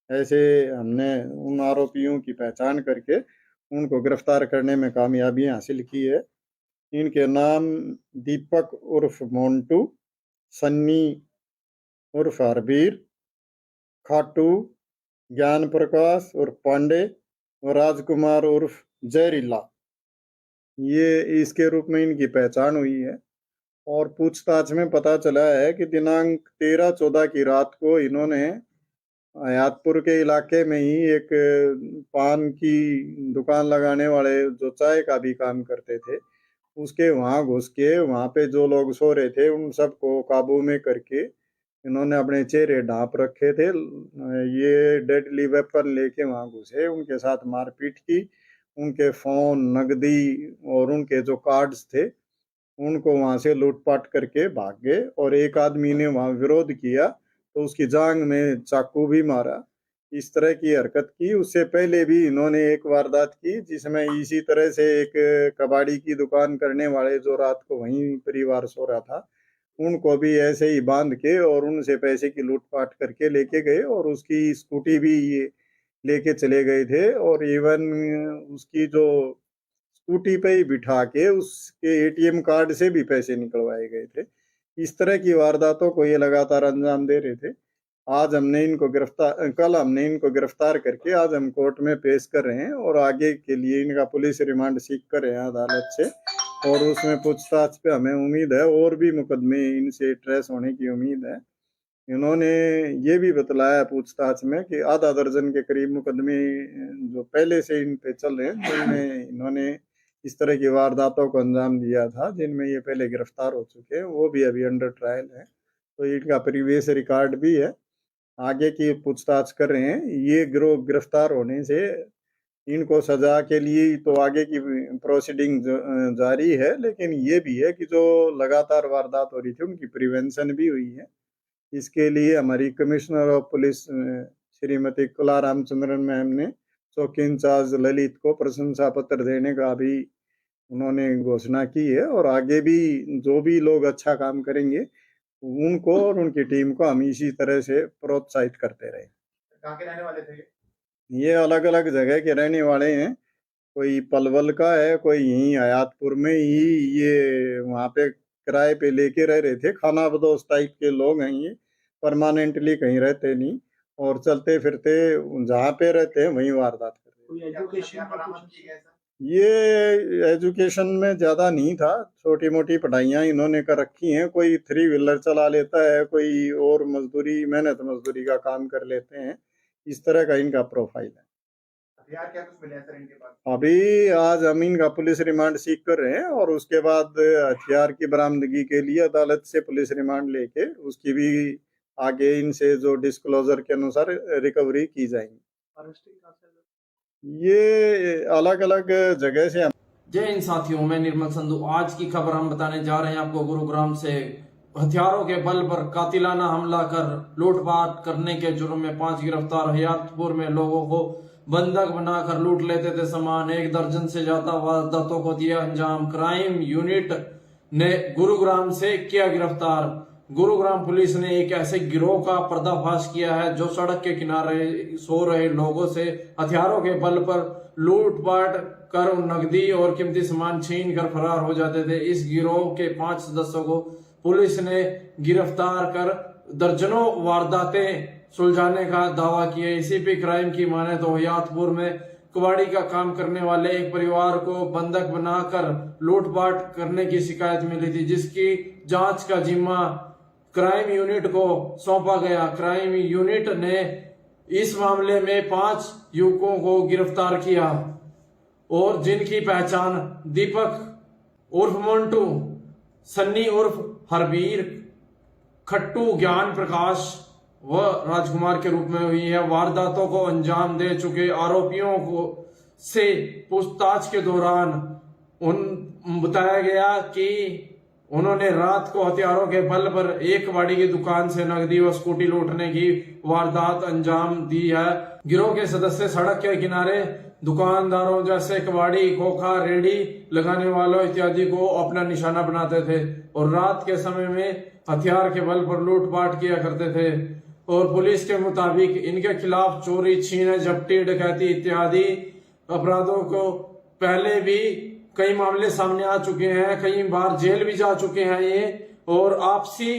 ऐसे हमने उन आरोपियों की पहचान करके उनको गिरफ्तार करने में कामयाबी हासिल की है। इनके नाम दीपक उर्फ मोन्टू, सन्नी उर्फ हरबीर, खाटू, ज्ञान प्रकाश उर्फ पांडे और राजकुमार उर्फ जहरीला, ये इसके रूप में इनकी पहचान हुई है। और पूछताछ में पता चला है कि दिनांक 13-14 की रात को इन्होंने हयातपुर के इलाके में ही एक पान की दुकान लगाने वाले जो चाय का भी काम करते थे उसके वहाँ घुस के वहाँ पे जो लोग सो रहे थे उन सबको काबू में करके इन्होंने अपने चेहरे ढांप रखे थे। ये डेडली वेपन लेके वहाँ घुसे, उनके साथ मारपीट की, उनके फोन, नकदी और उनके जो कार्ड्स थे उनको वहाँ से लूटपाट करके भाग गए। और एक आदमी ने वहाँ विरोध किया तो उसकी जांघ में चाकू भी मारा। इस तरह की हरकत की। उससे पहले भी इन्होंने एक वारदात की जिसमें इसी तरह से एक कबाड़ी की दुकान करने वाले जो रात को वहीं परिवार सो रहा था उनको भी ऐसे ही बांध के और उनसे पैसे की लूटपाट करके लेके गए और उसकी स्कूटी भी ये लेके चले गए थे और इवन उसकी जो स्कूटी पे ही बिठा के उसके एटीएम कार्ड से भी पैसे निकलवाए गए थे। इस तरह की वारदातों को ये लगातार अंजाम दे रहे थे। कल हमने इनको गिरफ्तार करके आज हम कोर्ट में पेश कर रहे हैं और आगे के लिए इनका पुलिस रिमांड सीख कर रहे हैं अदालत से और उसमें पूछताछ पे हमें उम्मीद है और भी मुकदमे इनसे ट्रेस होने की उम्मीद है। इन्होंने ये भी बतलाया पूछताछ में कि आधा दर्जन के करीब मुकदमे जो पहले से इन पे चल रहे हैं जिनमें इन्होंने इस तरह की वारदातों को अंजाम दिया था, जिनमें ये पहले गिरफ्तार हो चुके हैं, वो भी अभी अंडर ट्रायल है। तो इनका प्रीवियस रिकॉर्ड भी है। आगे की पूछताछ कर रहे हैं। ये गिरोह गिरफ्तार होने से इनको सजा के लिए तो आगे की प्रोसीडिंग जारी है, लेकिन ये भी है कि जो लगातार वारदात हो रही थी उनकी प्रिवेंशन भी हुई है। इसके लिए हमारी कमिश्नर ऑफ पुलिस श्रीमती कुला रामचंद्रन मैम ने चौकी इंचार्ज ललित को प्रशंसा पत्र देने का भी उन्होंने घोषणा की है, और आगे भी जो भी लोग अच्छा काम करेंगे उनको और उनकी टीम को हम इसी तरह से प्रोत्साहित करते रहे। कहाँ के रहने वाले थे ये अलग अलग जगह के रहने वाले हैं, कोई पलवल का है, कोई यहीं हयातपुर में ही ये वहाँ पे किराए पे लेके रह रहे थे। खाना बदोश टाइप के लोग हैं ये, परमानेंटली कहीं रहते नहीं और चलते फिरते जहाँ पे रहते हैं वहीं वारदात करते हैं। क्या कुछ हथियार बरामद किए गए सर? ये एजुकेशन में ज्यादा नहीं था, छोटी मोटी पढ़ाइयाँ इन्होंने कर रखी हैं। कोई 3 व्हीलर चला लेता है, कोई और मजदूरी मेहनत मजदूरी का काम कर लेते हैं। इस तरह का इनका प्रोफाइल है। हथियार क्या कुछ मिले हैं सर इनके पास? अभी आज हम इनका पुलिस रिमांड सीख कर रहे हैं और उसके बाद हथियार की बरामदगी के लिए अदालत से पुलिस रिमांड लेके उसकी भी आगे इनसे जो डिस्क्लोजर के अनुसार रिकवरी की जाएगी। ये अलग अलग जगह से जय हिंद साथियों, मैं निर्मल संधू। आज की खबर हम बताने जा रहे हैं आपको गुरुग्राम से। हथियारों के बल पर कातिलाना हमला कर लूटपाट करने के जुर्म में 5 गिरफ्तार। हयातपुर में लोगों को बंधक बनाकर लूट लेते थे सामान। 1 दर्जन से ज्यादा वारदातों को दिया अंजाम। क्राइम यूनिट ने गुरुग्राम से किया गिरफ्तार। गुरुग्राम पुलिस ने एक ऐसे गिरोह का पर्दाफाश किया है जो सड़क के किनारे सो रहे लोगों से हथियारों के बल पर लूटपाट कर नकदी और कीमती सामान छीन कर फरार हो जाते थे। इस गिरोह के 5 सदस्यों को पुलिस ने गिरफ्तार कर दर्जनों वारदातें सुलझाने का दावा किया। एसीपी क्राइम की माने तो हयातपुर में कबाड़ी का काम करने वाले एक परिवार को बंधक बनाकर लूटपाट करने की शिकायत मिली थी, जिसकी जांच का जिम्मा क्राइम यूनिट को सौंपा गया। क्राइम यूनिट ने इस मामले में 5 युवकों को गिरफ्तार किया और जिनकी पहचान दीपक उर्फ मोन्टू, सन्नी उर्फ हरबीर, खट्टू ज्ञान प्रकाश व राजकुमार के रूप में हुई है। वारदातों को अंजाम दे चुके आरोपियों को से पूछताछ के दौरान बताया गया कि उन्होंने रात को हथियारों के बल पर एक कबाड़ी की दुकान से नकदी व स्कूटी लूटने की वारदात अंजाम दी है। गिरोह के सदस्य सड़क के किनारे दुकानदारों जैसे कबाड़ी, खोखा, रेडी लगाने वालों इत्यादि को अपना निशाना बनाते थे और रात के समय में हथियार के बल पर लूटपाट किया करते थे। और पुलिस के मुताबिक इनके खिलाफ चोरी, छीन, झपटी, डकैती इत्यादि अपराधों को पहले भी कई मामले सामने आ चुके हैं। कई बार जेल भी जा चुके हैं ये, और आपसी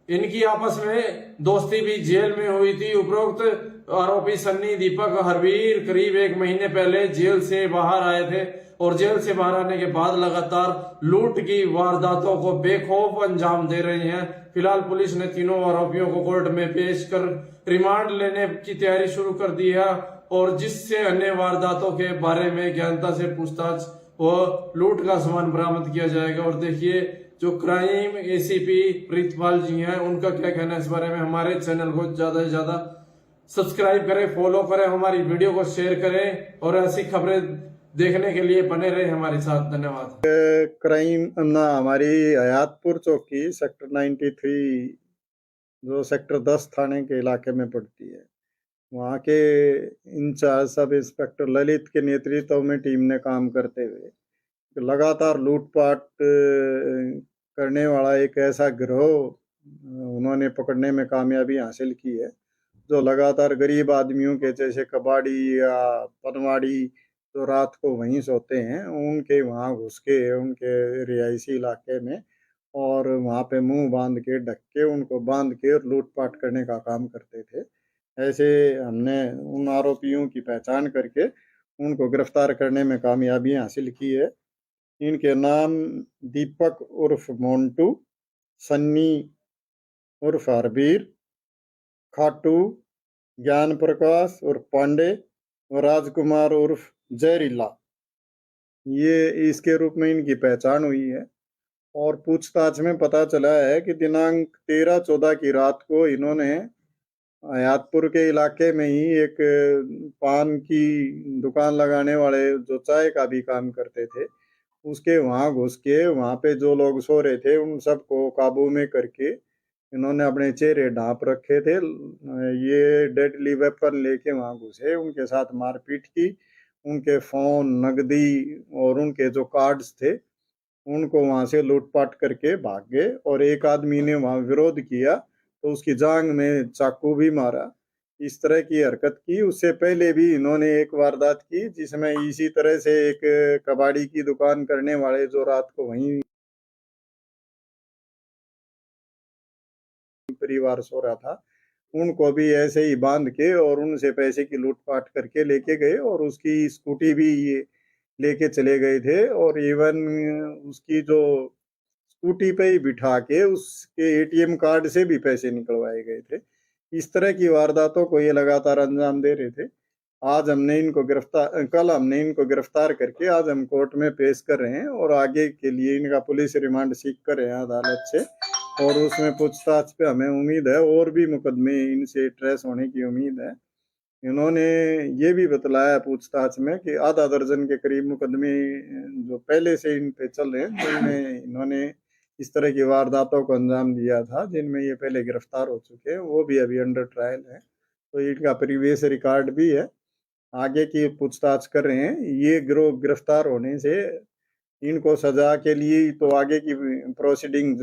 इनकी आपस में दोस्ती भी जेल में हुई थी। उपरोक्त आरोपी सन्नी, दीपक, हरवीर करीब 1 महीने पहले जेल से बाहर आए थे और जेल से बाहर आने के बाद लगातार लूट की वारदातों को बेखौफ अंजाम दे रहे हैं। फिलहाल पुलिस ने तीनों आरोपियों को कोर्ट में पेश कर रिमांड लेने की तैयारी शुरू कर दी है और जिससे अन्य वारदातों के बारे में गहनता से पूछताछ व लूट का सामान बरामद किया जाएगा। और देखिए जो क्राइम एसीपी प्रीतपाल जी हैं उनका क्या कहना है इस बारे में। हमारे चैनल को ज्यादा से ज्यादा सब्सक्राइब करें, फॉलो करें, हमारी वीडियो को शेयर करें और ऐसी खबरें देखने के लिए बने रहे हमारे साथ। धन्यवाद। क्राइम ना हमारी हयातपुर चौकी सेक्टर 93 जो सेक्टर 10 थाने के इलाके में पड़ती है, वहाँ के इंचार्ज सब इंस्पेक्टर ललित के नेतृत्व में टीम ने काम करते हुए लगातार लूटपाट करने वाला एक ऐसा गिरोह उन्होंने पकड़ने में कामयाबी हासिल की है, जो लगातार गरीब आदमियों के जैसे कबाड़ी या पनवाड़ी जो रात को वहीं सोते हैं उनके वहाँ घुस के उनके रिहायशी इलाके में और वहाँ पे मुंह बांध के ढक के उनको बांध के लूटपाट करने का काम करते थे। ऐसे हमने उन आरोपियों की पहचान करके उनको गिरफ्तार करने में कामयाबी हासिल की है। इनके नाम दीपक उर्फ मोन्टू, सन्नी उर्फ हरबीर, खाटू, ज्ञान प्रकाश उर्फ पांडे और राजकुमार उर्फ जहरीला, ये इसके रूप में इनकी पहचान हुई है। और पूछताछ में पता चला है कि दिनांक 13-14 की रात को इन्होंने हयातपुर के इलाके में ही एक पान की दुकान लगाने वाले जो चाय का भी काम करते थे उसके वहाँ घुस के वहाँ पे जो लोग सो रहे थे उन सबको काबू में करके इन्होंने अपने चेहरे ढांप रखे थे। ये डेडली वेपन लेके वहां घुसे, उनके साथ मारपीट की, उनके फोन, नकदी और उनके जो कार्ड्स थे उनको वहां से लूटपाट करके भाग गए। और एक आदमी ने वहां विरोध किया तो उसकी जांघ में चाकू भी मारा। इस तरह की हरकत की। उससे पहले भी इन्होंने एक वारदात की जिसमें इसी तरह से एक कबाड़ी की दुकान करने वाले जो रात को वहीं परिवार सो रहा था, उनको भी ऐसे ही बांध के और उनसे पैसे की लूटपाट करके लेके गए और उसकी स्कूटी भी ये लेके चले गए थे। और इवन उसकी जो स्कूटी पे ही बिठा के उसके एटीएम कार्ड से भी पैसे निकलवाए गए थे। इस तरह की वारदातों को ये लगातार अंजाम दे रहे थे। आज हमने इनको कल हमने इनको गिरफ्तार करके आज हम कोर्ट में पेश कर रहे हैं और आगे के लिए इनका पुलिस रिमांड सीख कर रहे हैं अदालत से। और उसमें पूछताछ पे हमें उम्मीद है और भी मुकदमे इनसे ट्रेस होने की उम्मीद है। इन्होंने ये भी बतलाया पूछताछ में कि आधा दर्जन के करीब मुकदमे जो पहले से इन पे चल रहे हैं, जिनमें इन्होंने इस तरह की वारदातों को अंजाम दिया था, जिनमें ये पहले गिरफ्तार हो चुके हैं, वो भी अभी अंडर ट्रायल है। तो इनका प्रीवियस रिकॉर्ड भी है। आगे की पूछताछ कर रहे हैं। ये गिरोह गिरफ्तार होने से इनको सजा के लिए तो आगे की प्रोसीडिंग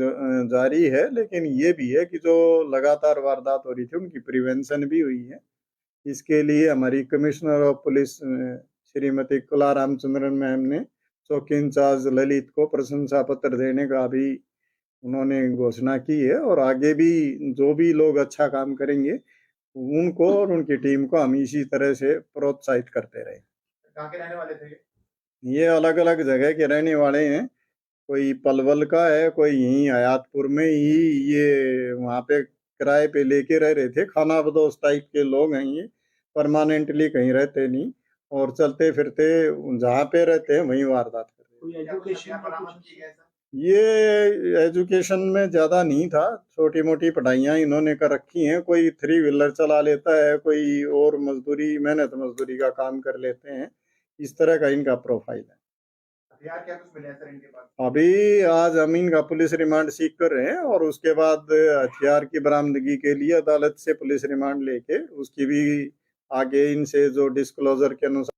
जारी है, लेकिन ये भी है कि जो लगातार वारदात हो रही थी उनकी प्रिवेंशन भी हुई है। इसके लिए हमारी कमिश्नर ऑफ पुलिस श्रीमती कला रामचंद्रन मैम ने चौकी इंचार्ज ललित को प्रशंसा पत्र देने का भी उन्होंने घोषणा की है। और आगे भी जो भी लोग अच्छा काम करेंगे उनको और उनकी टीम को हम इसी तरह से प्रोत्साहित करते रहे। कहाँ के रहने वाले थे ये अलग अलग जगह के रहने वाले हैं। कोई पलवल का है, कोई यहीं हयातपुर में ही ये वहाँ पे किराए पे लेके रह रहे थे। खाना बदोश टाइप के लोग हैं ये, परमानेंटली कहीं रहते नहीं और चलते फिरते जहाँ पे रहते हैं वहीं वारदात करते हैं। एजुकेशन बरामद की गई सर? ये एजुकेशन में ज्यादा नहीं था, छोटी मोटी पढ़ाइयाँ इन्होंने कर रखी हैं। कोई 3 व्हीलर चला लेता है, कोई और मजदूरी मेहनत मजदूरी का काम कर लेते हैं। इस तरह का इनका प्रोफाइल है। हथियार क्या कुछ मिले हैं सर इनके पास? अभी आज हम इनका पुलिस रिमांड सीख कर रहे हैं और उसके बाद हथियार की बरामदगी के लिए अदालत से पुलिस रिमांड लेके उसकी भी आगे इनसे जो डिस्क्लोजर के अनुसार।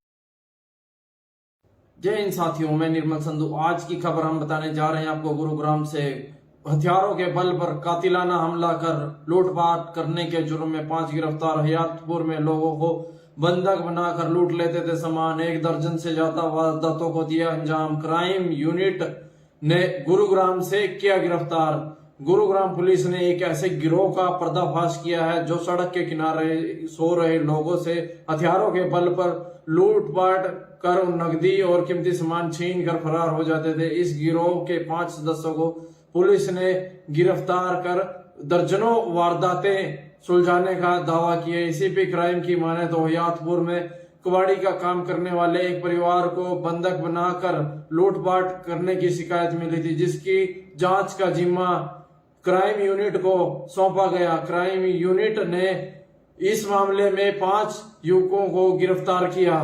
जय हिंद साथियों, मैं निर्मल संधू। आज की खबर हम बताने जा रहे हैं आपको गुरुग्राम से। हथियारों के बल पर कातिलाना हमला कर लूटपाट करने के जुर्म में 5 गिरफ्तार। हयातपुर में लोगों को बंधक बनाकर लूट लेते थे सामान। 1 दर्जन से ज्यादा वारदातों को दिया अंजाम। क्राइम यूनिट ने गुरुग्राम से किया गिरफ्तार। गुरुग्राम पुलिस ने एक ऐसे गिरोह का पर्दाफाश किया है जो सड़क के किनारे सो रहे लोगों से हथियारों के बल पर लूटपाट कर नकदी और कीमती सामान छीन कर फरार हो जाते थे। इस गिरोह के 5 सदस्यों को पुलिस ने गिरफ्तार कर दर्जनों वारदातें सुलझाने का दावा किया। एसीपी क्राइम की माने तो हयातपुर में कबाड़ी का काम करने वाले एक परिवार को बंधक बनाकर लूटपाट करने की शिकायत मिली थी, जिसकी जांच का जिम्मा क्राइम यूनिट को सौंपा गया। क्राइम यूनिट ने इस मामले में 5 युवकों को गिरफ्तार किया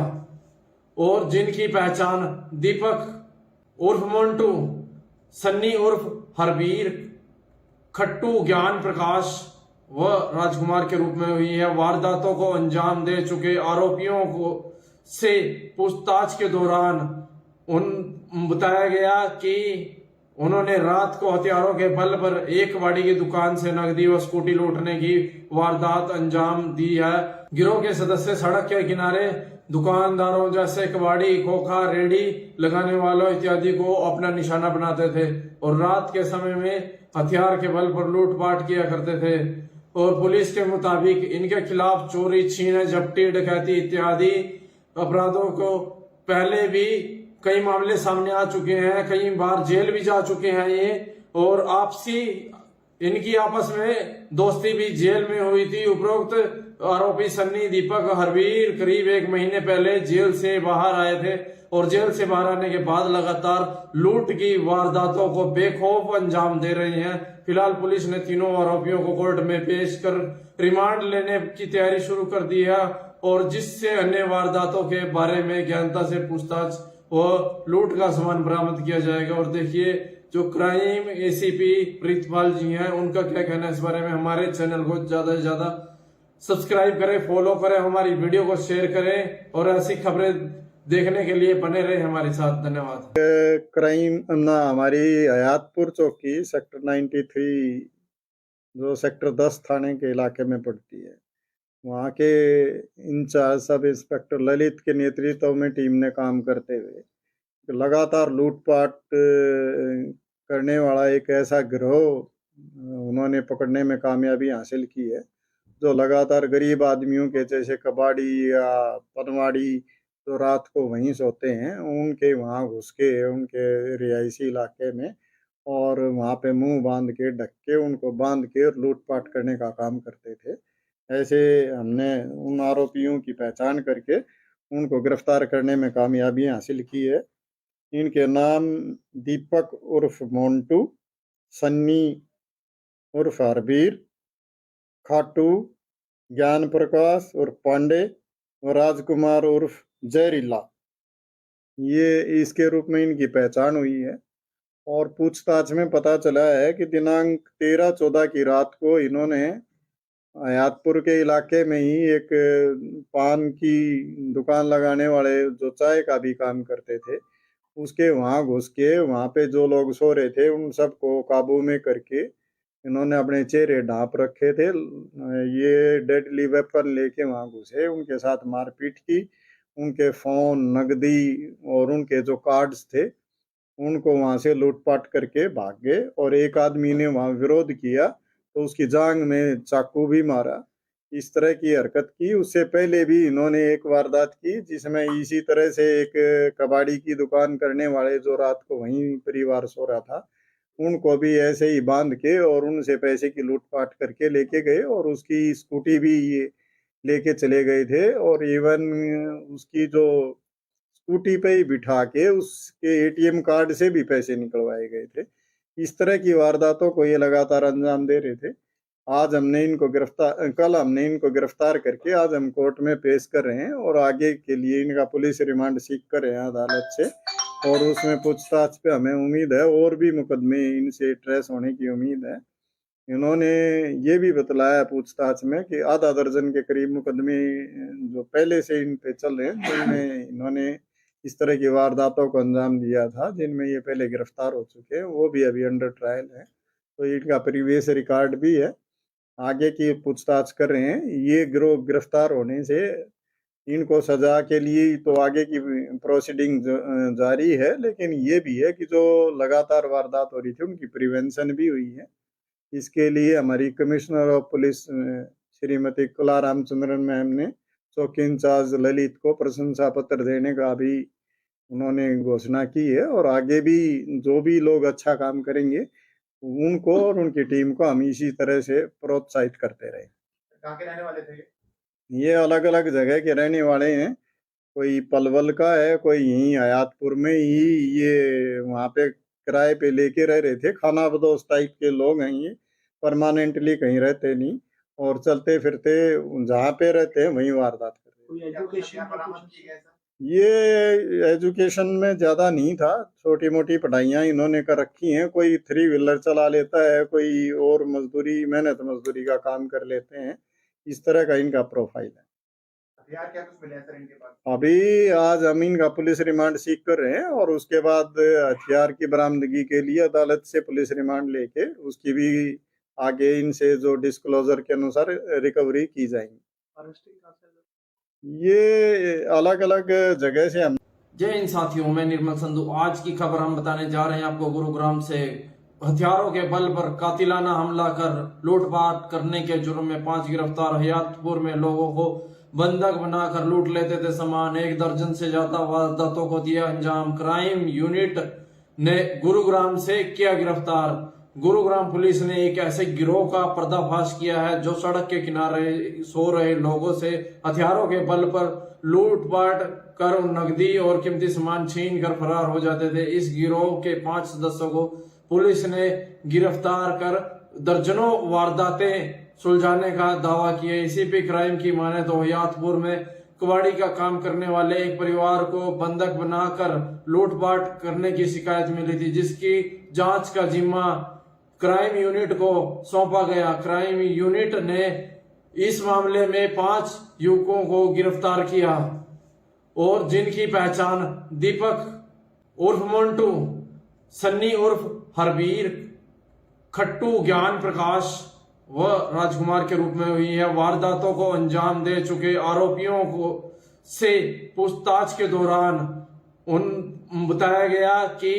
और जिनकी पहचान दीपक उर्फ मोन्टू, सन्नी उर्फ हरबीर, खट्टू ज्ञान प्रकाश व राजकुमार के रूप में हुई है। वारदातों को अंजाम दे चुके आरोपियों को से पूछताछ के दौरान बताया गया कि उन्होंने रात को हथियारों के बल पर एक कबाड़ी की दुकान से नकदी व स्कूटी लूटने की वारदात अंजाम दी है। गिरोह के सदस्य सड़क के किनारे दुकानदारों जैसे कबाड़ी, खोखा, रेडी लगाने वालों इत्यादि को अपना निशाना बनाते थे और रात के समय में हथियार के बल पर लूटपाट किया करते थे। और पुलिस के मुताबिक इनके खिलाफ चोरी, छीन, झपटी, डकैती इत्यादि अपराधों को पहले भी कई मामले सामने आ चुके हैं। कई बार जेल भी जा चुके हैं ये। और आपसी इनकी आपस में दोस्ती भी जेल में हुई थी। उपरोक्त आरोपी सन्नी, दीपक, हरबीर करीब 1 महीने पहले जेल से बाहर आए थे और जेल से बाहर आने के बाद लगातार लूट की वारदातों को बेखौफ अंजाम दे रहे हैं। फिलहाल पुलिस ने तीनों आरोपियों को कोर्ट में पेश कर रिमांड लेने की तैयारी शुरू कर दी है और जिससे अन्य वारदातों के बारे में गहनता से पूछताछ वो लूट का सामान बरामद किया जाएगा। और देखिए जो क्राइम एसीपी प्रीतपाल जी हैं उनका क्या कहना है इस बारे में। हमारे चैनल को ज्यादा से ज्यादा सब्सक्राइब करें, फॉलो करें, हमारी वीडियो को शेयर करें और ऐसी खबरें देखने के लिए बने रहे हमारे साथ। धन्यवाद। क्राइम ना हमारी हयातपुर चौकी सेक्टर 93 जो सेक्टर 10 थाने के इलाके में पड़ती है, वहाँ के इंचार्ज सब इंस्पेक्टर ललित के नेतृत्व में टीम ने काम करते हुए लगातार लूटपाट करने वाला एक ऐसा गिरोह उन्होंने पकड़ने में कामयाबी हासिल की है, जो लगातार गरीब आदमियों के जैसे कबाड़ी या पनवाड़ी जो रात को वहीं सोते हैं उनके वहाँ घुस के उनके रिहायशी इलाके में और वहाँ पे मुंह बांध के ढक के उनको बांध के लूटपाट करने का काम करते थे। ऐसे हमने उन आरोपियों की पहचान करके उनको गिरफ्तार करने में कामयाबी हासिल की है। इनके नाम दीपक उर्फ मोन्टू, सन्नी उर्फ हरबीर, खाटू, ज्ञान प्रकाश उर्फ पांडे और राजकुमार उर्फ जहरीला, ये इसके रूप में इनकी पहचान हुई है। और पूछताछ में पता चला है कि दिनांक 13-14 की रात को इन्होंने हयातपुर के इलाके में ही एक पान की दुकान लगाने वाले जो चाय का भी काम करते थे उसके वहाँ घुस के वहाँ पे जो लोग सो रहे थे उन सबको काबू में करके इन्होंने अपने चेहरे ढांप रखे थे। ये डेडली वेपन लेके वहाँ घुसे, उनके साथ मारपीट की, उनके फोन, नगदी और उनके जो कार्ड्स थे उनको वहां से लूटपाट करके भाग गए। और एक आदमी ने वहां विरोध किया तो उसकी जांग में चाकू भी मारा। इस तरह की हरकत की। उससे पहले भी इन्होंने एक वारदात की जिसमें इसी तरह से एक कबाड़ी की दुकान करने वाले जो रात को वहीं परिवार सो रहा था उनको भी ऐसे ही बांध के और उनसे पैसे की लूटपाट करके लेके गए और उसकी स्कूटी भी ये लेके चले गए थे। और इवन उसकी जो स्कूटी पे ही बिठा के उसके एटीएम कार्ड से भी पैसे निकलवाए गए थे। इस तरह की वारदातों को ये लगातार अंजाम दे रहे थे। आज हमने इनको कल हमने इनको गिरफ्तार करके आज हम कोर्ट में पेश कर रहे हैं और आगे के लिए इनका पुलिस रिमांड सीख कर रहे हैं अदालत से। और उसमें पूछताछ पे हमें उम्मीद है और भी मुकदमे इनसे ट्रेस होने की उम्मीद है। इन्होंने ये भी बतलाया पूछताछ में कि आधा दर्जन के करीब मुकदमे जो पहले से इन पे चल रहे हैं जिनमें इन्होंने इस तरह की वारदातों को अंजाम दिया था, जिनमें ये पहले गिरफ्तार हो चुके हैं, वो भी अभी अंडर ट्रायल है। तो इनका प्रीवियस रिकॉर्ड भी है। आगे की पूछताछ कर रहे हैं। ये गिरोह गिरफ्तार होने से इनको सजा के लिए तो आगे की प्रोसीडिंग जारी है, लेकिन ये भी है कि जो लगातार वारदात हो रही थी उनकी प्रिवेंशन भी हुई है। इसके लिए हमारी कमिश्नर ऑफ पुलिस श्रीमती कला रामचंद्रन मैम ने चौकी इंचार्ज ललित को प्रशंसा पत्र देने का भी उन्होंने घोषणा की है। और आगे भी जो भी लोग अच्छा काम करेंगे उनको और उनकी टीम को हम इसी तरह से प्रोत्साहित करते रहे। कहाँ के रहने वाले थे ये अलग अलग जगह के रहने वाले हैं। कोई पलवल का है, कोई यहीं हयातपुर में ही ये वहाँ पे किराए पे लेके रह रहे थे। खाना बदोश टाइप के लोग हैं ये, परमानेंटली कहीं रहते नहीं और चलते फिरते जहाँ पे रहते हैं वहीं वारदात करते हैं। एजुकेशन बरामद की गई सर? ये एजुकेशन में ज्यादा नहीं था, छोटी मोटी पढ़ाइयाँ इन्होंने कर रखी हैं। कोई 3 व्हीलर चला लेता है, कोई और मजदूरी मेहनत मजदूरी का काम कर लेते हैं। इस तरह का इनका प्रोफाइल है। हथियार क्या कुछ मिले हैं सर इनके पास? अभी आज हम इनका पुलिस रिमांड सीख कर रहे हैं और उसके बाद हथियार की बरामदगी के लिए अदालत से पुलिस रिमांड लेके उसकी भी आगे इनसे जो डिस्क्लोजर के अनुसार रिकवरी की जाएगी। ये अलग अलग जगह से हम। जय हिंद साथियों, मैं निर्मल संधू। आज की खबर हम बताने जा रहे हैं आपको गुरुग्राम से। हथियारों के बल पर कातिलाना हमला कर लूटपाट करने के जुर्म में 5 गिरफ्तार। हयातपुर में लोगों को बंधक बनाकर लूट लेते थे सामान। 1 दर्जन से ज्यादा वारदातों को दिया अंजाम। क्राइम यूनिट ने गुरुग्राम से किया गिरफ्तार। गुरुग्राम पुलिस ने एक ऐसे गिरोह का पर्दाफाश किया है जो सड़क के किनारे सो रहे लोगों से हथियारों के बल पर लूटपाट कर नकदी और कीमती सामान छीन कर फरार हो जाते थे। इस गिरोह के 5 सदस्यों को पुलिस ने गिरफ्तार कर दर्जनों वारदातें सुलझाने का दावा किया। एसीपी क्राइम की माने तो हयातपुर में कबाड़ी का काम करने वाले एक परिवार को बंधक बनाकर लूटपाट करने की शिकायत मिली थी, जिसकी जांच का जिम्मा क्राइम यूनिट को सौंपा गया। क्राइम यूनिट ने इस मामले में 5 युवकों को गिरफ्तार किया और जिनकी पहचान दीपक उर्फ मोन्टू, सन्नी उर्फ हरबीर, खट्टू ज्ञान प्रकाश व राजकुमार के रूप में हुई है। वारदातों को अंजाम दे चुके आरोपियों को से पूछताछ के दौरान बताया गया कि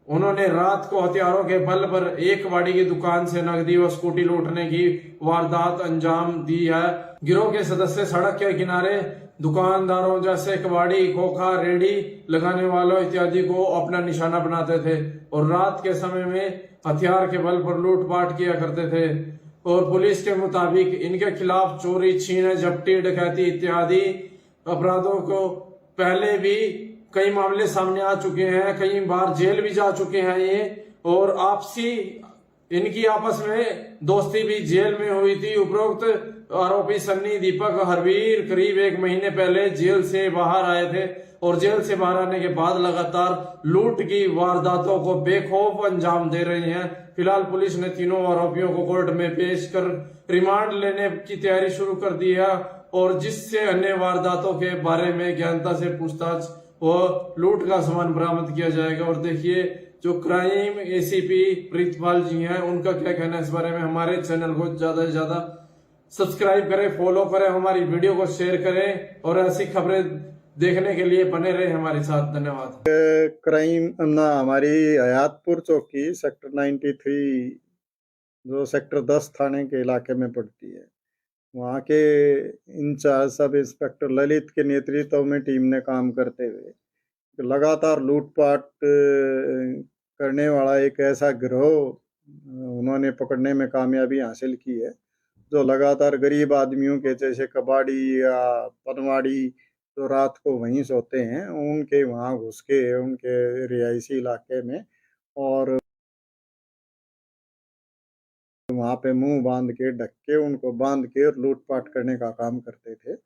उन्होंने रात को हथियारों के बल पर एक कबाड़ी की दुकान से नकदी व स्कूटी लूटने की वारदात अंजाम दी है। गिरोह के सदस्य सड़क के किनारे दुकानदारों जैसे कबाड़ी, खोखा, रेडी लगाने वालों इत्यादि को अपना निशाना बनाते थे और रात के समय में हथियार के बल पर लूटपाट किया करते थे। और पुलिस के मुताबिक इनके खिलाफ चोरी, छीन, झपटी, डकैती इत्यादि अपराधों को पहले भी कई मामले सामने आ चुके हैं, कई बार जेल भी जा चुके हैं ये। और इनकी आपस में दोस्ती भी जेल में हुई थी। उपरोक्त आरोपी सन्नी, दीपक, हरबीर करीब 1 महीने पहले जेल से बाहर आए थे और जेल से बाहर आने के बाद लगातार लूट की वारदातों को बेखौफ अंजाम दे रहे हैं। फिलहाल पुलिस ने तीनों आरोपियों को कोर्ट में पेश कर रिमांड लेने की तैयारी शुरू कर दी है और जिससे अन्य वारदातों के बारे में गहनता से पूछताछ व लूट का सामान बरामद किया जाएगा। और देखिए जो क्राइम एसीपी प्रीतपाल जी हैं, उनका क्या कहना है इस बारे में। हमारे चैनल को ज्यादा से ज्यादा सब्सक्राइब करें, फॉलो करें, हमारी वीडियो को शेयर करें और ऐसी खबरें देखने के लिए बने रहे हमारे साथ। धन्यवाद। क्राइम हमारी हयातपुर चौकी सेक्टर 93 जो सेक्टर 10 थाने के इलाके में पड़ती है, वहाँ के इंचार्ज सब इंस्पेक्टर ललित के नेतृत्व में टीम ने काम करते हुए लगातार लूटपाट करने वाला एक ऐसा गिरोह उन्होंने पकड़ने में कामयाबी हासिल की है, जो लगातार गरीब आदमियों के जैसे कबाड़ी या पनवाड़ी जो रात को वहीं सोते हैं, उनके वहाँ घुस के उनके रिहायशी इलाके में और वहाँ पे मुंह बांध के, ढक के, उनको बांध के लूटपाट करने का काम करते थे।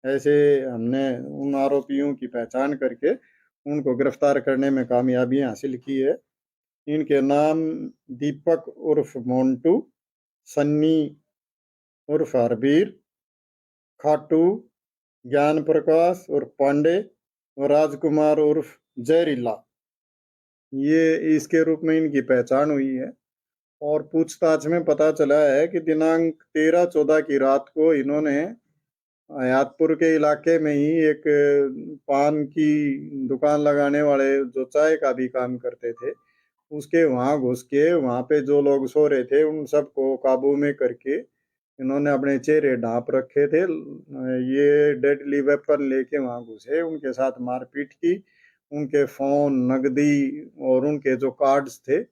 ऐसे हमने उन आरोपियों की पहचान करके उनको गिरफ्तार करने में कामयाबी हासिल की है। इनके नाम दीपक उर्फ मोन्टू, सन्नी उर्फ हरबीर, खाटू, ज्ञान प्रकाश उर्फ पांडे और राजकुमार उर्फ जहरीला, ये इसके रूप में इनकी पहचान हुई है। और पूछताछ में पता चला है कि दिनांक 13-14 की रात को इन्होंने हयातपुर के इलाके में ही एक पान की दुकान लगाने वाले जो चाय का भी काम करते थे, उसके वहाँ घुस के वहाँ पे जो लोग सो रहे थे उन सबको काबू में करके इन्होंने अपने चेहरे ढांप रखे थे। ये डेडली वेपन लेके वहाँ घुसे, उनके साथ मारपीट की, उनके फोन, नकदी और उनके जो कार्ड्स थे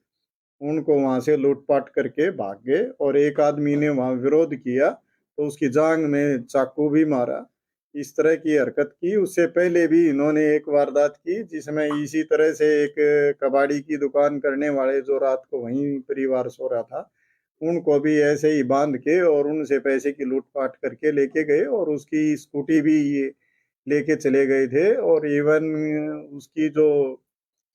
उनको वहां से लूटपाट करके भाग गए। और एक आदमी ने वहां विरोध किया तो उसकी जांग में चाकू भी मारा। इस तरह की हरकत की। उससे पहले भी इन्होंने एक वारदात की जिसमें इसी तरह से एक कबाड़ी की दुकान करने वाले जो रात को वहीं परिवार सो रहा था, उनको भी ऐसे ही बांध के और उनसे पैसे की लूटपाट करके लेके गए और उसकी स्कूटी भी ये लेके चले गए थे। और इवन उसकी जो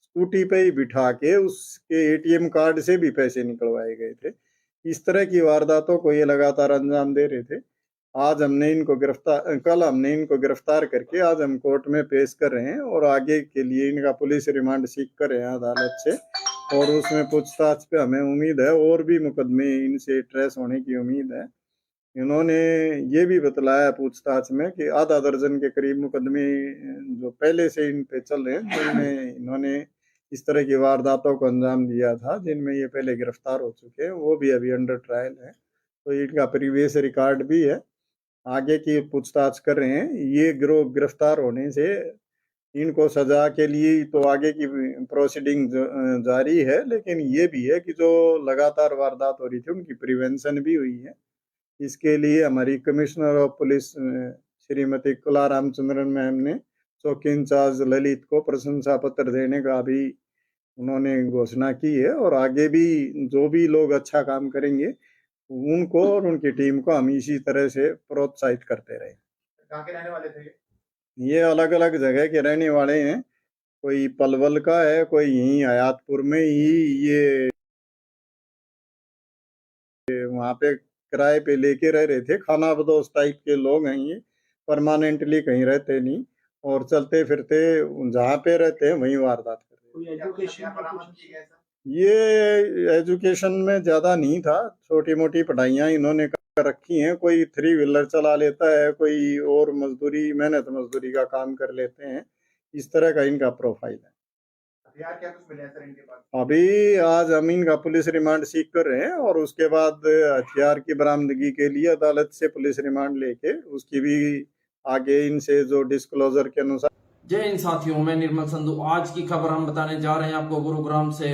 स्कूटी पे ही बिठा के उसके एटीएम कार्ड से भी पैसे निकलवाए गए थे। इस तरह की वारदातों को ये लगातार अंजाम दे रहे थे। कल हमने इनको गिरफ्तार करके आज हम कोर्ट में पेश कर रहे हैं और आगे के लिए इनका पुलिस रिमांड सीख कर रहे हैं अदालत से। और उसमें पूछताछ पे हमें उम्मीद है और भी मुकदमे इनसे ट्रेस होने की उम्मीद है। इन्होंने ये भी बतलाया पूछताछ में कि आधा दर्जन के करीब मुकदमे जो पहले से इन पे चल रहे हैं, जिनमें इन्होंने इस तरह की वारदातों को अंजाम दिया था, जिनमें ये पहले गिरफ्तार हो चुके हैं, वो भी अभी अंडर ट्रायल है। तो इनका प्रीवियस रिकॉर्ड भी है। आगे की पूछताछ कर रहे हैं। ये गिरोह गिरफ्तार होने से इनको सजा के लिए तो आगे की प्रोसीडिंग जारी है, लेकिन ये भी है कि जो लगातार वारदात हो रही थी उनकी प्रिवेंशन भी हुई है। इसके लिए हमारी कमिश्नर ऑफ पुलिस श्रीमती कला रामचंद्रन मैम ने चौकी इंचार्ज ललित को प्रशंसा पत्र देने का भी उन्होंने घोषणा की है। और आगे भी जो भी लोग अच्छा काम करेंगे उनको और उनकी टीम को हम इसी तरह से प्रोत्साहित करते रहे। कहाँ के रहने वाले थे ये? ये अलग अलग जगह के रहने वाले हैं, कोई पलवल का है, कोई यहीं हयातपुर में ही ये वहाँ पे किराए पे लेके रह रहे थे। खाना बदोश टाइप के लोग हैं ये, परमानेंटली कहीं रहते नहीं और चलते फिरते जहाँ पे रहते हैं वहीं वारदात कर रहे हैं। क्या कुछ हथियार बरामद किए गए सर? ये एजुकेशन में ज्यादा नहीं था, छोटी मोटी पढ़ाइयाँ इन्होंने कर रखी हैं। कोई 3 व्हीलर चला लेता है, कोई और मजदूरी मेहनत मजदूरी का काम कर लेते हैं। इस तरह का इनका प्रोफाइल है। हथियार क्या कुछ मिले हैं सर इनके पास? अभी आज हम इनका पुलिस रिमांड सीख कर रहे हैं और उसके बाद हथियार की बरामदगी के लिए अदालत से पुलिस रिमांड लेके उसकी भी आगे इनसे जो डिस्क्लोजर के अनुसार। जय हिंद साथियों, मैं निर्मल संधू। आज की खबर हम बताने जा रहे हैं आपको गुरुग्राम से।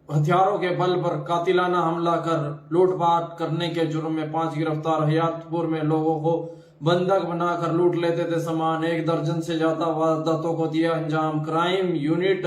हथियारों के बल पर कातिलाना हमला कर लूटपाट करने के जुर्म में 5 गिरफ्तार। हयातपुर में लोगों को बंधक बनाकर लूट लेते थे सामान। 1 दर्जन से ज्यादा वारदातों को दिया अंजाम। क्राइम यूनिट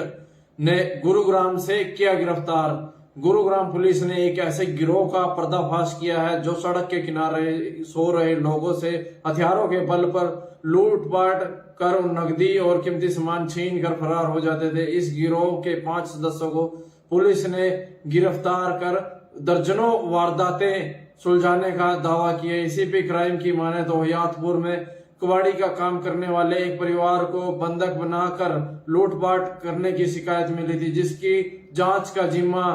ने गुरुग्राम से किया गिरफ्तार। गुरुग्राम पुलिस ने एक ऐसे गिरोह का पर्दाफाश किया है जो सड़क के किनारे सो रहे लोगों से हथियारों के बल पर लूटपाट कर नकदी और कीमती सामान छीन कर फरार हो जाते थे। इस गिरोह के 5 सदस्यों को पुलिस ने गिरफ्तार कर दर्जनों वारदातें सुलझाने का दावा किया। एसीपी क्राइम की माने तो हयातपुर में कबाड़ी का काम करने वाले एक परिवार को बंधक बनाकर लूटपाट करने की शिकायत मिली थी, जिसकी जांच का जिम्मा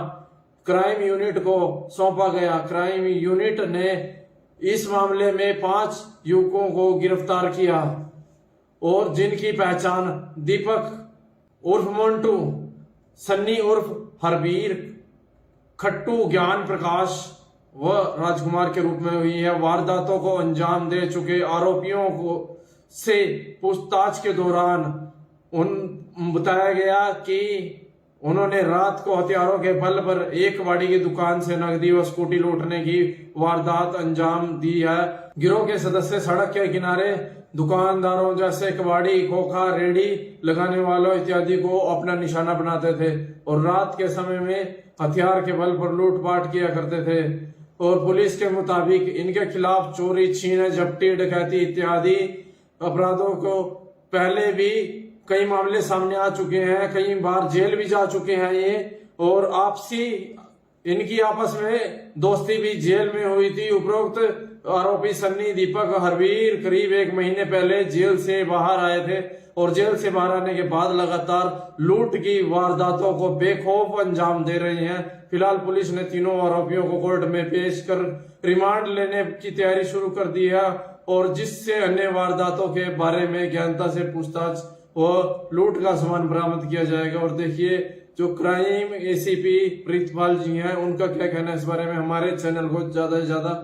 क्राइम यूनिट को सौंपा गया। क्राइम यूनिट ने इस मामले में 5 युवकों को गिरफ्तार किया और जिनकी पहचान दीपक उर्फ मोन्टू, सन्नी उर्फ हरबीर, खट्टू ज्ञान प्रकाश व राजकुमार के रूप में हुई है। वारदातों को अंजाम दे चुके आरोपियों को से पूछताछ के दौरान बताया गया कि उन्होंने रात को हथियारों के बल पर एक कबाड़ी की दुकान से नकदी व स्कूटी लूटने की वारदात अंजाम दी है। गिरोह के सदस्य सड़क के किनारे दुकानदारों जैसे कबाड़ी, खोखा, रेडी लगाने वालों इत्यादि को अपना निशाना बनाते थे और रात के समय में हथियार के बल पर लूटपाट किया करते थे। और पुलिस के मुताबिक इनके खिलाफ चोरी, छीन, झपटी, डकैती इत्यादि अपराधों को पहले भी कई मामले सामने आ चुके हैं। कई बार जेल भी जा चुके हैं ये, और आपसी इनकी आपस में दोस्ती भी जेल में हुई थी। उपरोक्त आरोपी सन्नी, दीपक, हरबीर करीब 1 महीने पहले जेल से बाहर आए थे और जेल से बाहर आने के बाद लगातार लूट की वारदातों को बेखौफ अंजाम दे रहे हैं। फिलहाल पुलिस ने तीनों आरोपियों को कोर्ट में पेश कर रिमांड लेने की तैयारी शुरू कर दी है और जिससे अन्य वारदातों के बारे में गहनता से पूछताछ व लूट का सामान बरामद किया जाएगा। और देखिए, जो क्राइम एसीपी प्रीतपाल जी हैं, उनका क्या कहना है इस बारे में। हमारे चैनल को ज्यादा से ज्यादा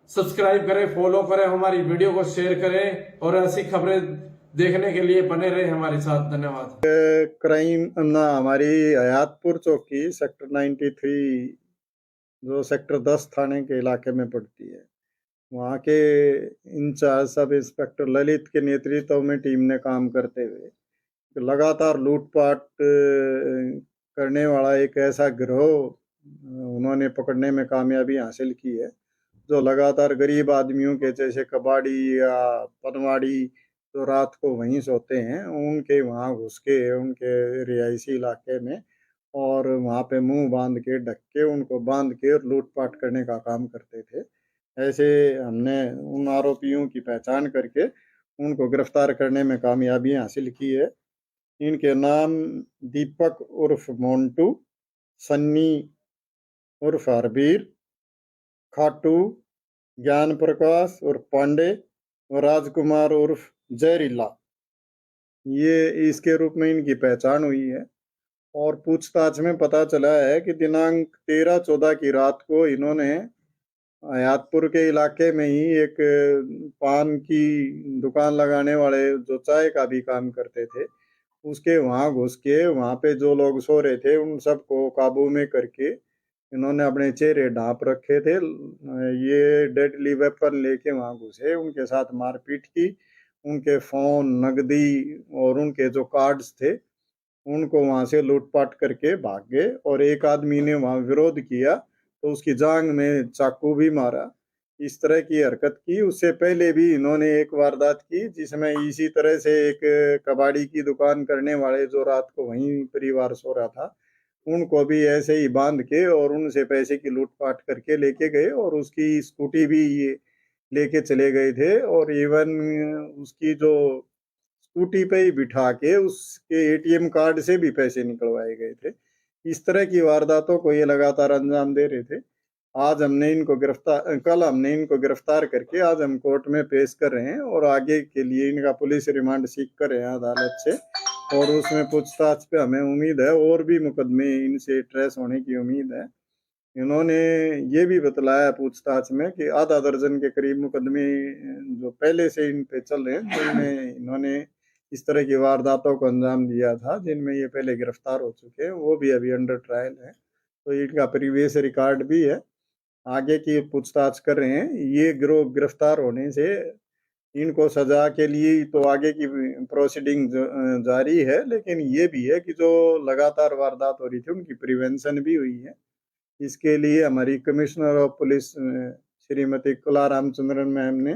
सब्सक्राइब करें, फॉलो करें, हमारी वीडियो को शेयर करें और ऐसी खबरें देखने के लिए बने रहे हमारे साथ। धन्यवाद। क्राइम हमारी हयातपुर चौकी सेक्टर 93 जो सेक्टर 10 थाने के इलाके में पड़ती है, वहाँ के इंचार्ज सब इंस्पेक्टर ललित के नेतृत्व में टीम ने काम करते हुए लगातार लूटपाट करने वाला एक ऐसा गिरोह उन्होंने पकड़ने में कामयाबी हासिल की है, जो लगातार गरीब आदमियों के जैसे कबाड़ी या पनवाड़ी जो रात को वहीं सोते हैं, उनके वहाँ घुस के उनके रिहायशी इलाके में और वहाँ पे मुंह बांध के, ढक के, उनको बांध के लूटपाट करने का काम करते थे। ऐसे हमने उन आरोपियों की पहचान करके उनको गिरफ्तार करने में कामयाबी हासिल की है। इनके नाम दीपक उर्फ मोन्टू, सन्नी उर्फ हरबीर, खाटू, ज्ञान प्रकाश उर्फ पांडे और राजकुमार उर्फ जहरीला, ये इसके रूप में इनकी पहचान हुई है। और पूछताछ में पता चला है कि दिनांक 13-14 की रात को इन्होंने हयातपुर के इलाके में ही एक पान की दुकान लगाने वाले जो चाय का भी काम करते थे, उसके वहाँ घुस के वहाँ पे जो लोग सो रहे थे उन सबको काबू में करके इन्होंने अपने चेहरे ढांप रखे थे। ये डेडली वेपन लेके वहाँ घुसे, उनके साथ मारपीट की, उनके फोन, नकदी और उनके जो कार्ड्स थे उनको वहाँ से लूटपाट करके भाग गए। और एक आदमी ने वहाँ विरोध किया तो उसकी जांघ में चाकू भी मारा। इस तरह की हरकत की। उससे पहले भी इन्होंने एक वारदात की जिसमें इसी तरह से एक कबाड़ी की दुकान करने वाले जो रात को वहीं परिवार सो रहा था, उनको भी ऐसे ही बांध के और उनसे पैसे की लूटपाट करके लेके गए और उसकी स्कूटी भी ये लेके चले गए थे और इवन उसकी जो स्कूटी पे ही बिठा के उसके एटीएम कार्ड से भी पैसे निकलवाए गए थे। इस तरह की वारदातों को ये लगातार अंजाम दे रहे थे। कल हमने इनको गिरफ्तार करके आज हम कोर्ट में पेश कर रहे हैं और आगे के लिए इनका पुलिस रिमांड सीख कर रहे हैं अदालत से और उसमें पूछताछ पे हमें उम्मीद है और भी मुकदमे इनसे ट्रेस होने की उम्मीद है। इन्होंने ये भी बतलाया पूछताछ में कि आधा दर्जन के करीब मुकदमे जो पहले से इन पे चल रहे हैं, जिनमें इन्होंने इस तरह की वारदातों को अंजाम दिया था, जिनमें ये पहले गिरफ्तार हो चुके हैं, वो भी अभी अंडर ट्रायल है। तो इनका प्रीवियस रिकॉर्ड भी है। आगे की पूछताछ कर रहे हैं। ये गिरोह गिरफ्तार होने से इनको सजा के लिए तो आगे की प्रोसीडिंग जारी है, लेकिन ये भी है कि जो लगातार वारदात हो रही थी उनकी प्रिवेंशन भी हुई है। इसके लिए हमारी कमिश्नर ऑफ पुलिस श्रीमती कला रामचंद्रन मैम ने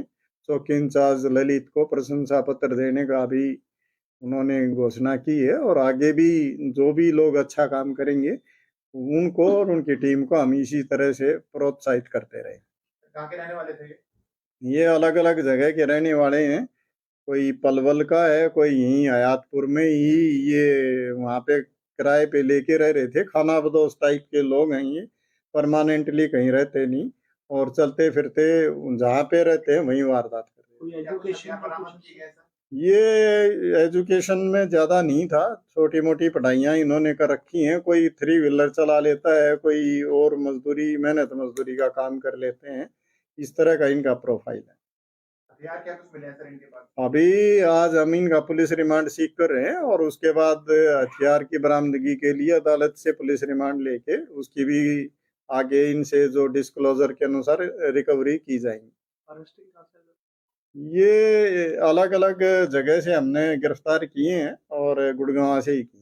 चौकी इंचार्ज ललित को प्रशंसा पत्र देने का भी उन्होंने घोषणा की है और आगे भी जो भी लोग अच्छा काम करेंगे उनको और उनकी टीम को हम इसी तरह से प्रोत्साहित करते रहे। कहाँ के रहने वाले थे ये? ये अलग अलग जगह के रहने वाले हैं। कोई पलवल का है, कोई यहीं हयातपुर में ही ये वहाँ पे किराए पे लेके रह रहे थे। खाना बदोश टाइप के लोग हैं ये, परमानेंटली कहीं रहते नहीं और चलते फिरते जहाँ पे रहते हैं वहीं वारदात करते हैं। क्या कुछ हथियार बरामद किए गए सर? ये एजुकेशन में ज्यादा नहीं था, छोटी मोटी पढ़ाइयाँ इन्होंने कर रखी हैं। कोई 3 व्हीलर चला लेता है, कोई और मजदूरी मेहनत मजदूरी का काम कर लेते हैं। इस तरह का इनका प्रोफाइल है। हथियार क्या कुछ मिले हैं सर इनके पास? अभी आज हम इनका पुलिस रिमांड सीख कर रहे हैं और उसके बाद हथियार की बरामदगी के लिए अदालत से पुलिस रिमांड लेके उसकी भी आगे इनसे जो डिस्क्लोजर के अनुसार रिकवरी की जाएगी। ये अलग अलग जगह से हमने गिरफ्तार किए हैं और गुड़गांव से ही किए हैं।